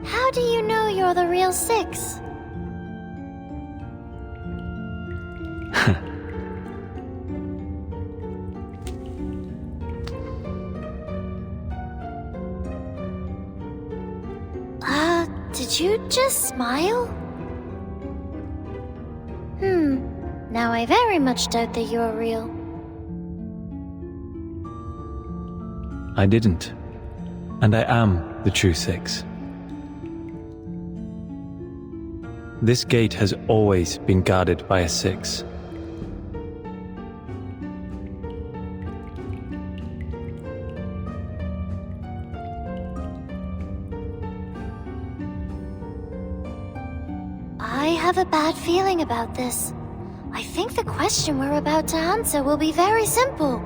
How do you know you're the real 6? Did you just smile? Now I very much doubt that you're real. I didn't. And I am the true 6. This gate has always been guarded by a 6. I have a bad feeling about this. I think the question we're about to answer will be very simple.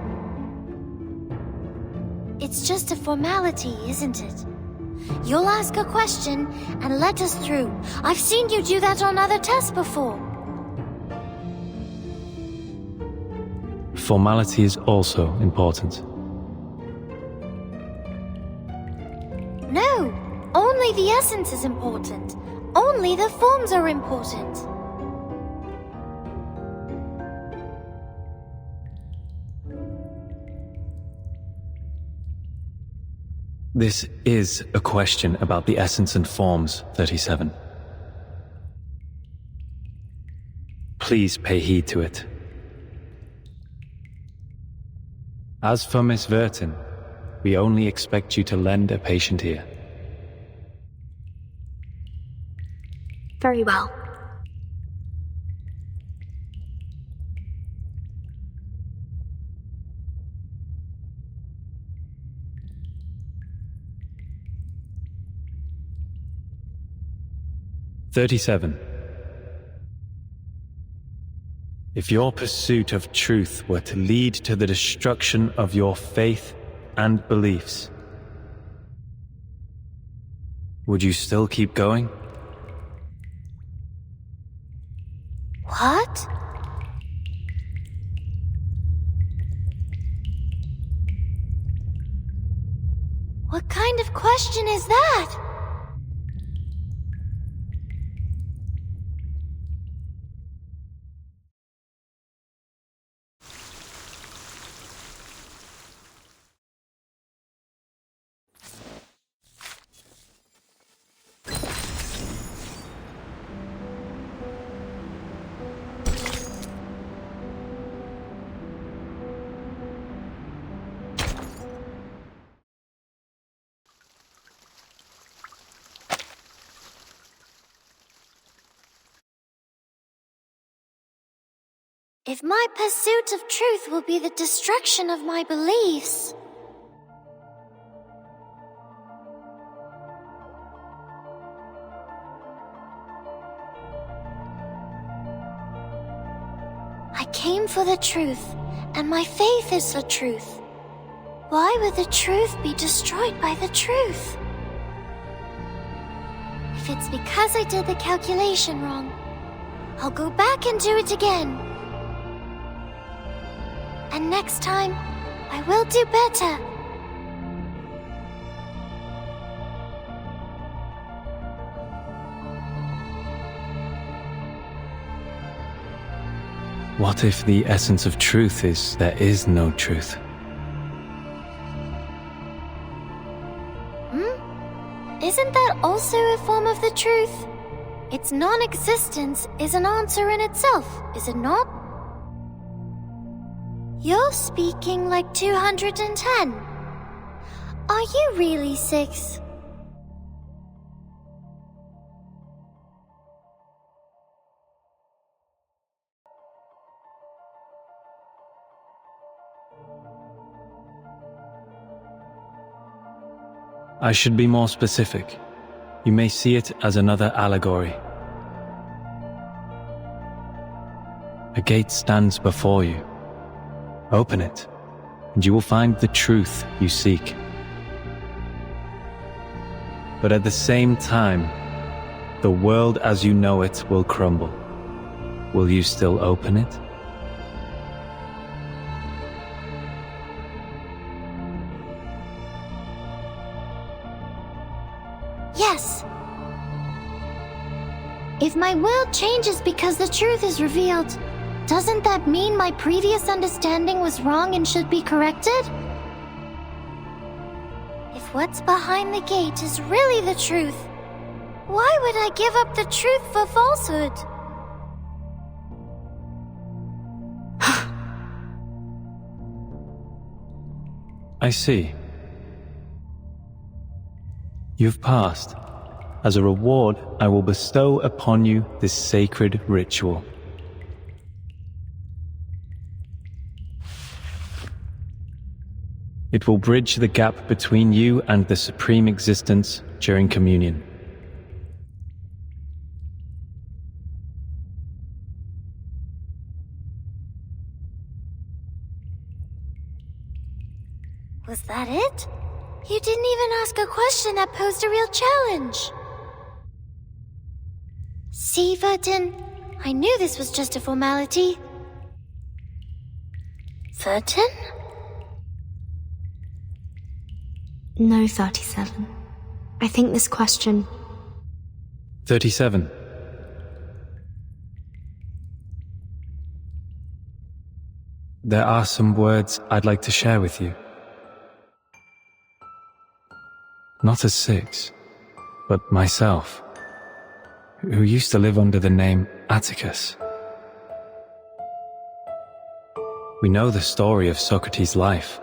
It's just a formality, isn't it? You'll ask a question and let us through. I've seen you do that on other tests before. Formality is also important. No, only the essence is important. Only the forms are important. This is a question about the essence and forms, 37. Please pay heed to it. As for Miss Vertin, we only expect you to lend a patient ear. Very well. "37. If your pursuit of truth were to lead to the destruction of your faith and beliefs, would you still keep going?" What? question is that? If my pursuit of truth will be the destruction of my beliefs, I came for the truth, and my faith is the truth. Why would the truth be destroyed by the truth? If it's because I did the calculation wrong, I'll go back and do it again. And next time, I will do better. What if the essence of truth is there is no truth? Isn't that also a form of the truth? Its non-existence is an answer in itself, is it not? You're speaking like 210. Are you really 6? I should be more specific. You may see it as another allegory. A gate stands before you. Open it, and you will find the truth you seek. But at the same time, the world as you know it will crumble. Will you still open it? Yes. If my world changes because the truth is revealed, doesn't that mean my previous understanding was wrong and should be corrected? If what's behind the gate is really the truth, why would I give up the truth for falsehood? I see. You've passed. As a reward, I will bestow upon you this sacred ritual. It will bridge the gap between you and the Supreme Existence during communion. Was that it? You didn't even ask a question that posed a real challenge. See, Vertin, I knew this was just a formality. Vertin? No, 37. I think this question... 37. There are some words I'd like to share with you. Not as 6, but myself, who used to live under the name Atticus. We know the story of Socrates' life,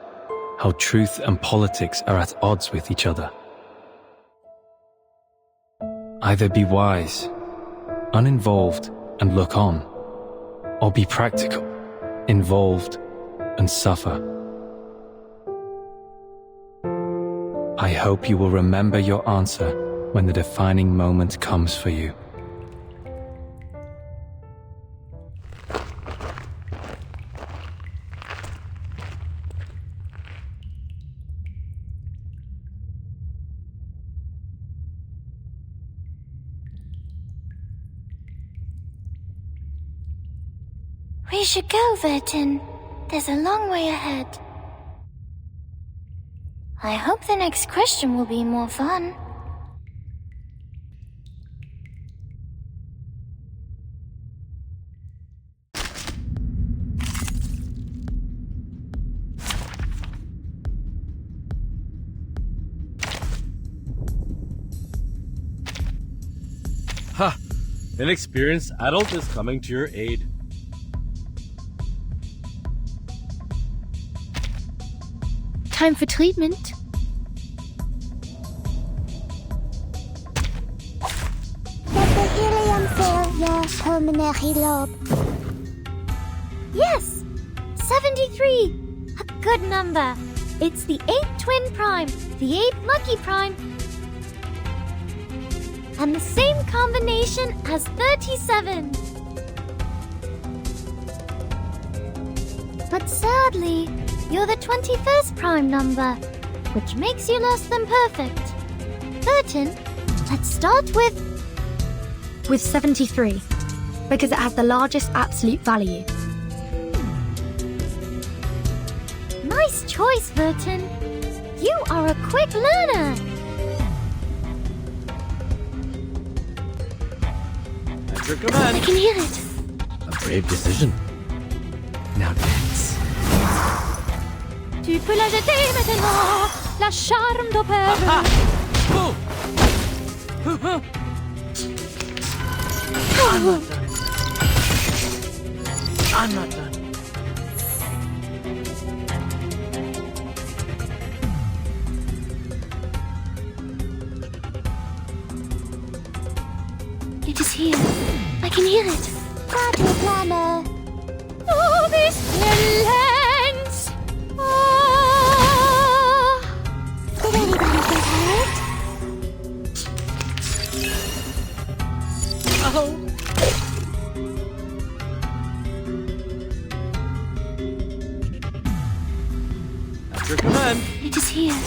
how truth and politics are at odds with each other. Either be wise, uninvolved and look on, or be practical, involved and suffer. I hope you will remember your answer when the defining moment comes for you. We should go, Vertin. There's a long way ahead. I hope the next question will be more fun. Ha! An experienced adult is coming to your aid. Time for treatment. Let the helium fill your pulmonary lobe. Yes! 73! A good number. It's the 8th twin prime, the 8th lucky prime, and the same combination as 37. But sadly, you're the 21st prime number, which makes you less than perfect. Burton, let's start with 73, because it has the largest absolute value. Nice choice, Burton. You are a quick learner. At your command. I can hear it. A brave decision. Now dance. Tu peux la jeter maintenant, la charme d'opéra. I'm not done. It is here. I can hear it. Party planner. Oh, this lens. Did anybody get hurt? Oh. At your command. It is here.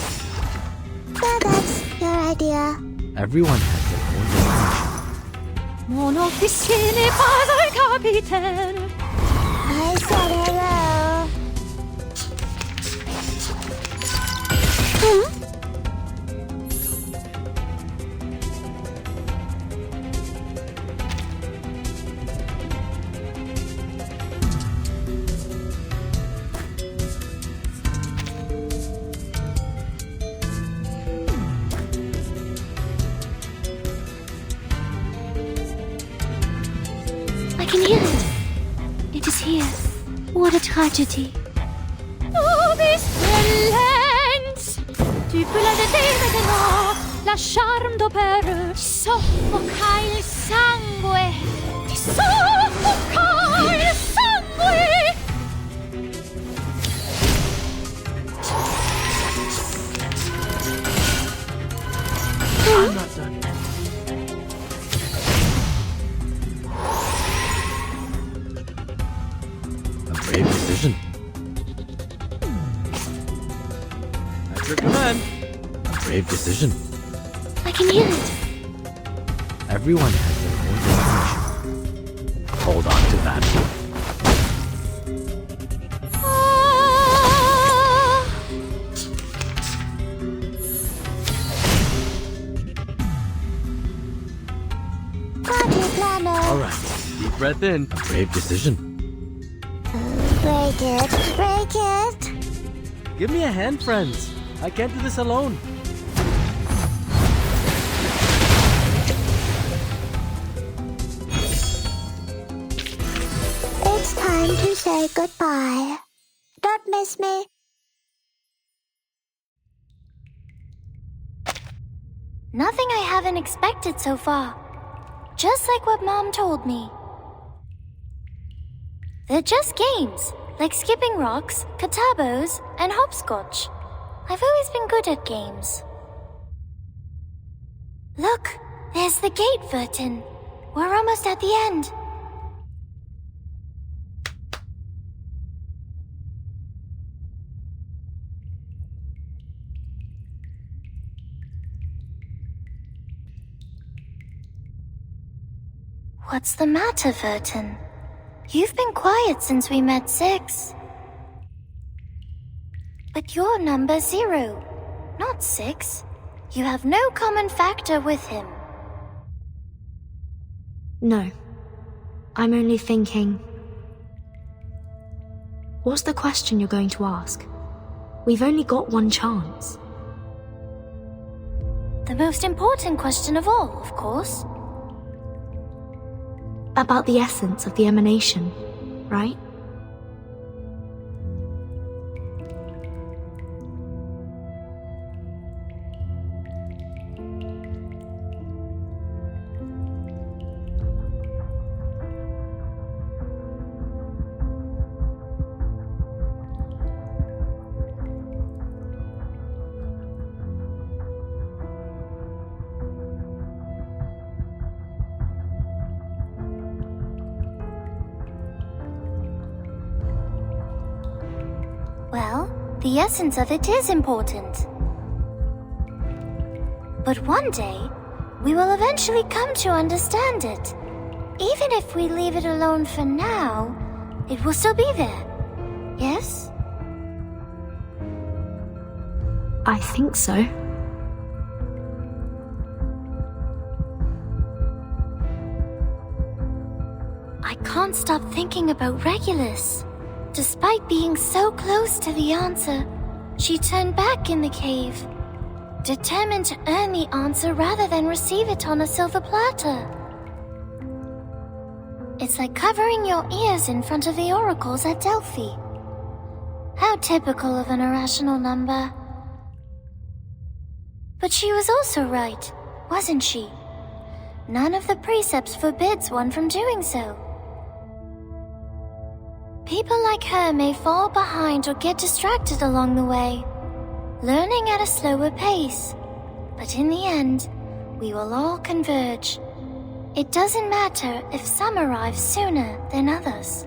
So that's your idea. Everyone has their own definition. Mon officier n'est pas un capitaine. I said hello. I can hear it. It is here. What a tragedy. Oh, this lens. Tu peux la jeter maintenant, la charme d'opéra. Ti soffoca il sangue. Ti soffoca il sangue. I'm not done. A brave decision. At your command. A brave decision. I can hear it. Everyone has their own definition. Hold on to that. Party planner. All right. Deep breath in. A brave decision. Break it. Break it. Give me a hand, friends. I can't do this alone. It's time to say goodbye. Don't miss me. Nothing I haven't expected so far. Just like what Mom told me. They're just games, like skipping rocks, katabos, and hopscotch. I've always been good at games. Look, there's the gate, Vertin. We're almost at the end. What's the matter, Vertin? You've been quiet since we met 6. But you're number 0. not 6. You have no common factor with him. No. I'm only thinking... What's the question you're going to ask? We've only got one chance. The most important question of all, of course. About the essence of the emanation, right? Well, the essence of it is important. But one day, we will eventually come to understand it. Even if we leave it alone for now, it will still be there. Yes? I think so. I can't stop thinking about Regulus. Despite being so close to the answer, she turned back in the cave, determined to earn the answer rather than receive it on a silver platter. It's like covering your ears in front of the oracles at Delphi. How typical of an irrational number. But she was also right, wasn't she? None of the precepts forbids one from doing so. People like her may fall behind or get distracted along the way, learning at a slower pace. But in the end, we will all converge. It doesn't matter if some arrive sooner than others.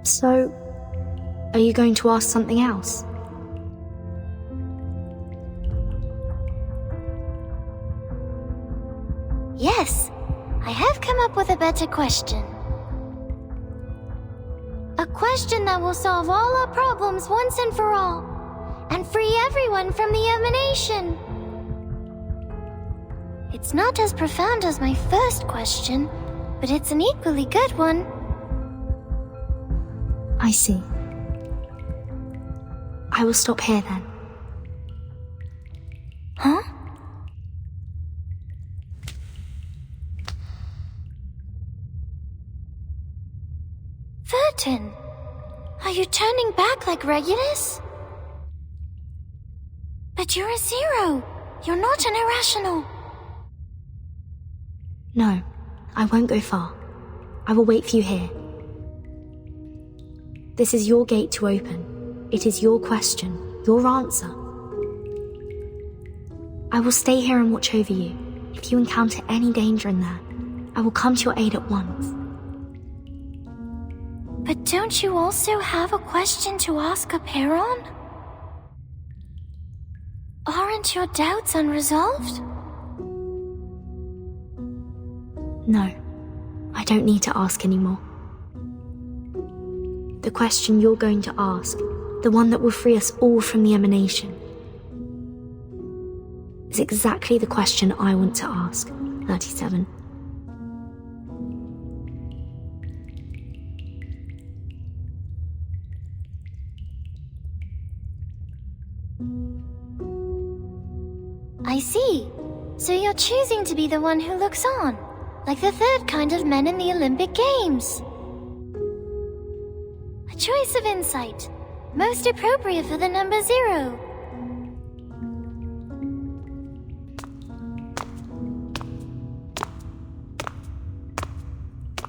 So, are you going to ask something else? Yes, I have come up with a better question. A question that will solve all our problems once and for all, and free everyone from the emanation. It's not as profound as my first question, but it's an equally good one. I see. I will stop here then. Huh? Vertin, are you turning back like Regulus? But you're a 0. You're not an irrational. No, I won't go far. I will wait for you here. This is your gate to open. It is your question, your answer. I will stay here and watch over you. If you encounter any danger in there, I will come to your aid at once. But don't you also have a question to ask Aperon? Aren't your doubts unresolved? No, I don't need to ask anymore. The question you're going to ask, the one that will free us all from the emanation, is exactly the question I want to ask, 37. I see. So you're choosing to be the one who looks on, like the third kind of men in the Olympic Games. A choice of insight, most appropriate for the number 0.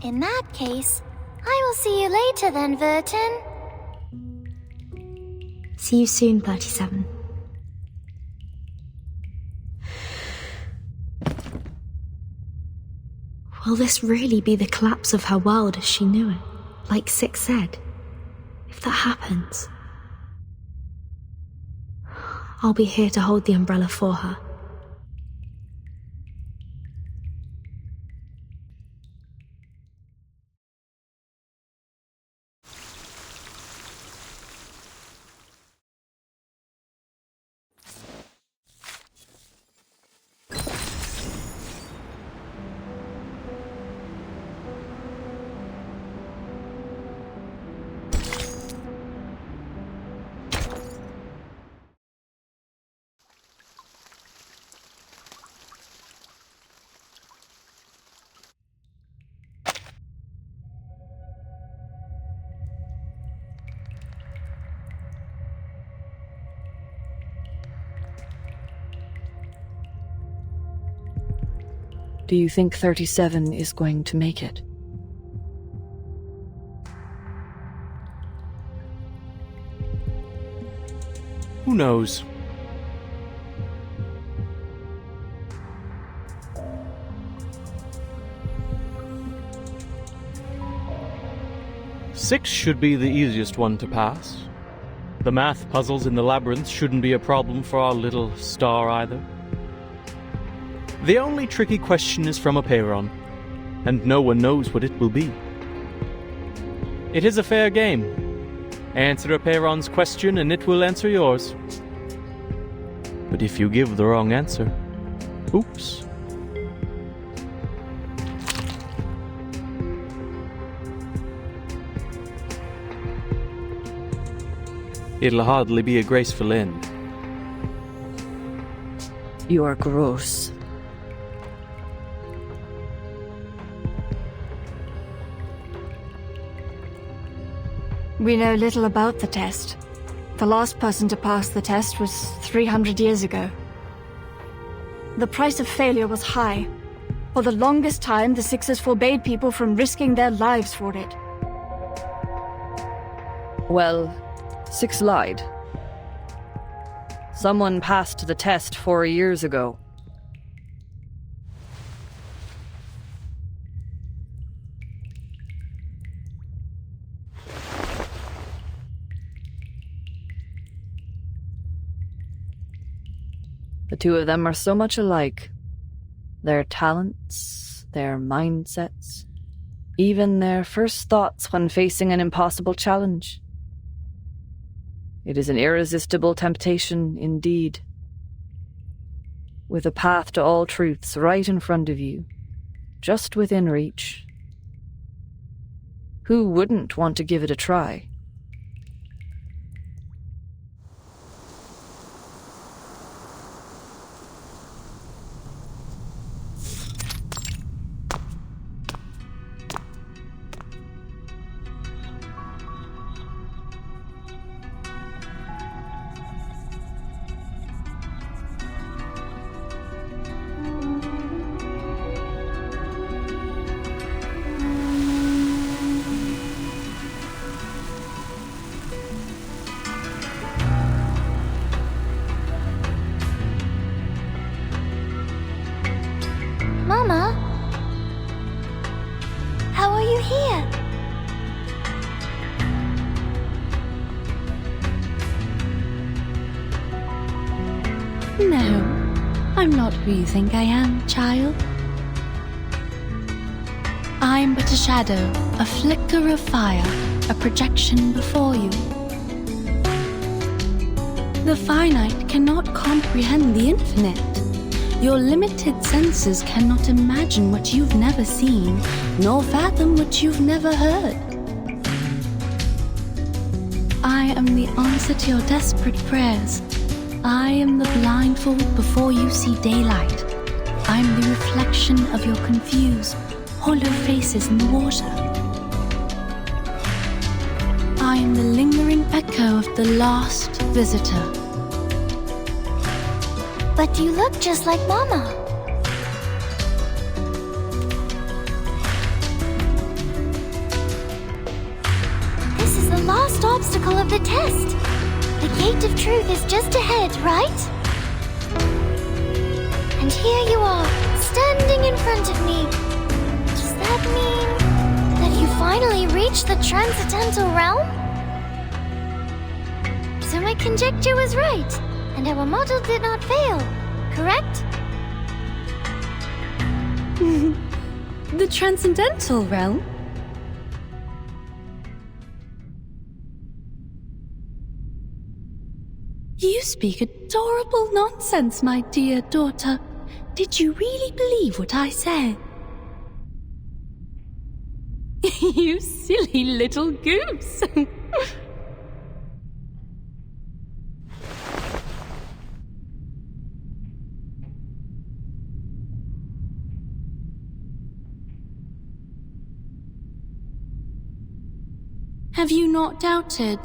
In that case, I will see you later then, Vertin. See you soon, 37. Will this really be the collapse of her world as she knew it, like 6 said? If that happens, I'll be here to hold the umbrella for her. Do you think 37 is going to make it? Who knows? Six should be the easiest one to pass. The math puzzles in the labyrinth shouldn't be a problem for our little star either. The only tricky question is from a Peyron, and no one knows what it will be. It is a fair game. Answer a Peyron's question and it will answer yours. But if you give the wrong answer, oops. It'll hardly be a graceful end. You are gross. We know little about the test. The last person to pass the test was 300 years ago. The price of failure was high. For the longest time, the Sixers forbade people from risking their lives for it. Well, Six lied. Someone passed the test 4 years ago. The two of them are so much alike. Their talents, their mindsets, even their first thoughts when facing an impossible challenge. It is an irresistible temptation indeed. With a path to all truths right in front of you, just within reach. Who wouldn't want to give it a try? Mama? How are you here? No, I'm not who you think I am, child. I'm but a shadow, a flicker of fire, a projection before you. The finite cannot comprehend the infinite. Your limited senses cannot imagine what you've never seen, nor fathom what you've never heard. I am the answer to your desperate prayers. I am the blindfold before you see daylight. I am the reflection of your confused, hollow faces in the water. I am the lingering echo of the last visitor. But you look just like Mama. This is the last obstacle of the test. The gate of truth is just ahead, right? And here you are, standing in front of me. Does that mean that you finally reached the transcendental realm? So my conjecture was right, and our model did not fail, correct? The transcendental realm? You speak adorable nonsense, my dear daughter. Did you really believe what I said? You silly little goose. Have you not doubted,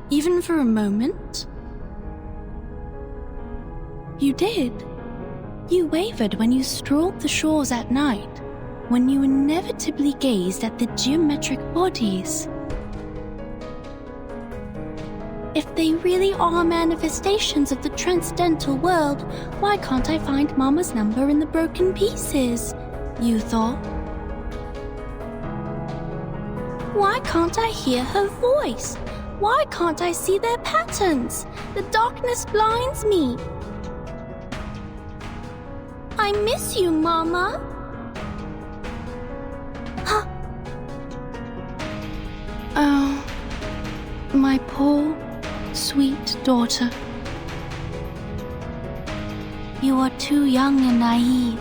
even for a moment? You did. You wavered when you strolled the shores at night, when you inevitably gazed at the geometric bodies. If they really are manifestations of the transcendental world, why can't I find Mama's number in the broken pieces? You thought. Why can't I hear her voice? Why can't I see their patterns? The darkness blinds me. I miss you, Mama. Oh, my poor, sweet daughter. You are too young and naive,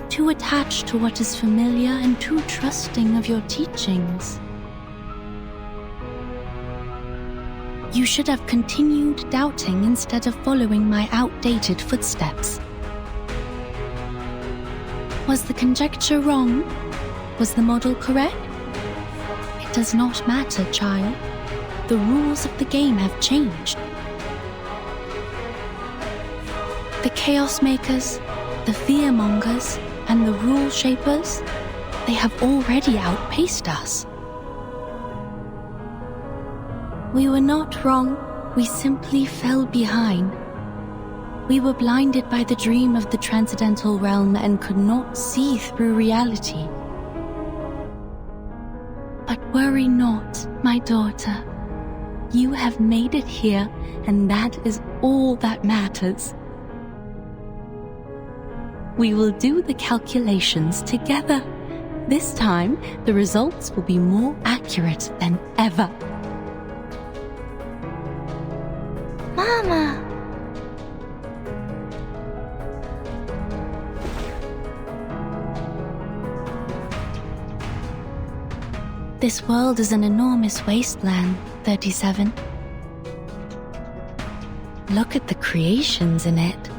too attached to what is familiar and too trusting of your teachings. You should have continued doubting instead of following my outdated footsteps. Was the conjecture wrong? Was the model correct? It does not matter, child. The rules of the game have changed. The chaos makers, the fear-mongers, and the rule shapers, they have already outpaced us. We were not wrong, we simply fell behind. We were blinded by the dream of the transcendental realm and could not see through reality. But worry not, my daughter. You have made it here, and that is all that matters. We will do the calculations together. This time, the results will be more accurate than ever. Mama! This world is an enormous wasteland, 37. Look at the creations in it.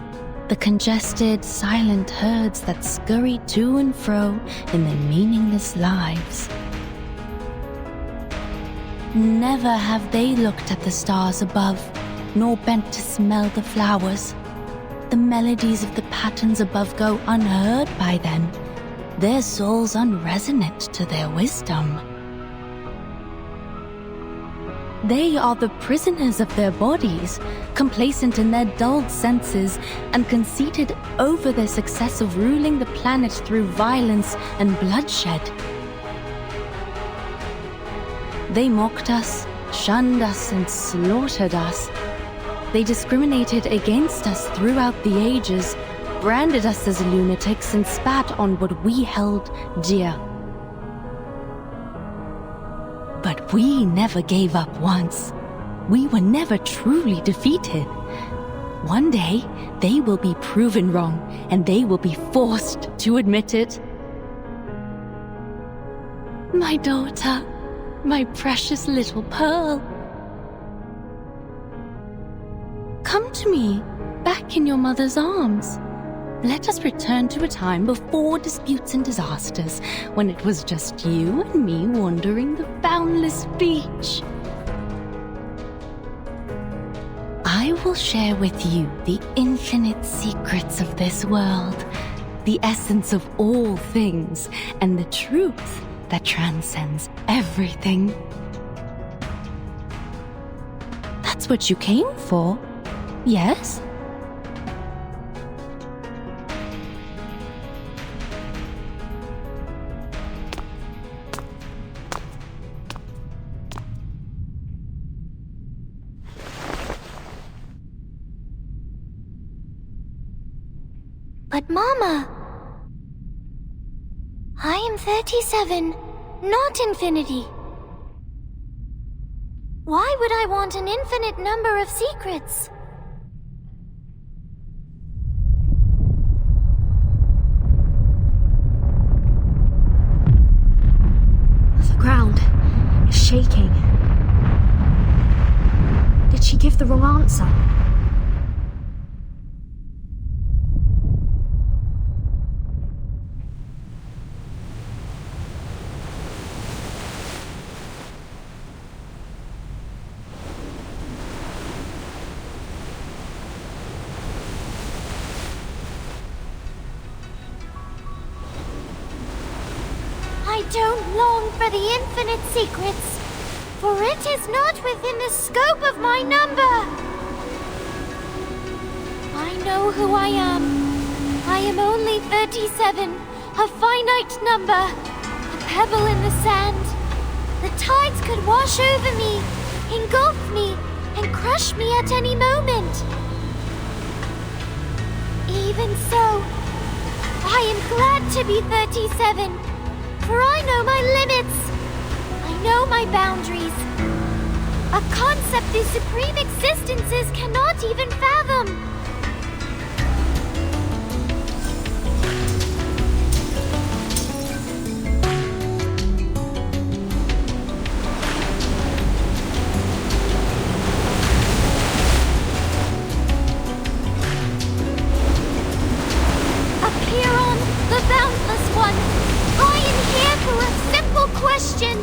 The congested, silent herds that scurry to and fro in their meaningless lives. Never have they looked at the stars above, nor bent to smell the flowers. The melodies of the patterns above go unheard by them, their souls unresonant to their wisdom. They are the prisoners of their bodies, complacent in their dulled senses, and conceited over their success of ruling the planet through violence and bloodshed. They mocked us, shunned us, and slaughtered us. They discriminated against us throughout the ages, branded us as lunatics, and spat on what we held dear. But we never gave up once. We were never truly defeated. One day, they will be proven wrong, and they will be forced to admit it. My daughter, my precious little pearl. Come to me, back in your mother's arms. Let us return to a time before disputes and disasters, when it was just you and me wandering the boundless beach. I will share with you the infinite secrets of this world, the essence of all things, and the truth that transcends everything. That's what you came for, yes? But Mama, I am 37, not infinity. Why would I want an infinite number of secrets? The ground is shaking. Did she give the wrong answer? I don't long for the infinite secrets, for it is not within the scope of my number. I know who I am. I am only 37, a finite number, a pebble in the sand. The tides could wash over me, engulf me, and crush me at any moment. Even so, I am glad to be 37, for I know my limits. I know my boundaries. A concept these supreme existences cannot even fathom. Question.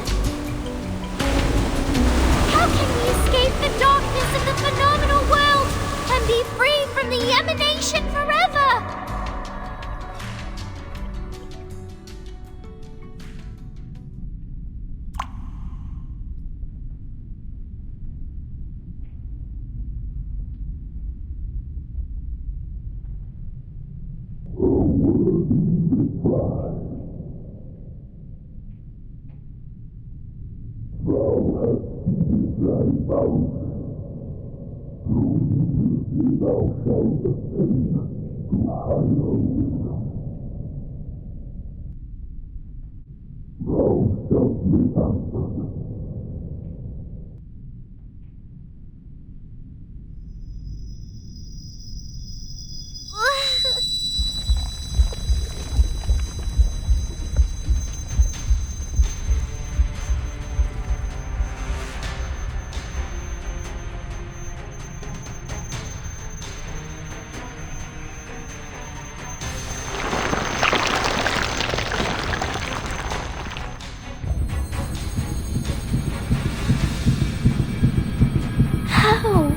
How can we escape the darkness of the phenomenal world and be free from the emanation forever? How?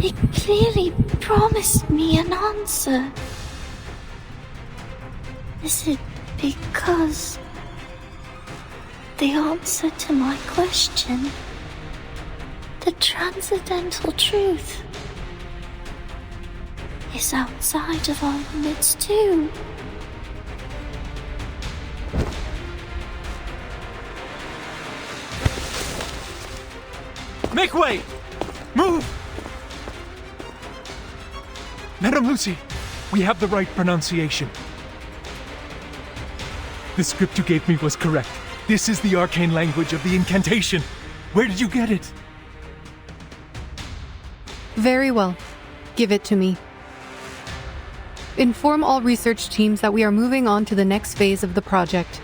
It clearly promised me an answer. Is it because the answer to my question, the transcendental truth, is outside of our limits too? Make way! Move! Madam Lucy, we have the right pronunciation. The script you gave me was correct. This is the arcane language of the incantation. Where did you get it? Very well. Give it to me. Inform all research teams that we are moving on to the next phase of the project.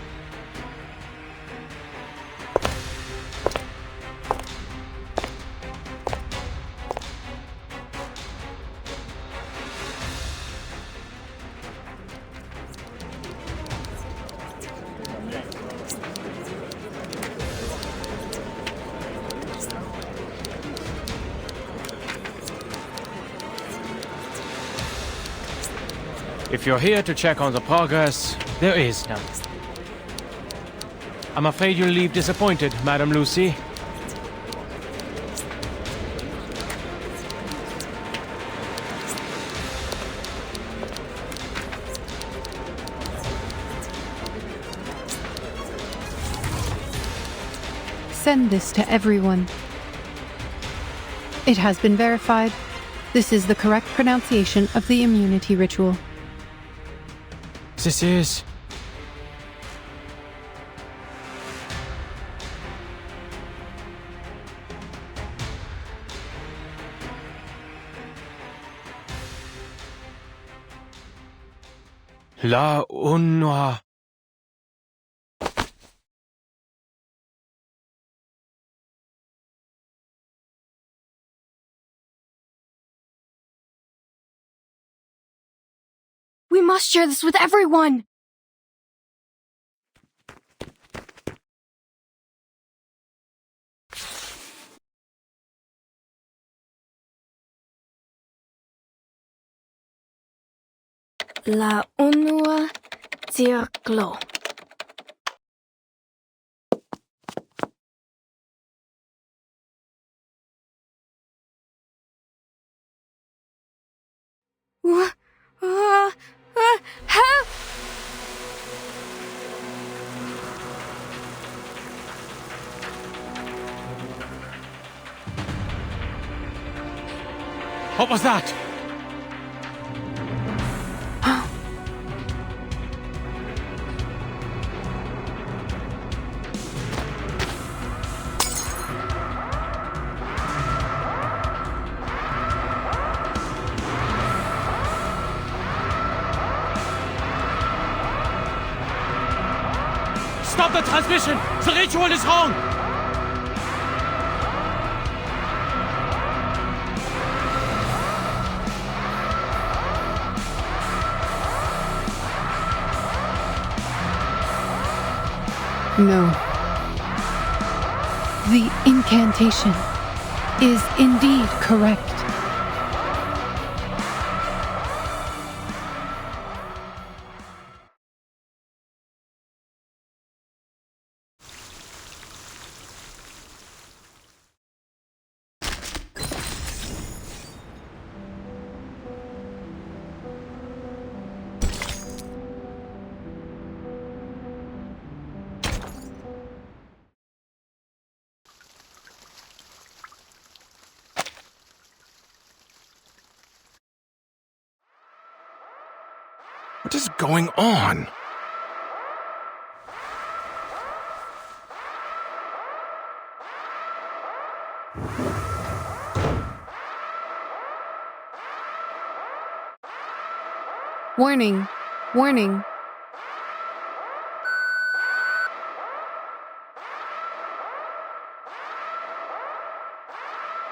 If you're here to check on the progress, there is none. I'm afraid you'll leave disappointed, Madam Lucy. Send this to everyone. It has been verified. This is the correct pronunciation of the immunity ritual. This is... La Unwa. We must share this with everyone! La Unua Circlo. What was that? Stop the transmission! The ritual is wrong! No. The incantation is indeed correct. What is going on? Warning. Warning.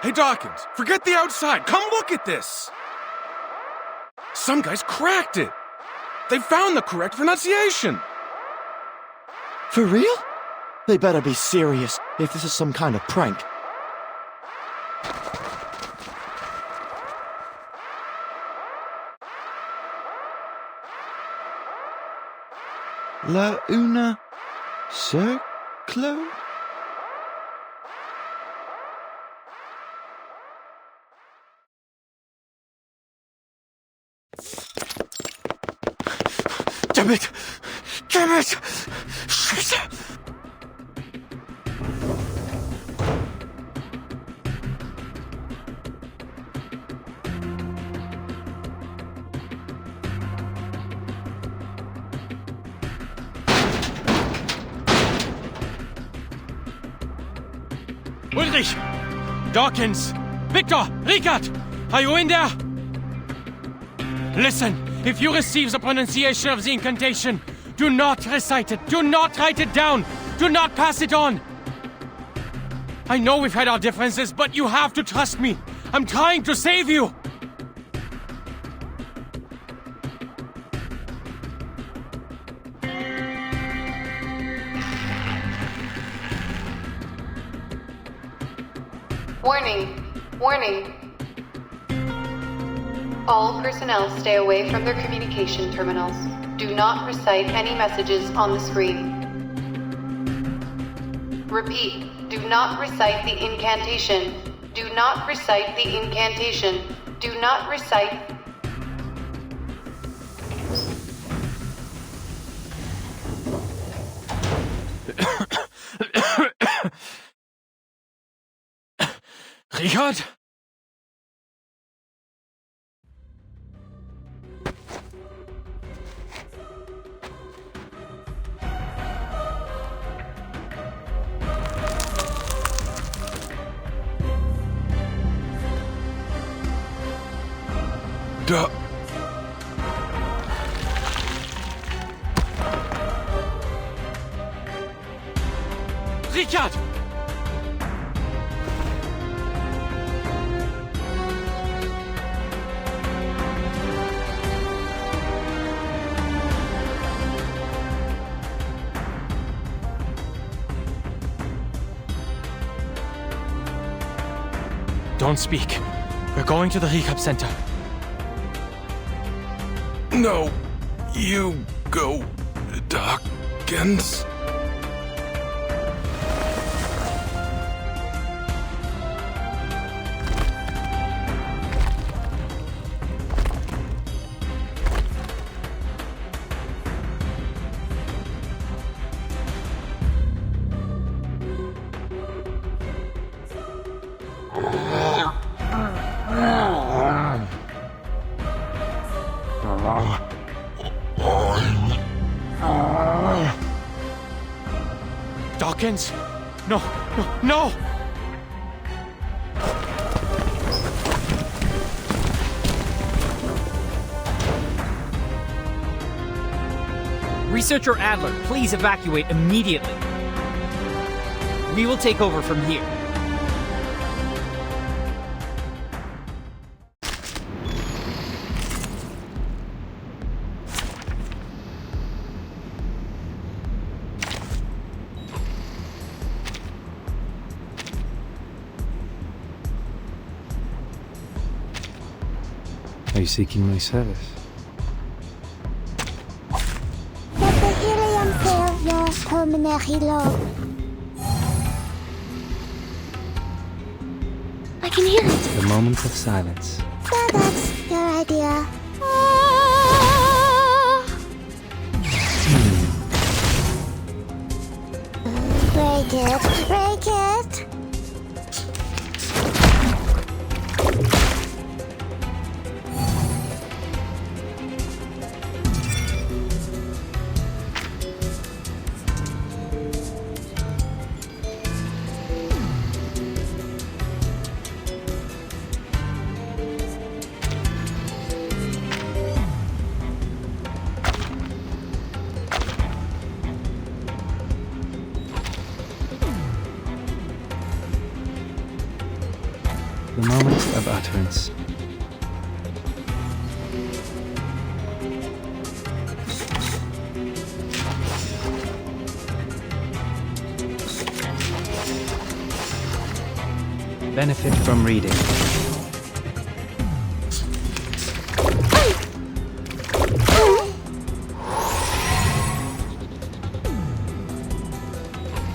Hey Dawkins, forget the outside. Come look at this. Some guys cracked it. They found the correct pronunciation. For real? They better be serious if this is some kind of prank. La una circlo? Damn it! Damn it! Shit! Ulrich! Dawkins! Victor! Richard! Are you in there? Listen, if you receive the pronunciation of the incantation, do not recite it. Do not write it down. Do not pass it on. I know we've had our differences, but you have to trust me. I'm trying to save you. Warning. Warning. All personnel stay away from their communication terminals. Do not recite any messages on the screen. Repeat, do not recite the incantation. Do not recite the incantation. Do not recite... Richard? Duh. Richard! Don't speak. We're going to the recap center. No, you go, Dawkins. Dawkins! No, no, no! Researcher Adler, please evacuate immediately. We will take over from here. Are you seeking my service? Let the helium fill your pulmonary lobe. I can hear it. The moment of silence. So that's your idea. Break it, break it. The moment of utterance. Benefit from reading.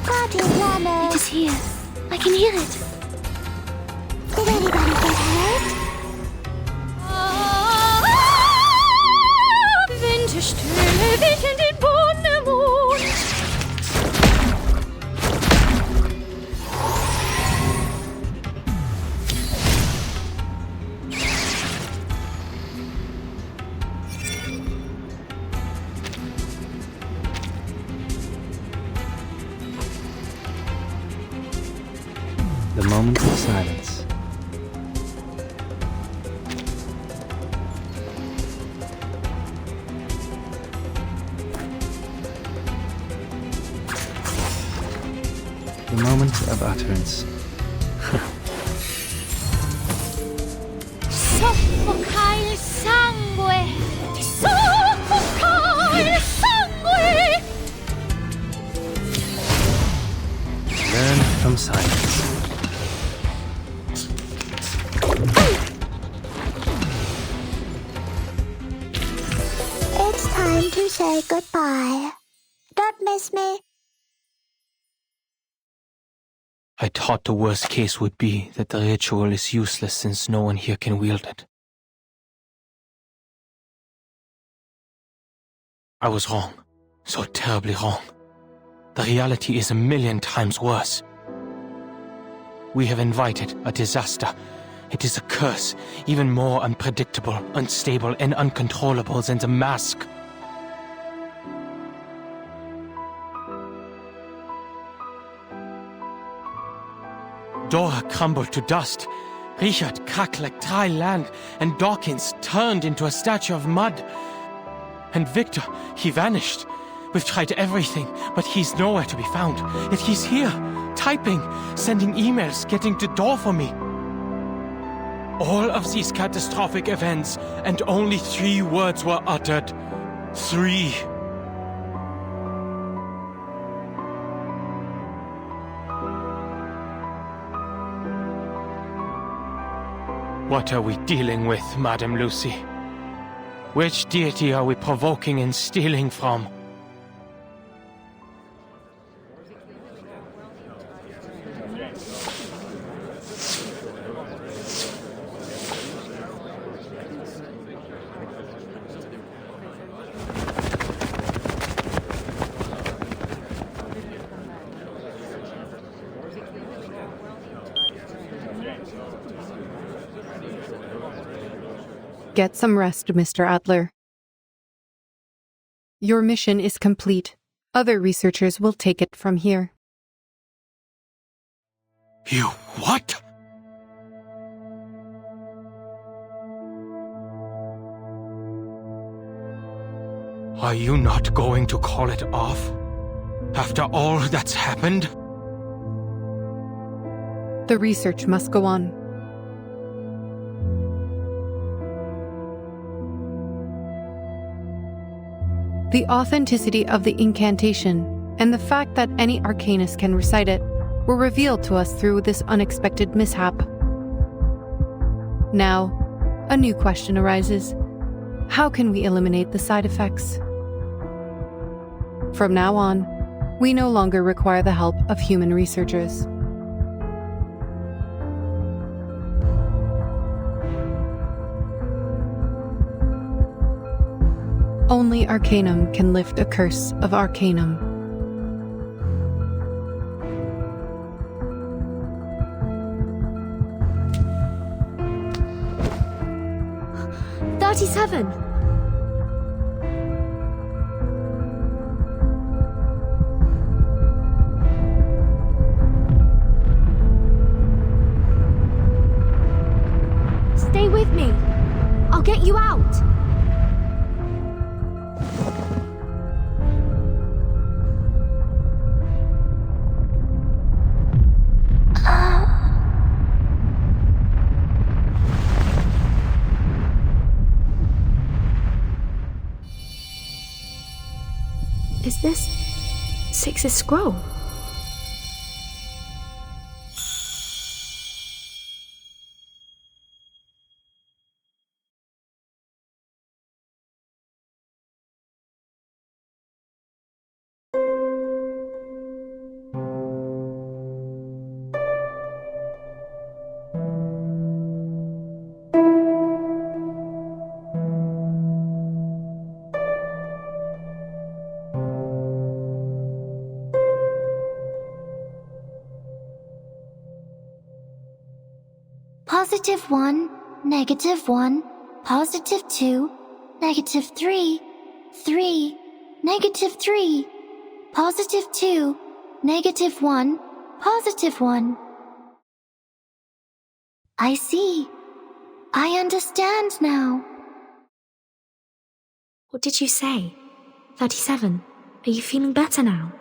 Party planner. It is here. I can hear it. Did anybody get hurt? Winterstille weht in den Bonnemond. The moment of silence. The moment of utterance. Soffoca il sangue. Soffoca il sangue. Learn from silence. It's time to say goodbye. Don't miss me. I thought the worst case would be that the ritual is useless since no one here can wield it. I was wrong. So terribly wrong. The reality is 1,000,000 times worse. We have invited a disaster. It is a curse, even more unpredictable, unstable, and uncontrollable than the mask. Dora crumbled to dust. Richard cracked like dry land, and Dawkins turned into a statue of mud. And Victor, he vanished. We've tried everything, but he's nowhere to be found. Yet he's here, typing, sending emails, getting the door for me. All of these catastrophic events, and only 3 words were uttered. 3. What are we dealing with, Madame Lucy? Which deity are we provoking and stealing from? Get some rest, Mr. Adler. Your mission is complete. Other researchers will take it from here. You what? Are you not going to call it off? After all that's happened? The research must go on. The authenticity of the incantation and the fact that any arcanist can recite it were revealed to us through this unexpected mishap. Now, a new question arises. How can we eliminate the side effects? From now on, we no longer require the help of human researchers. Only Arcanum can lift a curse of Arcanum. Stay with me. I'll get you out. Is this Six's scroll? +1, -1, +2, -3, 3, -3, +2, -1, +1. I see. I understand now. What did you say? 37. Are you feeling better now?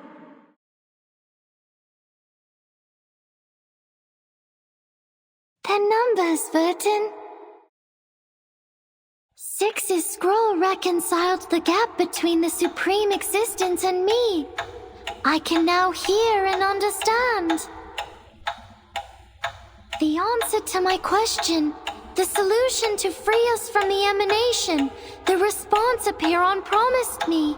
They're numbers, Vertin. 6's scroll reconciled the gap between the Supreme Existence and me. I can now hear and understand. The answer to my question, the solution to free us from the emanation, the response Apiron promised me,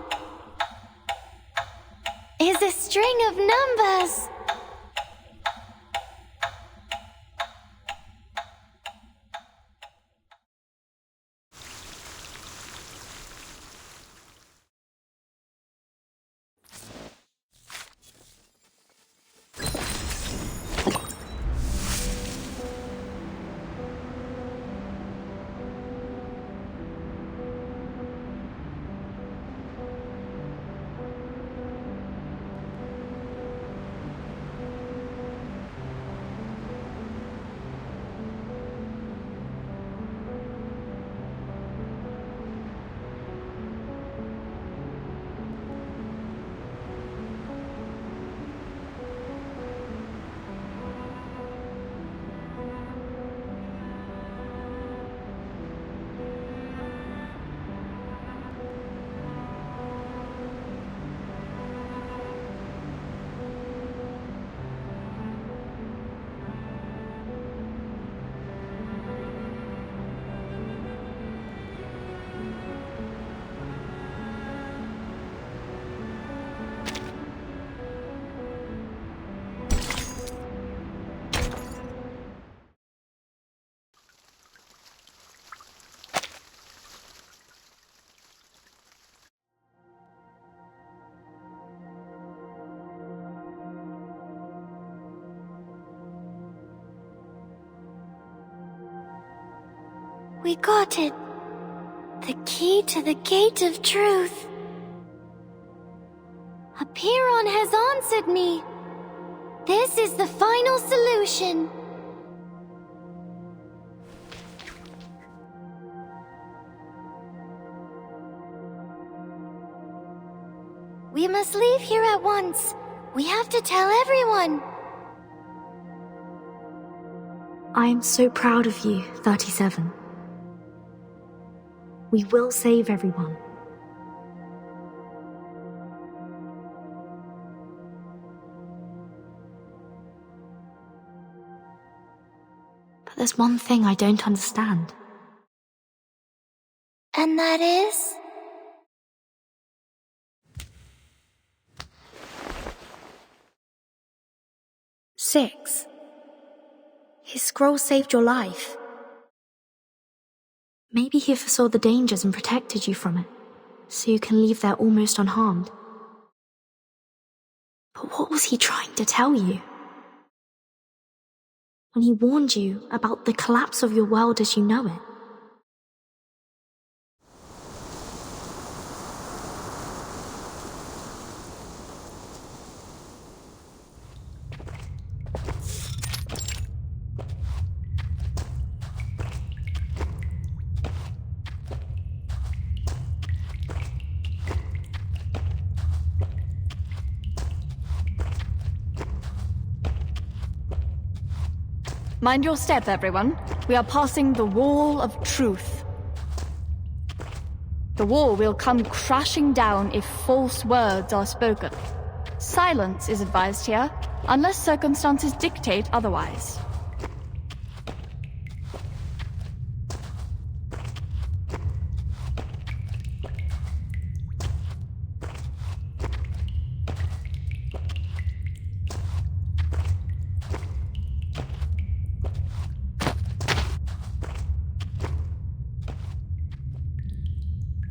is a string of numbers. We got it. The key to the gate of truth. Apiron has answered me. This is the final solution. We must leave here at once. We have to tell everyone. I am so proud of you, 37. We will save everyone. But there's one thing I don't understand. And that is? Six. His scroll saved your life. Maybe he foresaw the dangers and protected you from it, so you can leave there almost unharmed. But what was he trying to tell you? When he warned you about the collapse of your world as you know it? Mind your step, everyone. We are passing the wall of truth. The wall will come crashing down if false words are spoken. Silence is advised here, unless circumstances dictate otherwise.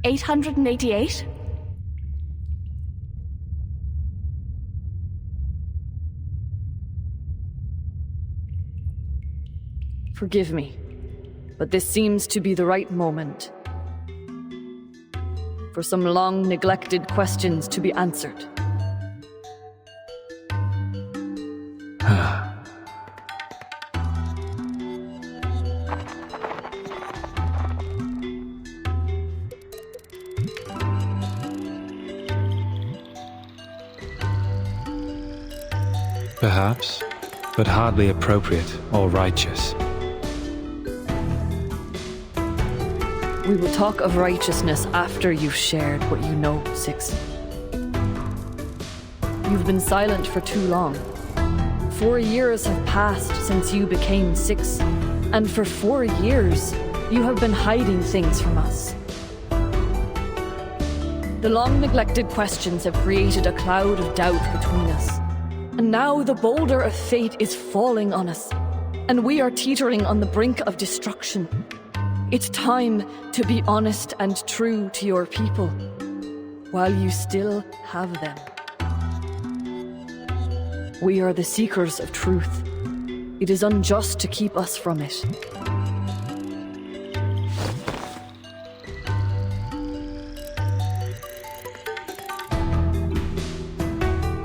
$888? Forgive me, but this seems to be the right moment for some long-neglected questions to be answered. Perhaps, but hardly appropriate or righteous. We will talk of righteousness after you've shared what you know, Six. You've been silent for too long. 4 years have passed since you became Six, and for 4 years, you have been hiding things from us. The long-neglected questions have created a cloud of doubt between us. And now the boulder of fate is falling on us, and we are teetering on the brink of destruction. It's time to be honest and true to your people, while you still have them. We are the seekers of truth. It is unjust to keep us from it.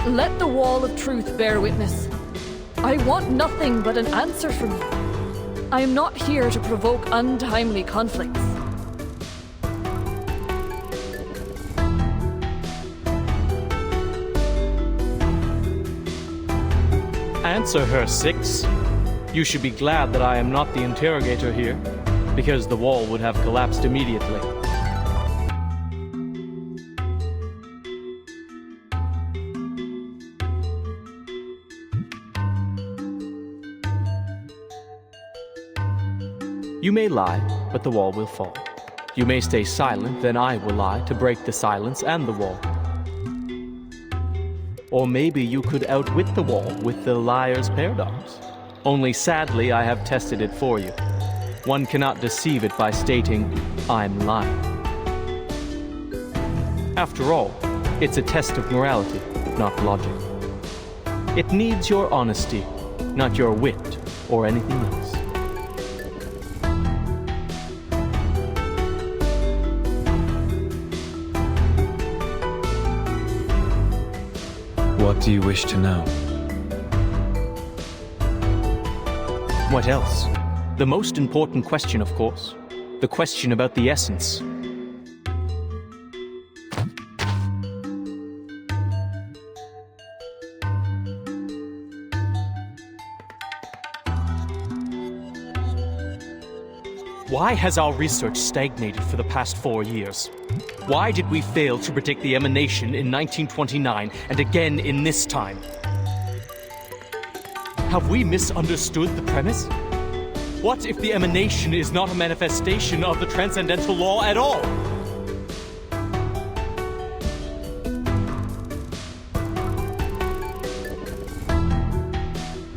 Let the wall of truth bear witness. I want nothing but an answer from you. I am not here to provoke untimely conflicts. Answer her, Six. You should be glad that I am not the interrogator here, because the wall would have collapsed immediately. You may lie, but the wall will fall. You may stay silent, then I will lie to break the silence and the wall. Or maybe you could outwit the wall with the liar's paradox. Only sadly, I have tested it for you. One cannot deceive it by stating, I'm lying. After all, it's a test of morality, not logic. It needs your honesty, not your wit or anything else. What do you wish to know? What else? The most important question, of course. The question about the essence. Why has our research stagnated for the past 4 years? Why did we fail to predict the emanation in 1929 and again in this time? Have we misunderstood the premise? What if the emanation is not a manifestation of the transcendental law at all?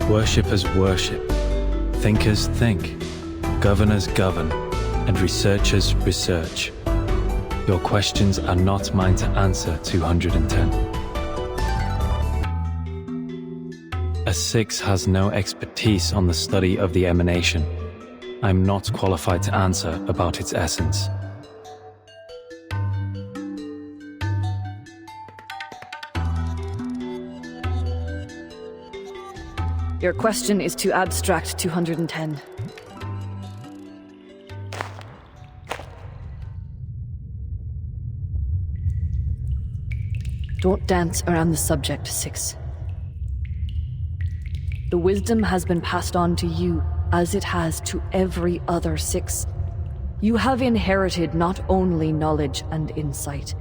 Worshippers worship, thinkers think, governors govern, and researchers research. Your questions are not mine to answer, 210. A 6 has no expertise on the study of the emanation. I'm not qualified to answer about its essence. Your question is too abstract, 210. Don't dance around the subject, 6. The wisdom has been passed on to you, as it has to every other 6. You have inherited not only knowledge and insight,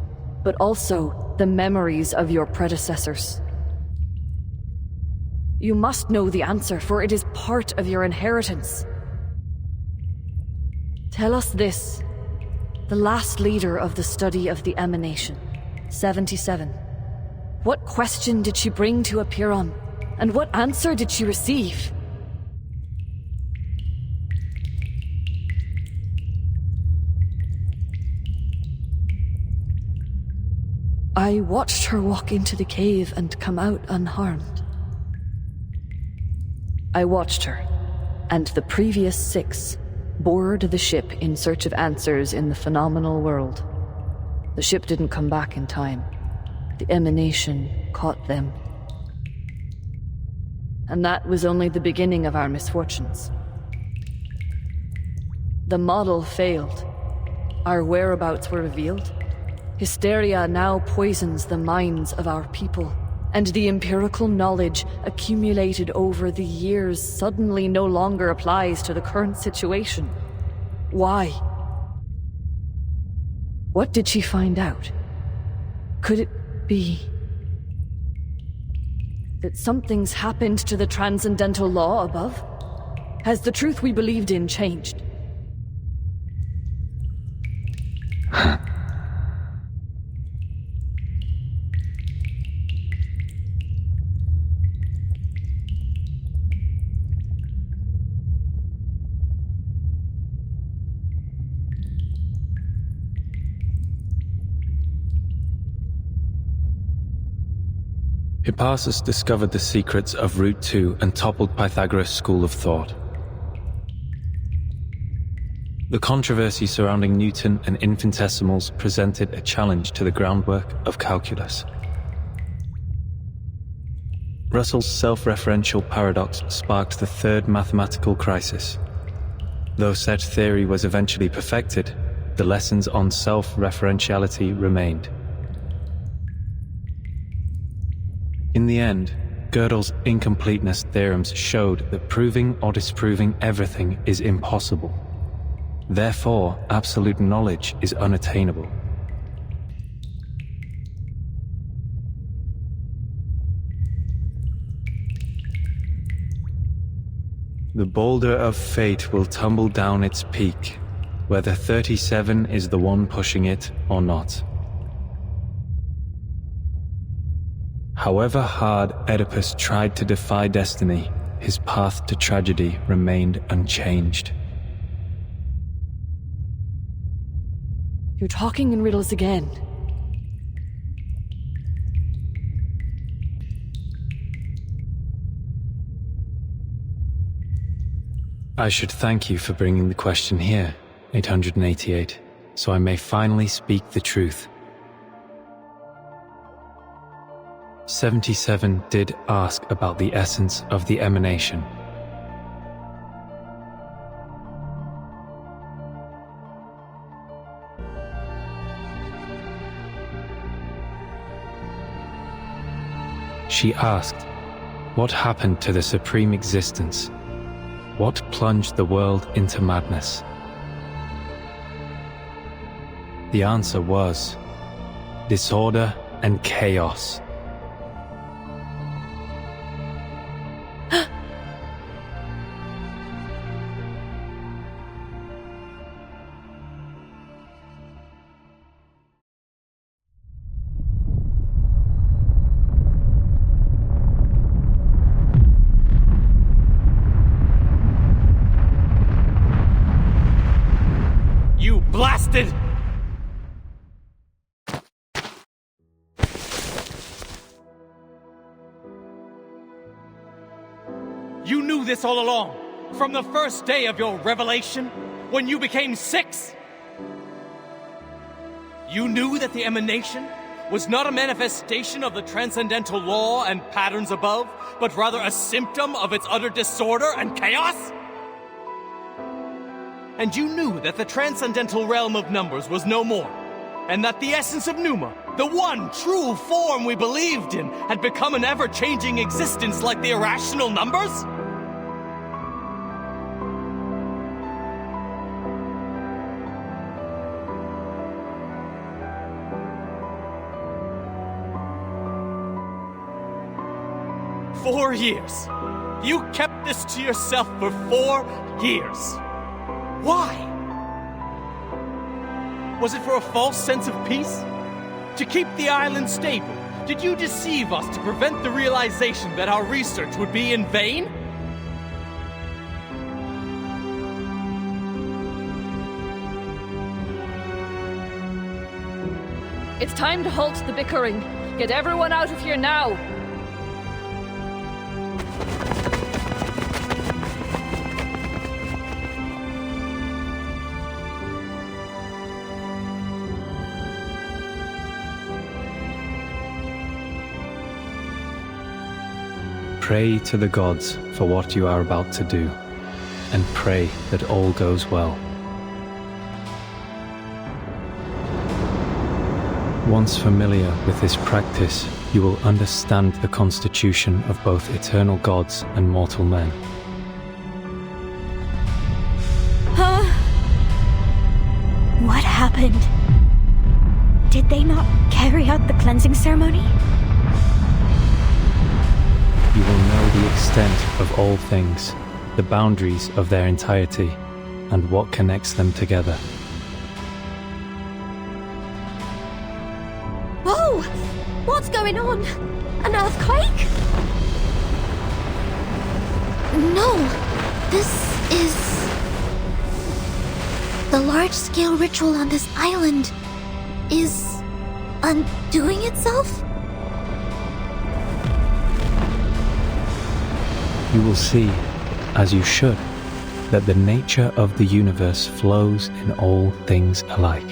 but also the memories of your predecessors. You must know the answer, for it is part of your inheritance. Tell us this, the last leader of the study of the emanation, 77. What question did she bring to appear on? And what answer did she receive? I watched her walk into the cave and come out unharmed. I watched her, and the previous 6 boarded the ship in search of answers in the phenomenal world. The ship didn't come back in time. The emanation caught them. And that was only the beginning of our misfortunes. The model failed. Our whereabouts were revealed. Hysteria now poisons the minds of our people, and the empirical knowledge accumulated over the years suddenly no longer applies to the current situation. Why? What did she find out? Could it be that something's happened to the transcendental law above? Has the truth we believed in changed? Hippasus discovered the secrets of Route 2 and toppled Pythagoras' school of thought. The controversy surrounding Newton and infinitesimals presented a challenge to the groundwork of calculus. Russell's self-referential paradox sparked the third mathematical crisis. Though such theory was eventually perfected, the lessons on self-referentiality remained. In the end, Gödel's incompleteness theorems showed that proving or disproving everything is impossible. Therefore, absolute knowledge is unattainable. The boulder of fate will tumble down its peak, whether 37 is the one pushing it or not. However hard Oedipus tried to defy destiny, his path to tragedy remained unchanged. You're talking in riddles again. I should thank you for bringing the question here, 888, so I may finally speak the truth. 77 did ask about the essence of the emanation. She asked, what happened to the supreme existence? What plunged the world into madness? The answer was disorder and chaos. You blasted! You knew this all along, from the first day of your revelation, when you became 6? You knew that the emanation was not a manifestation of the transcendental law and patterns above, but rather a symptom of its utter disorder and chaos? And you knew that the transcendental realm of numbers was no more, and that the essence of Numa, the one true form we believed in, had become an ever-changing existence like the irrational numbers? Four years. You kept this to yourself for 4 years. Why? Was it for a false sense of peace? To keep the island stable? Did you deceive us to prevent the realization that our research would be in vain? It's time to halt the bickering. Get everyone out of here now! Pray to the gods for what you are about to do, and pray that all goes well. Once familiar with this practice, you will understand the constitution of both eternal gods and mortal men. Huh? What happened? Did they not carry out the cleansing ceremony? You will know the extent of all things, the boundaries of their entirety, and what connects them together. Whoa! What's going on? An earthquake? No, this is... The large-scale ritual on this island is undoing itself? You will see, as you should, that the nature of the universe flows in all things alike.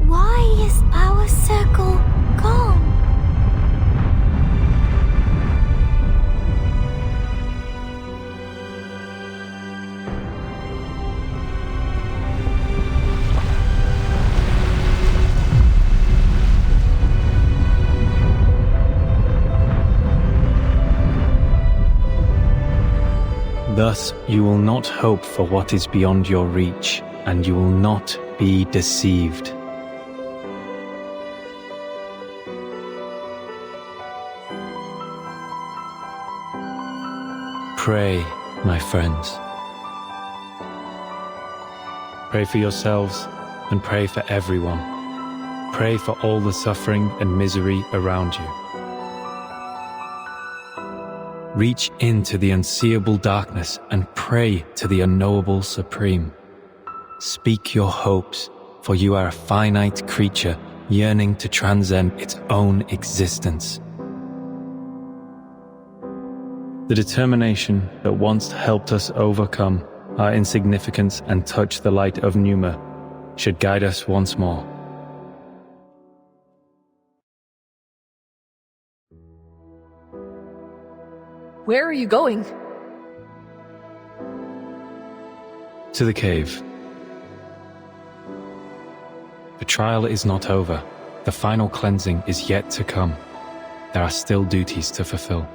Why is our circle gone? Thus, you will not hope for what is beyond your reach, and you will not be deceived. Pray, my friends. Pray for yourselves and pray for everyone. Pray for all the suffering and misery around you. Reach into the unseeable darkness and pray to the unknowable Supreme. Speak your hopes, for you are a finite creature yearning to transcend its own existence. The determination that once helped us overcome our insignificance and touch the light of Numa should guide us once more. Where are you going? To the cave. The trial is not over. The final cleansing is yet to come. There are still duties to fulfill.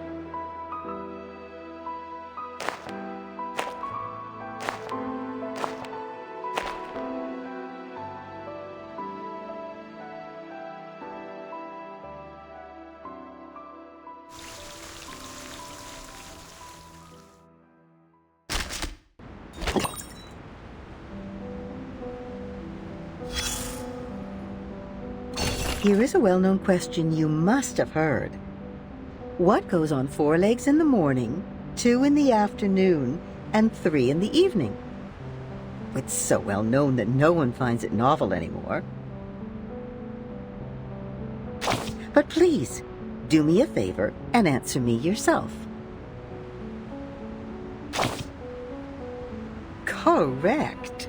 Here is a well-known question you must have heard. What goes on 4 legs in the morning, 2 in the afternoon, and 3 in the evening? It's so well known that no one finds it novel anymore. But please, do me a favor and answer me yourself. Correct.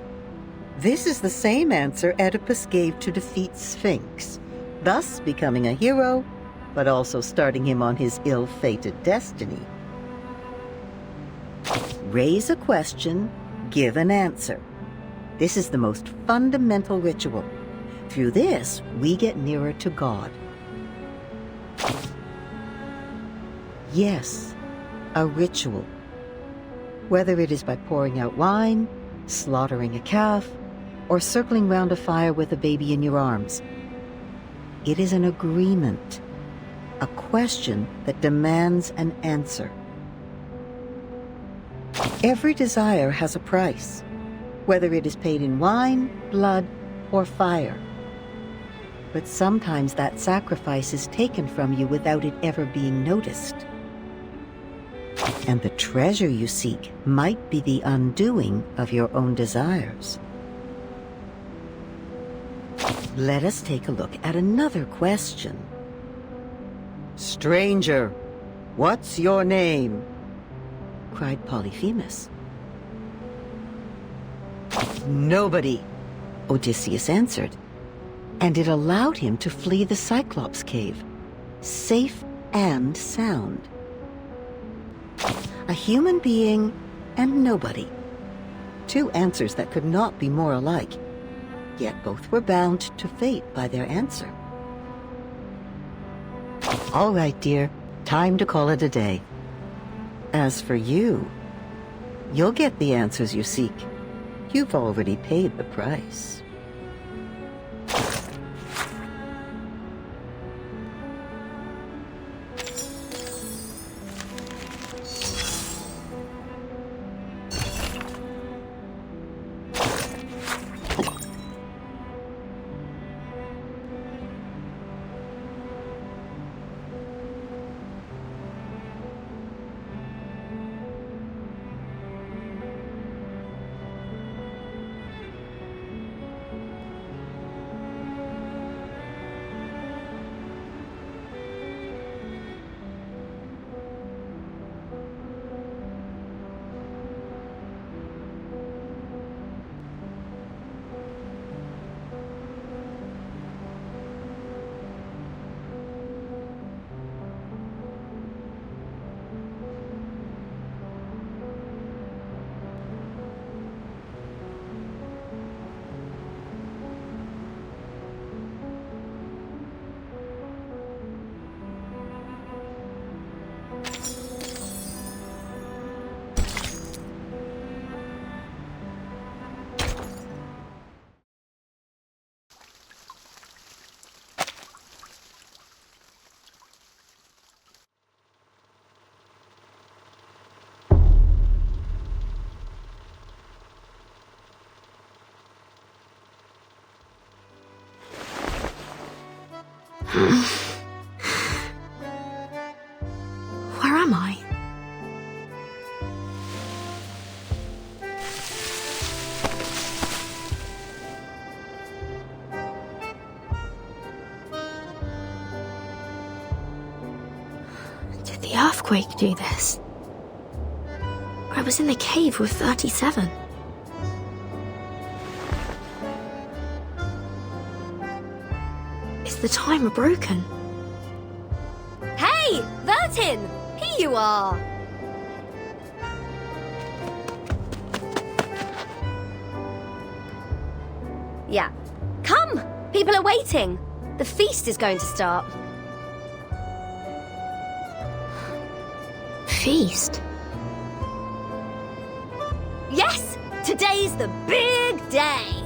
This is the same answer Oedipus gave to defeat Sphinx, thus becoming a hero, but also starting him on his ill-fated destiny. Raise a question, give an answer. This is the most fundamental ritual. Through this, we get nearer to God. Yes, a ritual. Whether it is by pouring out wine, slaughtering a calf, or circling round a fire with a baby in your arms. It is an agreement, a question that demands an answer. Every desire has a price, whether it is paid in wine, blood, or fire. But sometimes that sacrifice is taken from you without it ever being noticed. And the treasure you seek might be the undoing of your own desires. Let us take a look at another question. Stranger, what's your name? Cried Polyphemus. Nobody, Odysseus answered, and it allowed him to flee the Cyclops cave, safe and sound. A human being and nobody. 2 answers that could not be more alike, yet both were bound to fate by their answer. All right, dear, time to call it a day. As for you, you'll get the answers you seek. You've already paid the price. Where am I? Did the earthquake do this? I was in the cave with 37. The timer broken. Hey, Vertin! Here you are! Yeah. Come! People are waiting. The feast is going to start. Feast? Yes! Today's the big day!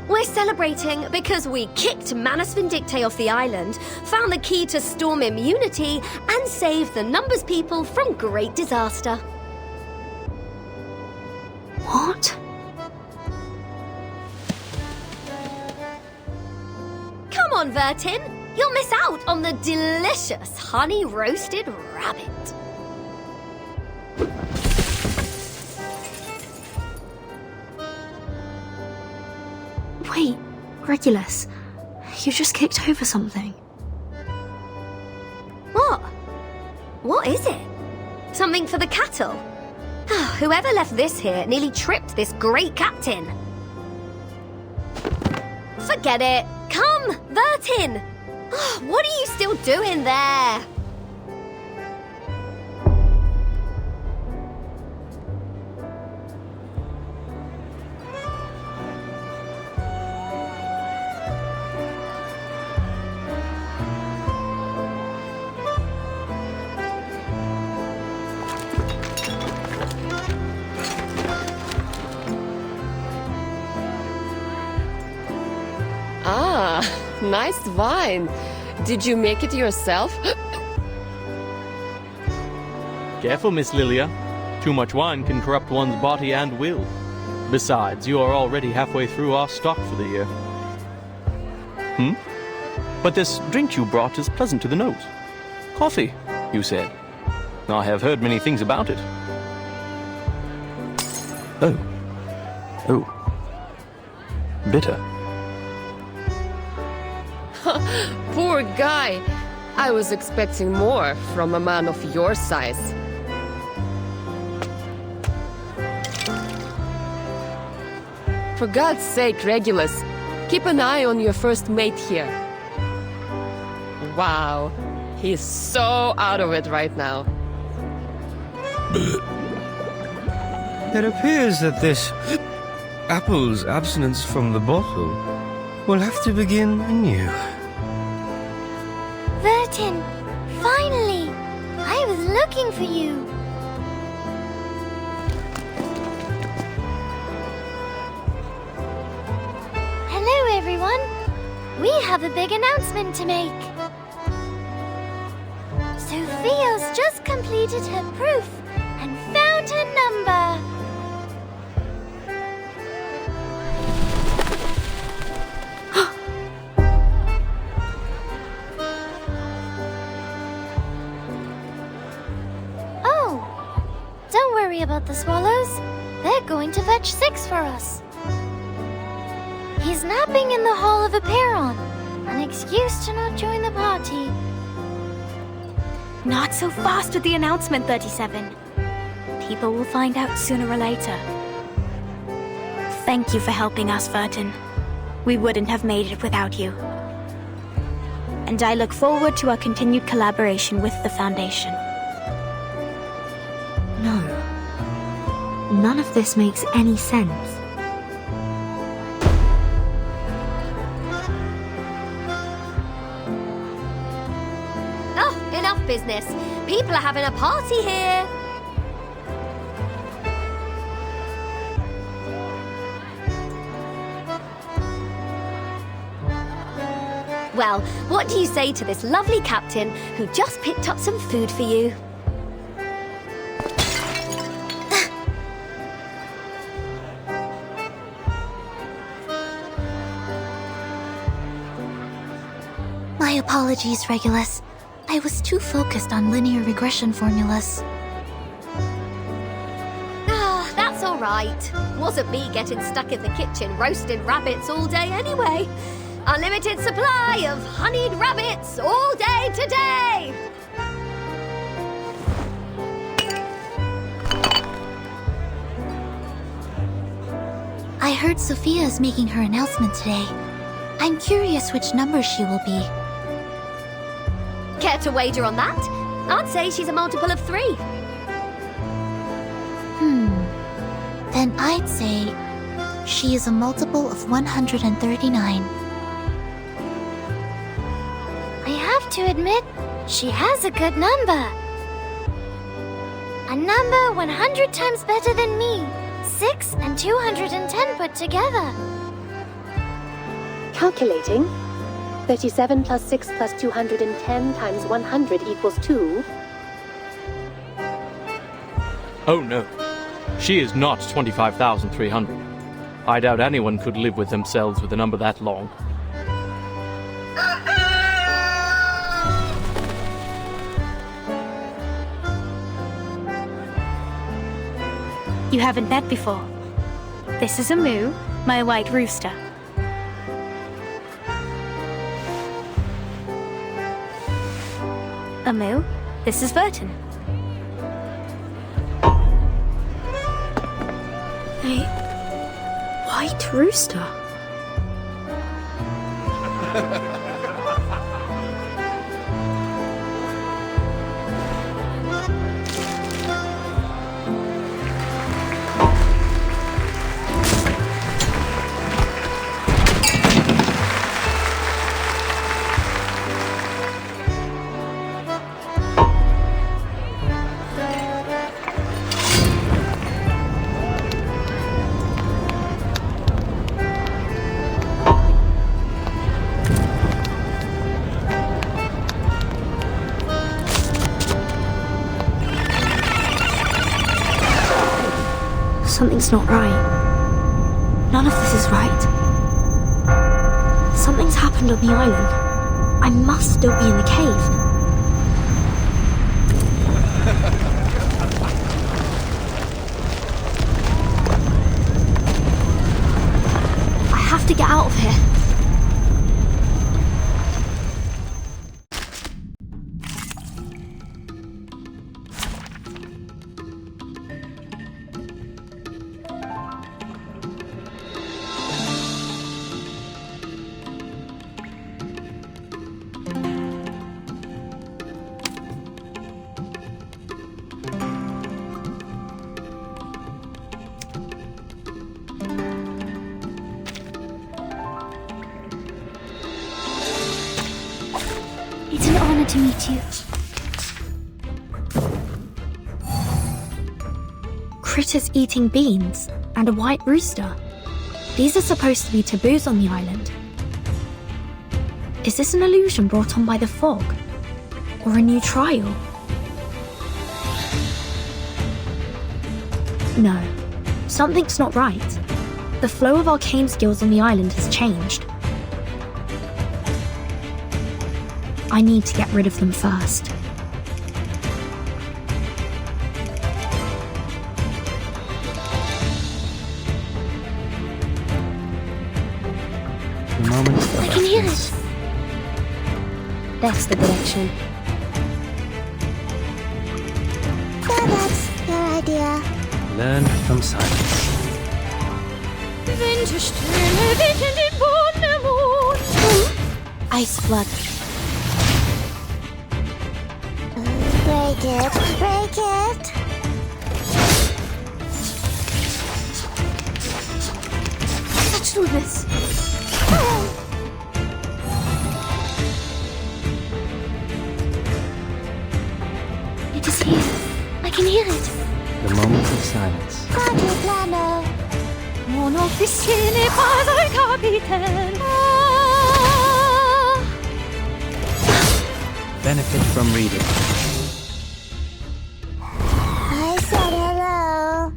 We're celebrating because we kicked Manus Vindictae off the island, found the key to storm immunity, and saved the Numbers people from great disaster. What? Come on, Vertin! You'll miss out on the delicious honey-roasted rabbit. Wait, Regulus, you just kicked over something. What? What is it? Something for the cattle? Whoever left this here nearly tripped this great captain. Forget it. Come, Vertin! What are you still doing there? Ah, nice wine. Did you make it yourself? Careful, Miss Lilia. Too much wine can corrupt one's body and will. Besides, you are already halfway through our stock for the year. But this drink you brought is pleasant to the nose. Coffee, you said. I have heard many things about it. Oh. Bitter. Poor guy. I was expecting more from a man of your size. For God's sake, Regulus, keep an eye on your first mate here. Wow, he's so out of it right now. It appears that this apple's abstinence from the bottle will have to begin anew. Vertin, finally! I was looking for you. Hello, everyone. We have a big announcement to make. Sophia's just completed her proof and found her number. Don't worry about the swallows. They're going to fetch 6 for us. He's napping in the Hall of Aperon, an excuse to not join the party. Not so fast with the announcement, 37. People will find out sooner or later. Thank you for helping us, Vertin. We wouldn't have made it without you. And I look forward to our continued collaboration with the Foundation. No. None of this makes any sense. Oh, enough business. People are having a party here. Well, what do you say to this lovely captain who just picked up some food for you? My apologies, Regulus. I was too focused on linear regression formulas. Ah, that's all right. Wasn't me getting stuck in the kitchen roasting rabbits all day anyway. Unlimited supply of honeyed rabbits all day today! I heard Sophia is making her announcement today. I'm curious which number she will be. Care to wager on that? I'd say she's a multiple of 3. Then I'd say she is a multiple of 139. I have to admit, she has a good number. A number 100 times better than me. 6 and 210 put together. Calculating. 37 plus 6 plus 210 times 100 equals 2. Oh no. She is not 25,300. I doubt anyone could live with themselves with a number that long. You haven't met before. This is Amu, my white rooster. Amu, this is Vertin. A white rooster? Something's not right. None of this is right. Something's happened on the island. I must still be in the cave. I have to get out of here. It's an honor to meet you. Critters eating beans and a white rooster. These are supposed to be taboos on the island. Is this an illusion brought on by the fog? Or a new trial? No, something's not right. The flow of arcane skills on the island has changed. I need to get rid of them first. The moment I can hear it. That's the direction. So that's your idea. Learn from silence. Ice blood. Break it, break it. Touched with this. It is here. I can hear it. The moment of silence. Quadruplano. Mon officier n'est pas un capitaine. Benefit from reading. I said hello.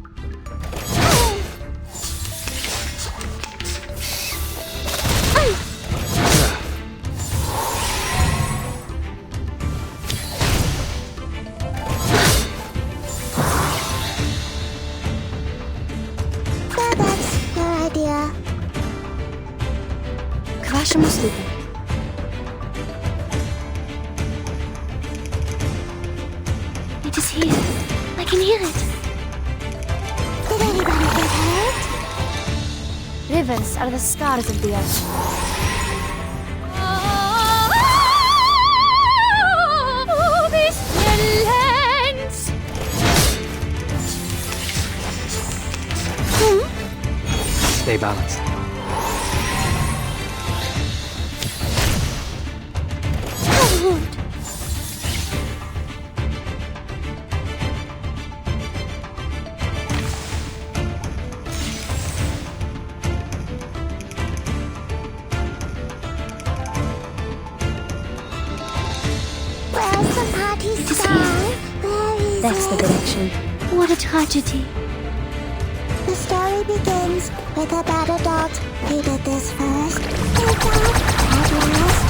So that's your idea. Kwasza możliwe. It is here. I can hear it. Did anybody get hurt? Rivers are the scars of the earth. Stay balanced. Where's the party star? Where is That's the it? direction. What a tragedy. The story begins with a battle dog. He did this first. He died at last.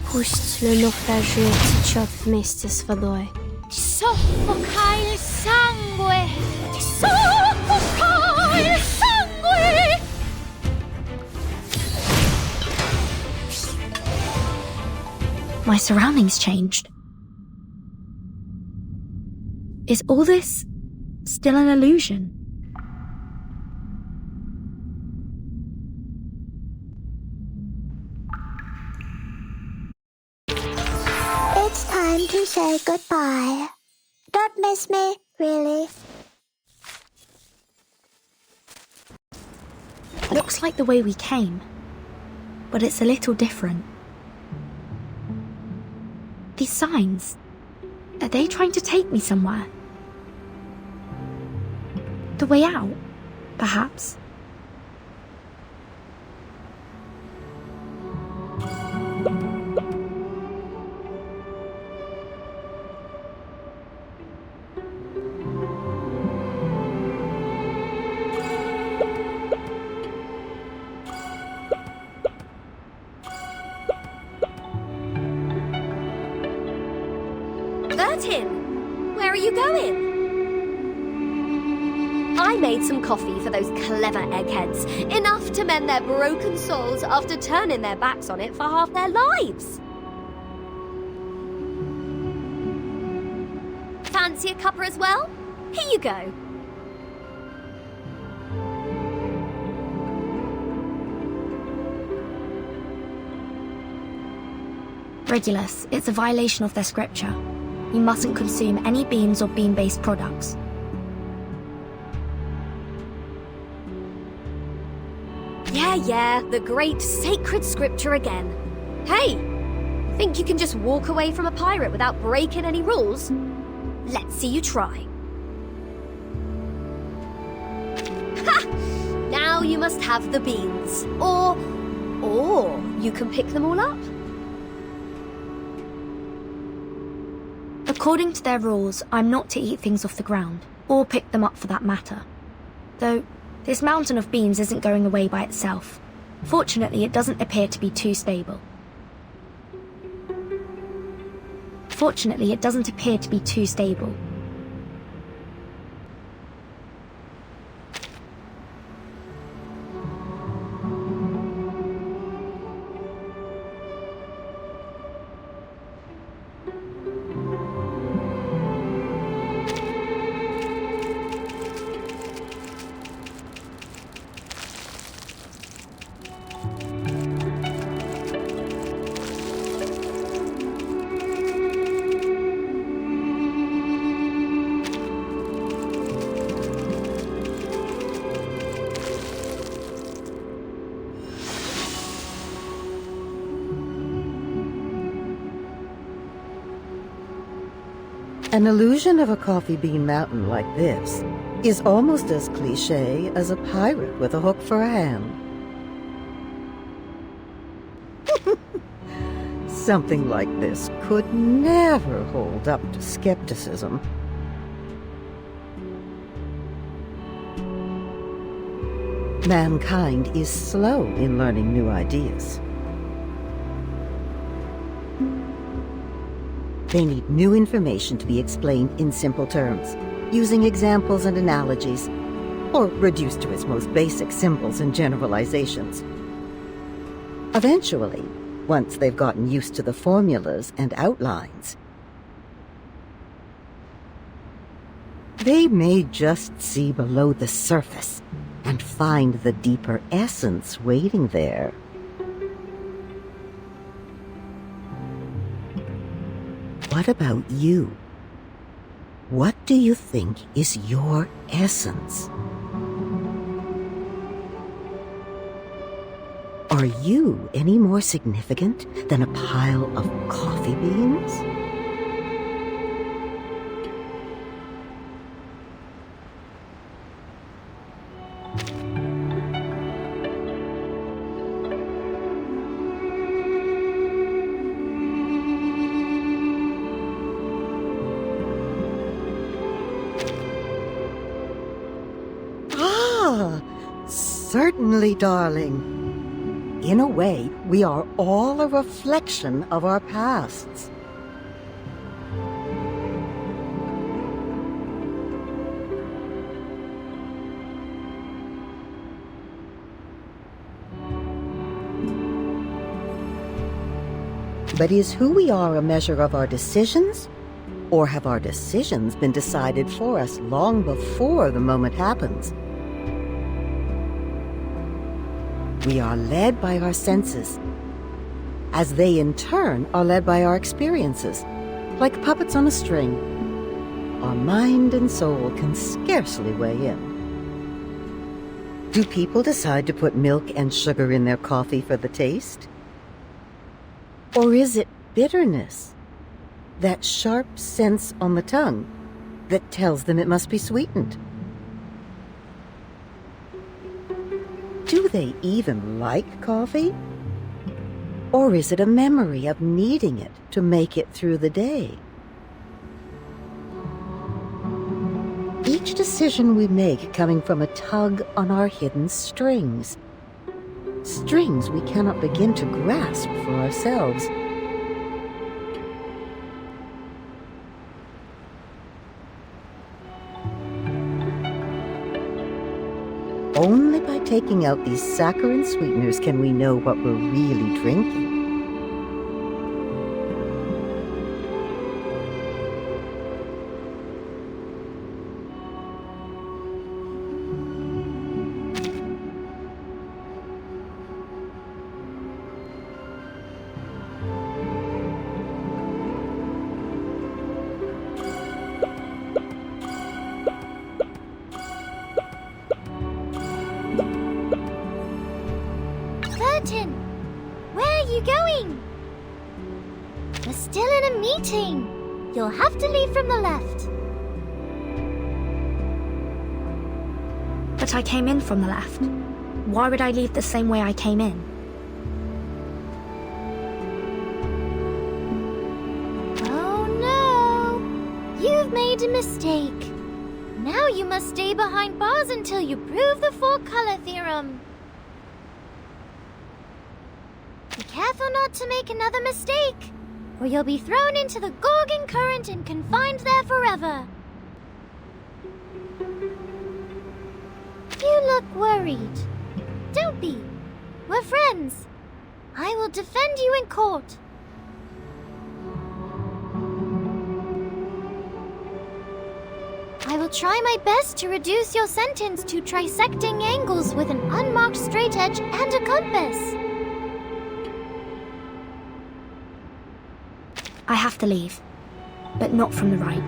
Puść le naufragé ciò miste z водой. Ti soffoca il sangue. Ti soffoca il sangue. My surroundings changed. Is all this still an illusion? It's time to say goodbye. Don't miss me, really. Looks like the way we came, but it's a little different. These signs, are they trying to take me somewhere? The way out, perhaps? Bertin, where are you going? I made some coffee for those clever eggheads, enough to mend their broken souls after turning their backs on it for half their lives. Fancy a cuppa as well? Here you go. Regulus, it's a violation of their scripture. You mustn't consume any beans or bean-based products. Yeah, the great sacred scripture again. Hey, think you can just walk away from a pirate without breaking any rules? Let's see you try. Ha! Now you must have the beans. Or you can pick them all up. According to their rules, I'm not to eat things off the ground, or pick them up for that matter. Though, this mountain of beans isn't going away by itself. Fortunately, it doesn't appear to be too stable. An illusion of a coffee bean mountain like this is almost as cliché as a pirate with a hook for a hand. Something like this could never hold up to skepticism. Mankind is slow in learning new ideas. They need new information to be explained in simple terms, using examples and analogies, or reduced to its most basic symbols and generalizations. Eventually, once they've gotten used to the formulas and outlines, they may just see below the surface and find the deeper essence waiting there. What about you? What do you think is your essence? Are you any more significant than a pile of coffee beans? Certainly, darling. In a way, we are all a reflection of our pasts. But is who we are a measure of our decisions? Or have our decisions been decided for us long before the moment happens? We are led by our senses, as they in turn are led by our experiences, like puppets on a string. Our mind and soul can scarcely weigh in. Do people decide to put milk and sugar in their coffee for the taste? Or is it bitterness, that sharp sense on the tongue, that tells them it must be sweetened? Do they even like coffee? Or is it a memory of needing it to make it through the day? Each decision we make coming from a tug on our hidden strings. Strings we cannot begin to grasp for ourselves. Only by taking out these saccharine sweeteners can we know what we're really drinking. Where are you going? We're still in a meeting. You'll have to leave from the left. But I came in from the left. Why would I leave the same way I came in? Oh no! You've made a mistake. Now you must stay behind bars until you prove the four-color theorem. Be careful not to make another mistake, or you'll be thrown into the Gorgon current and confined there forever. You look worried. Don't be. We're friends. I will defend you in court. I will try my best to reduce your sentence to trisecting angles with an unmarked straight edge and a compass. I have to leave, but not from the right.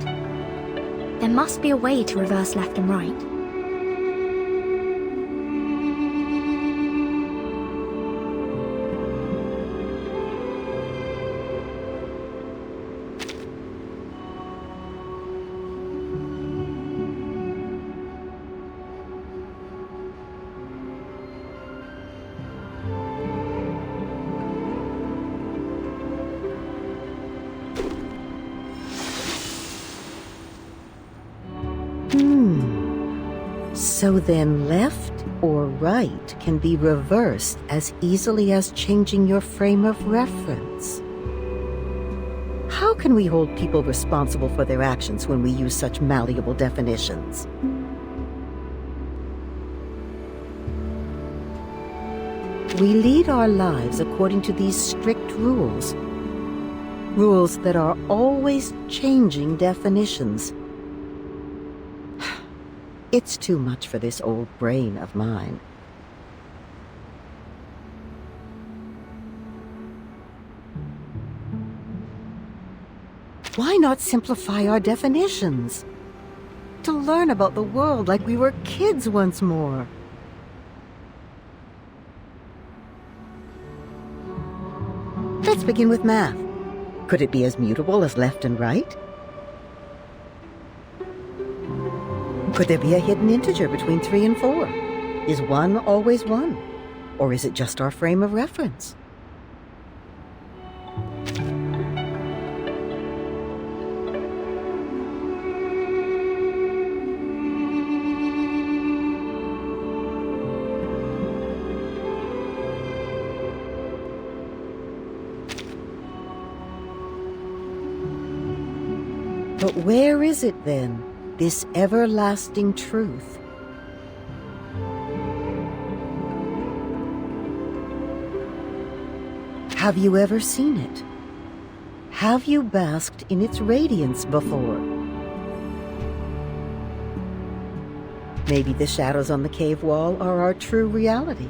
There must be a way to reverse left and right. So then left or right can be reversed as easily as changing your frame of reference. How can we hold people responsible for their actions when we use such malleable definitions? We lead our lives according to these strict rules. Rules that are always changing definitions. It's too much for this old brain of mine. Why not simplify our definitions? To learn about the world like we were kids once more. Let's begin with math. Could it be as mutable as left and right? Could there be a hidden integer between 3 and 4? Is 1 always 1? Or is it just our frame of reference? But where is it then, this everlasting truth? Have you ever seen it? Have you basked in its radiance before? Maybe the shadows on the cave wall are our true reality.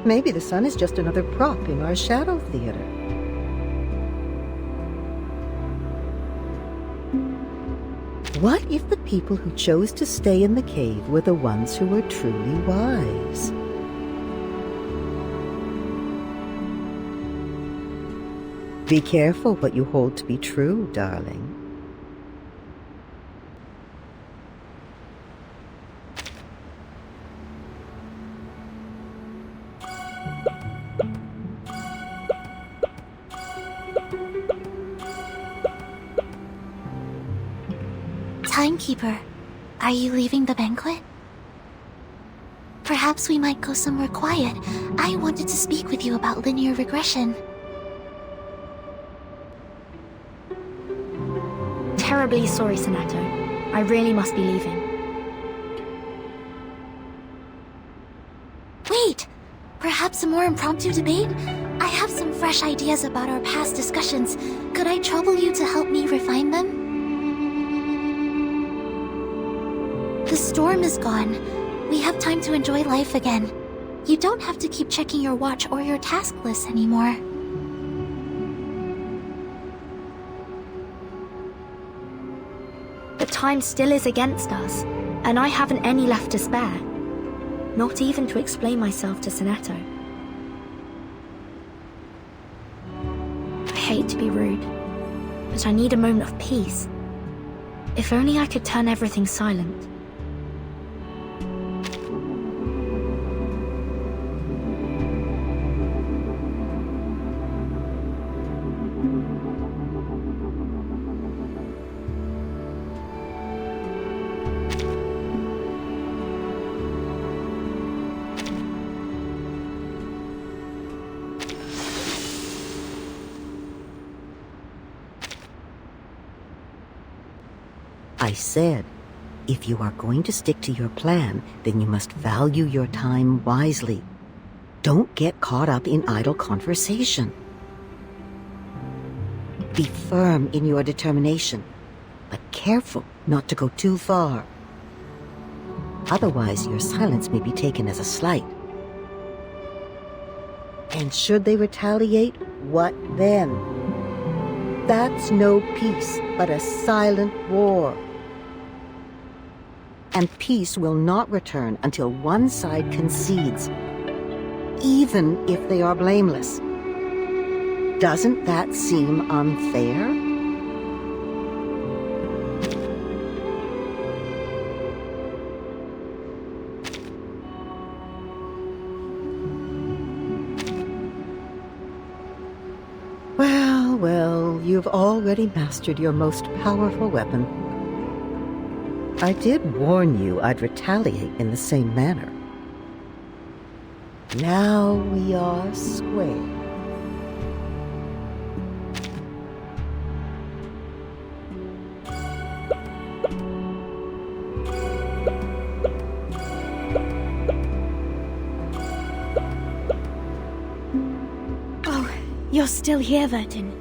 Maybe the sun is just another prop in our shadow theater. What if the people who chose to stay in the cave were the ones who were truly wise? Be careful what you hold to be true, darling. Timekeeper, are you leaving the banquet? Perhaps we might go somewhere quiet. I wanted to speak with you about linear regression. Terribly sorry, Senato. I really must be leaving. Wait! Perhaps a more impromptu debate? I have some fresh ideas about our past discussions. Could I trouble you to help me refine them? The storm is gone. We have time to enjoy life again. You don't have to keep checking your watch or your task list anymore. But time still is against us, and I haven't any left to spare. Not even to explain myself to Senato. I hate to be rude, but I need a moment of peace. If only I could turn everything silent. I said, if you are going to stick to your plan, then you must value your time wisely. Don't get caught up in idle conversation. Be firm in your determination, but careful not to go too far. Otherwise, your silence may be taken as a slight. And should they retaliate, what then? That's no peace, but a silent war. And peace will not return until one side concedes, even if they are blameless. Doesn't that seem unfair? Well, you've already mastered your most powerful weapon. I did warn you I'd retaliate in the same manner. Now we are square. Oh, you're still here, Vertin.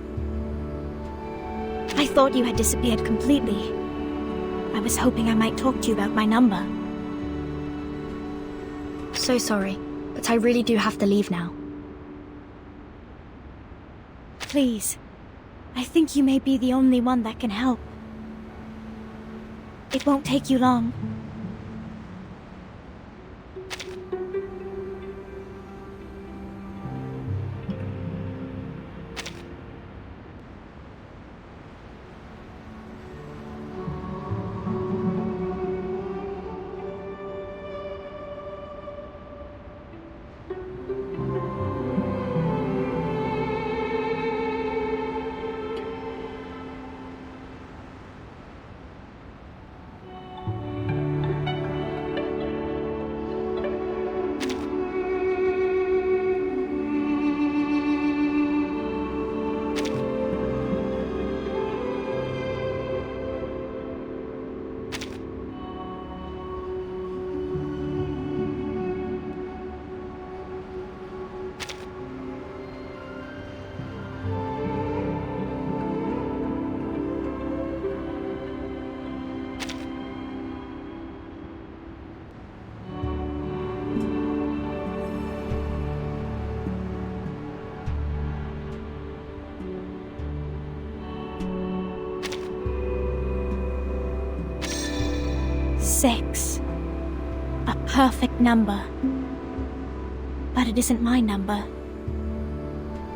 I thought you had disappeared completely. I was hoping I might talk to you about my number. So sorry, but I really do have to leave now. Please, I think you may be the only one that can help. It won't take you long. Six. A perfect number. But it isn't my number.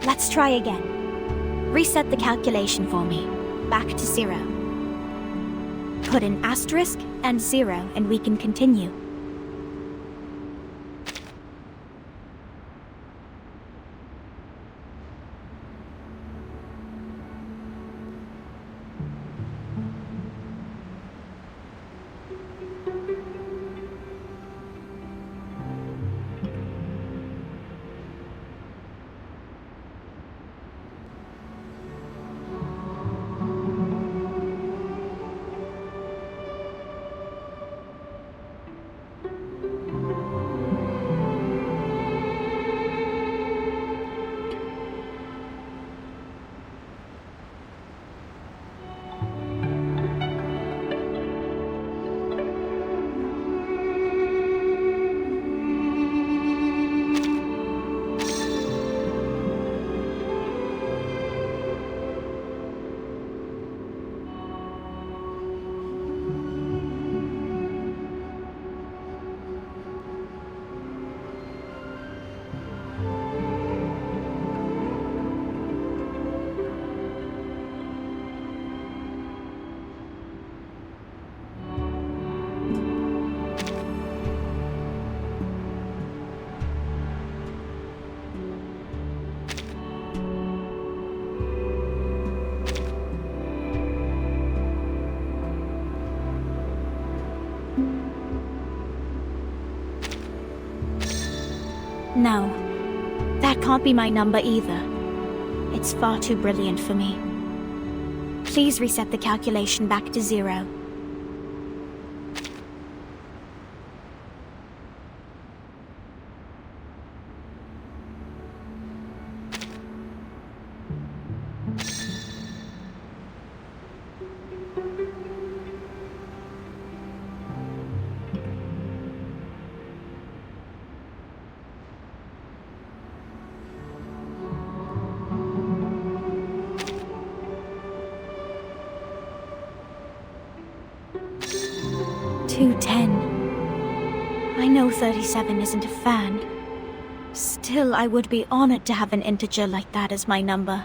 Let's try again. Reset the calculation for me. Back to 0. Put an asterisk and 0 and we can continue. No, that can't be my number either. It's far too brilliant for me. Please reset the calculation back to 0. I know 37 isn't a fan. Still, I would be honored to have an integer like that as my number.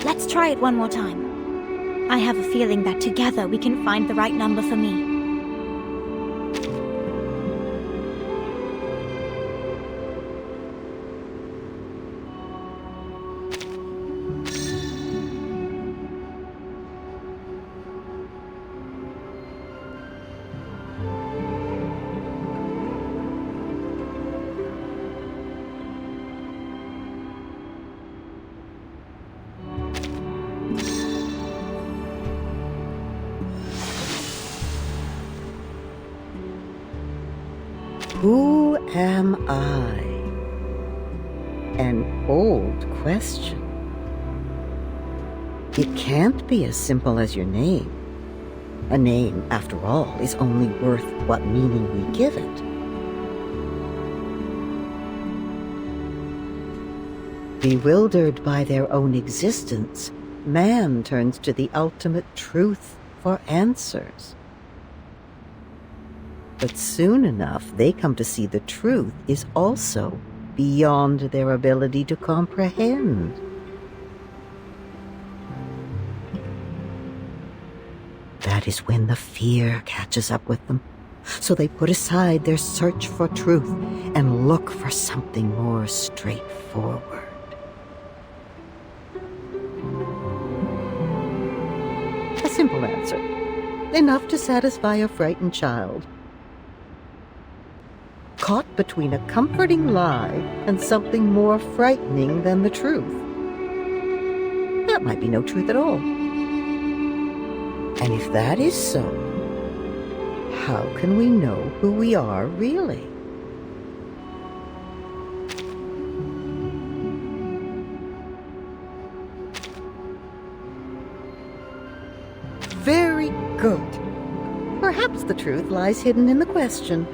Let's try it one more time. I have a feeling that together we can find the right number for me. Who am I? An old question. It can't be as simple as your name. A name, after all, is only worth what meaning we give it. Bewildered by their own existence, man turns to the ultimate truth for answers. But soon enough, they come to see the truth is also beyond their ability to comprehend. That is when the fear catches up with them. So they put aside their search for truth and look for something more straightforward. A simple answer, enough to satisfy a frightened child. Caught between a comforting lie and something more frightening than the truth. That might be no truth at all. And if that is so, how can we know who we are really? Very good. Perhaps the truth lies hidden in the question.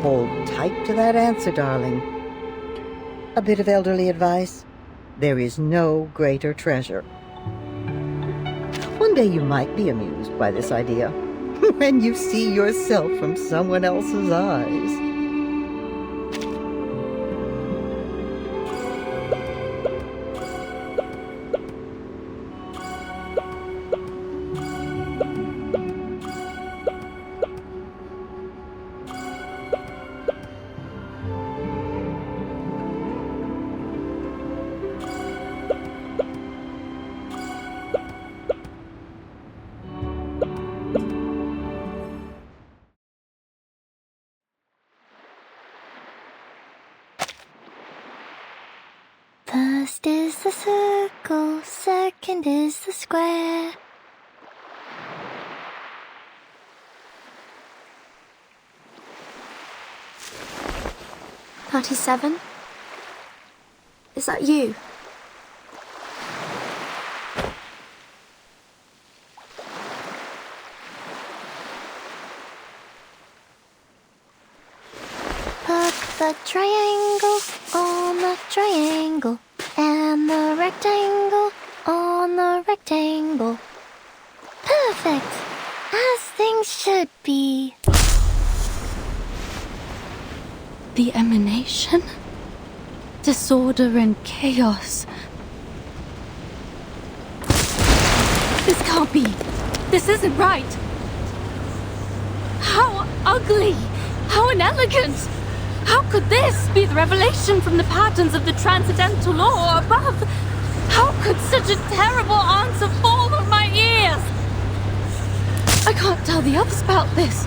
Hold tight to that answer, darling. A bit of elderly advice: there is no greater treasure. One day you might be amused by this idea, when you see yourself from someone else's eyes. First is the circle, second is the square. "37? Is that you?" Put the triangle on the triangle, and the rectangle on the rectangle. Perfect, as things should be. The emanation? Disorder and chaos. This can't be. This isn't right. How ugly! How inelegant! How could this be the revelation from the patterns of the transcendental law above? How could such a terrible answer fall on my ears? I can't tell the others about this.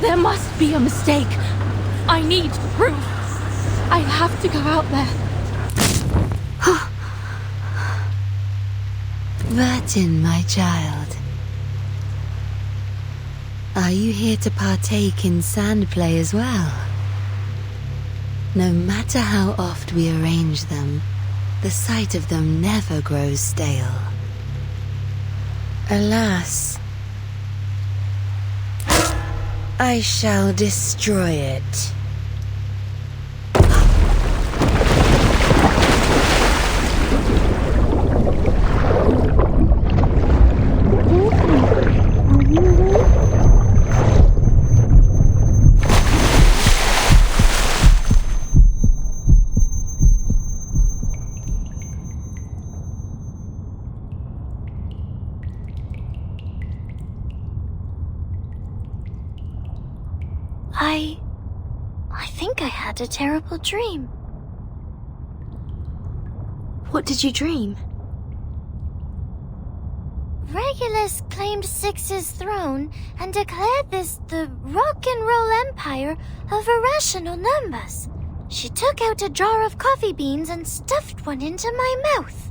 There must be a mistake. I need proof. I have to go out there. Vertin, my child. Are you here to partake in sand play as well? No matter how oft we arrange them, the sight of them never grows stale. Alas, I shall destroy it. I think I had a terrible dream. What did you dream? Regulus claimed Six's throne and declared this the rock and roll empire of irrational numbers. She took out a jar of coffee beans and stuffed one into my mouth.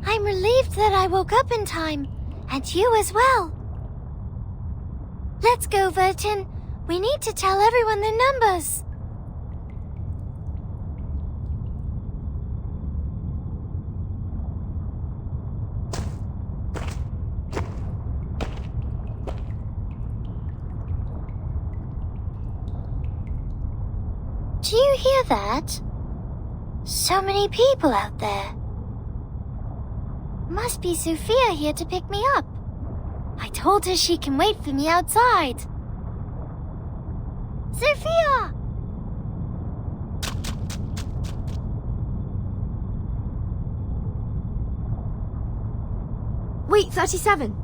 I'm relieved that I woke up in time, and you as well. Let's go, Vertin. We need to tell everyone the numbers. Do you hear that? So many people out there. Must be Sophia here to pick me up. I told her she can wait for me outside. Sophia! Wait, 37.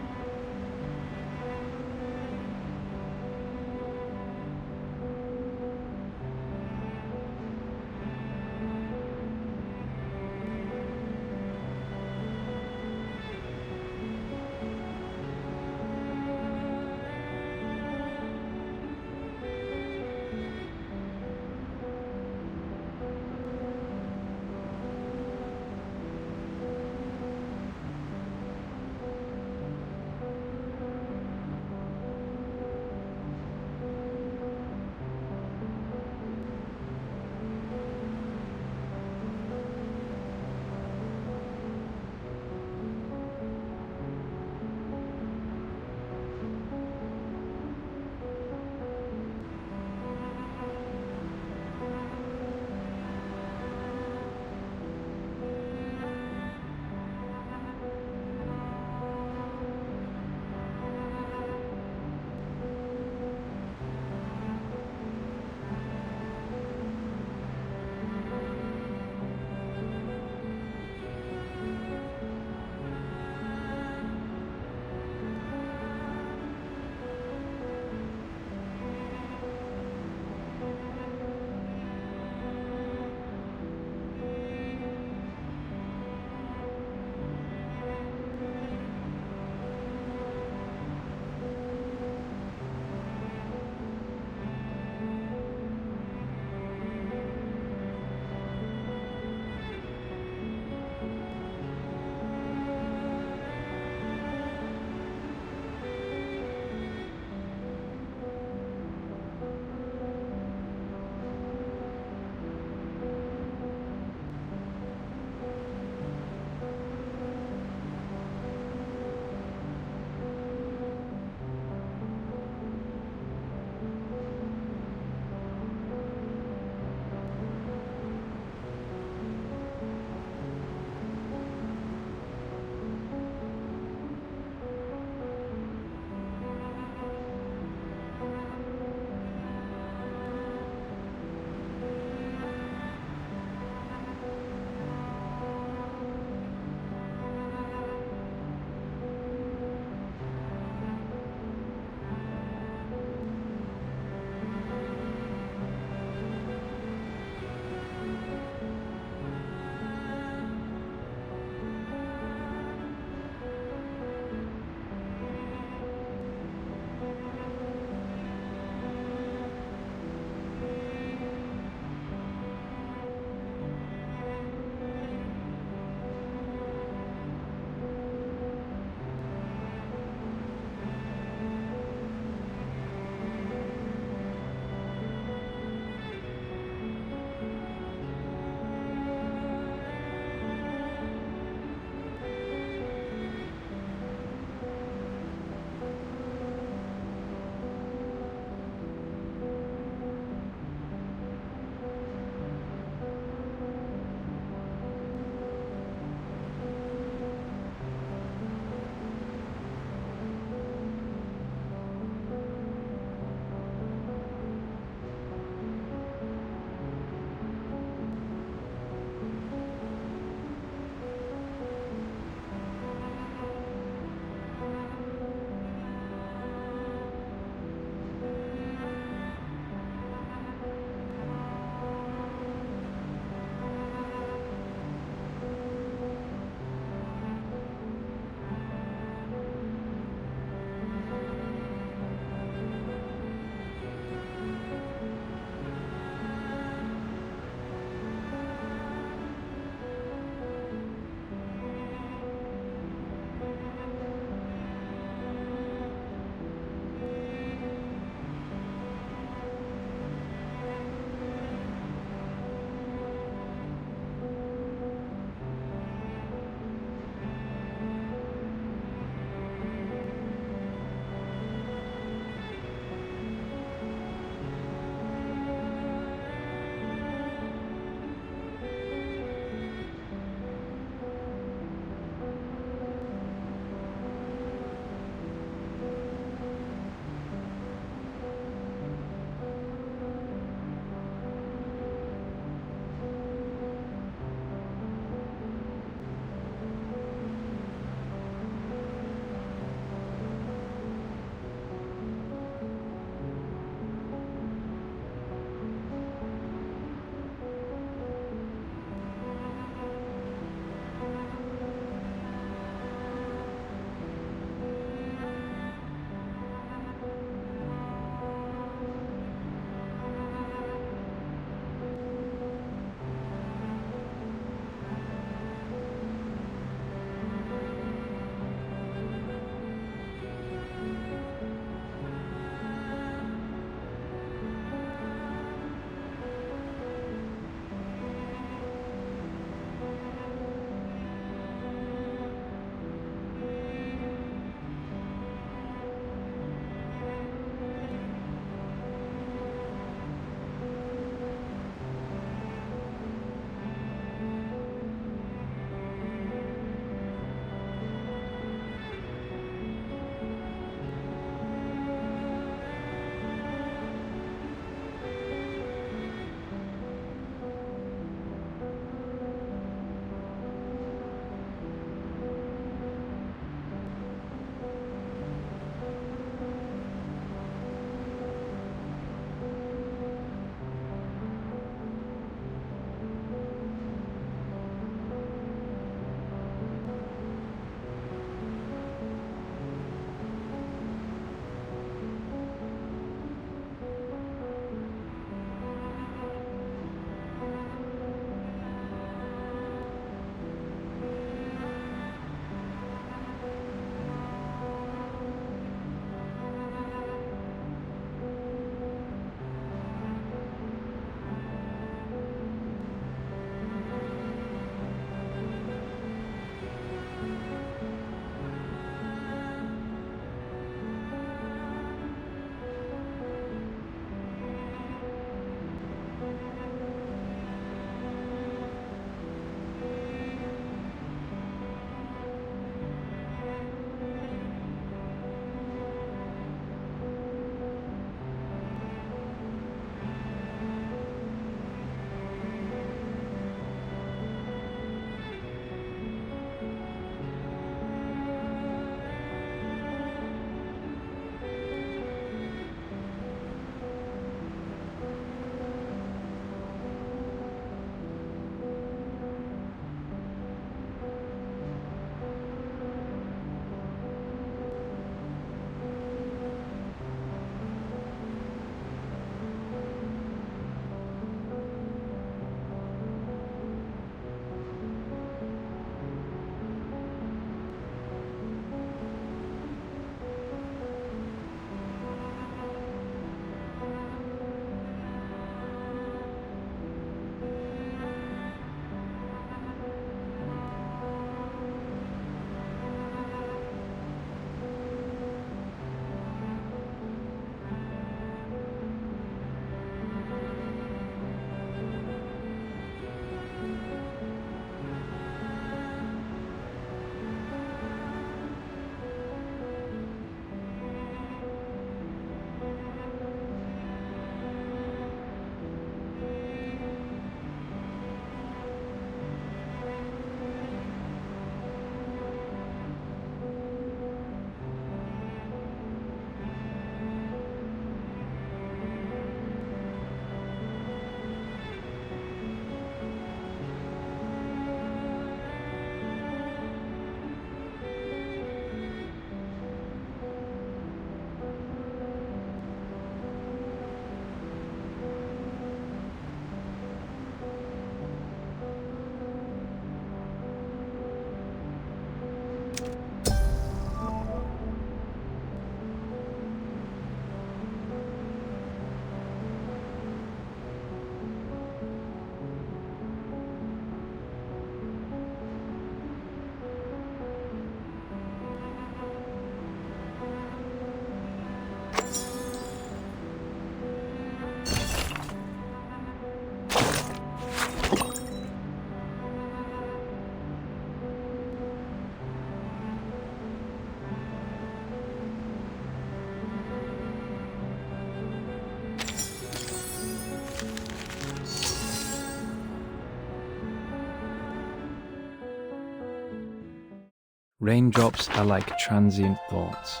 Raindrops are like transient thoughts.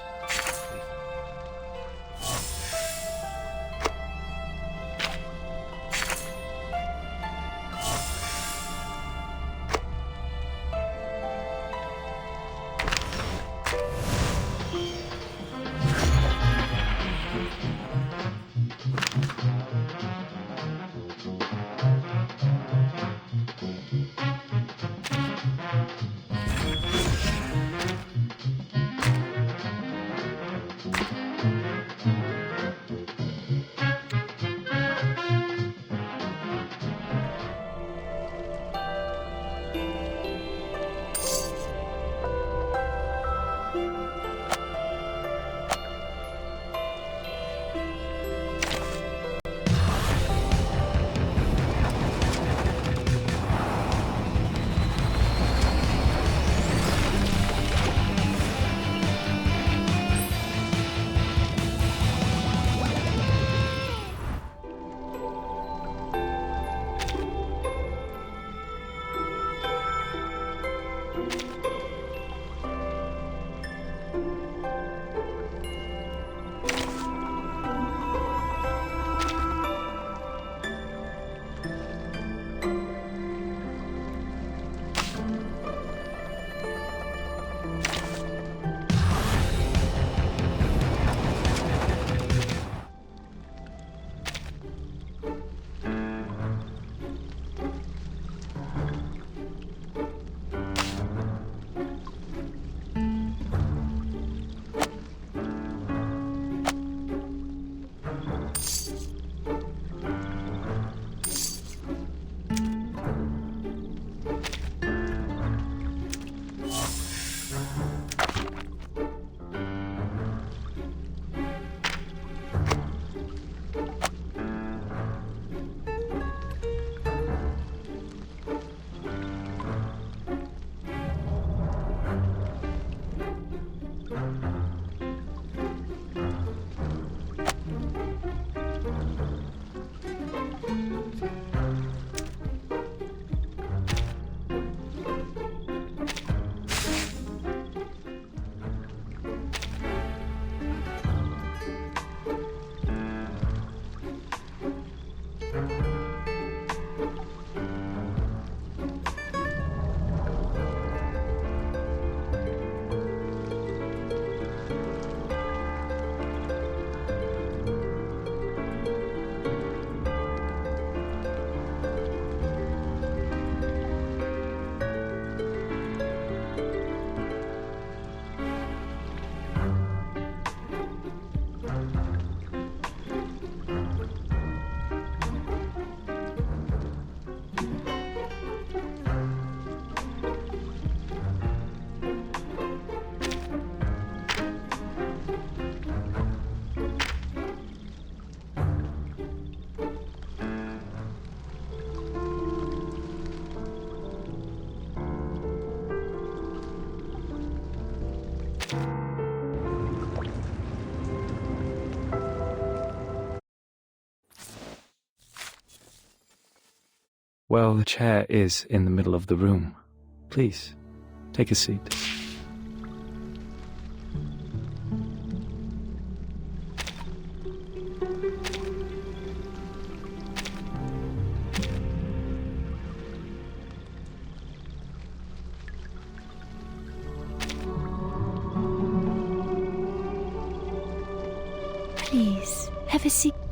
Well, the chair is in the middle of the room. Please, take a seat. Please, have a seat.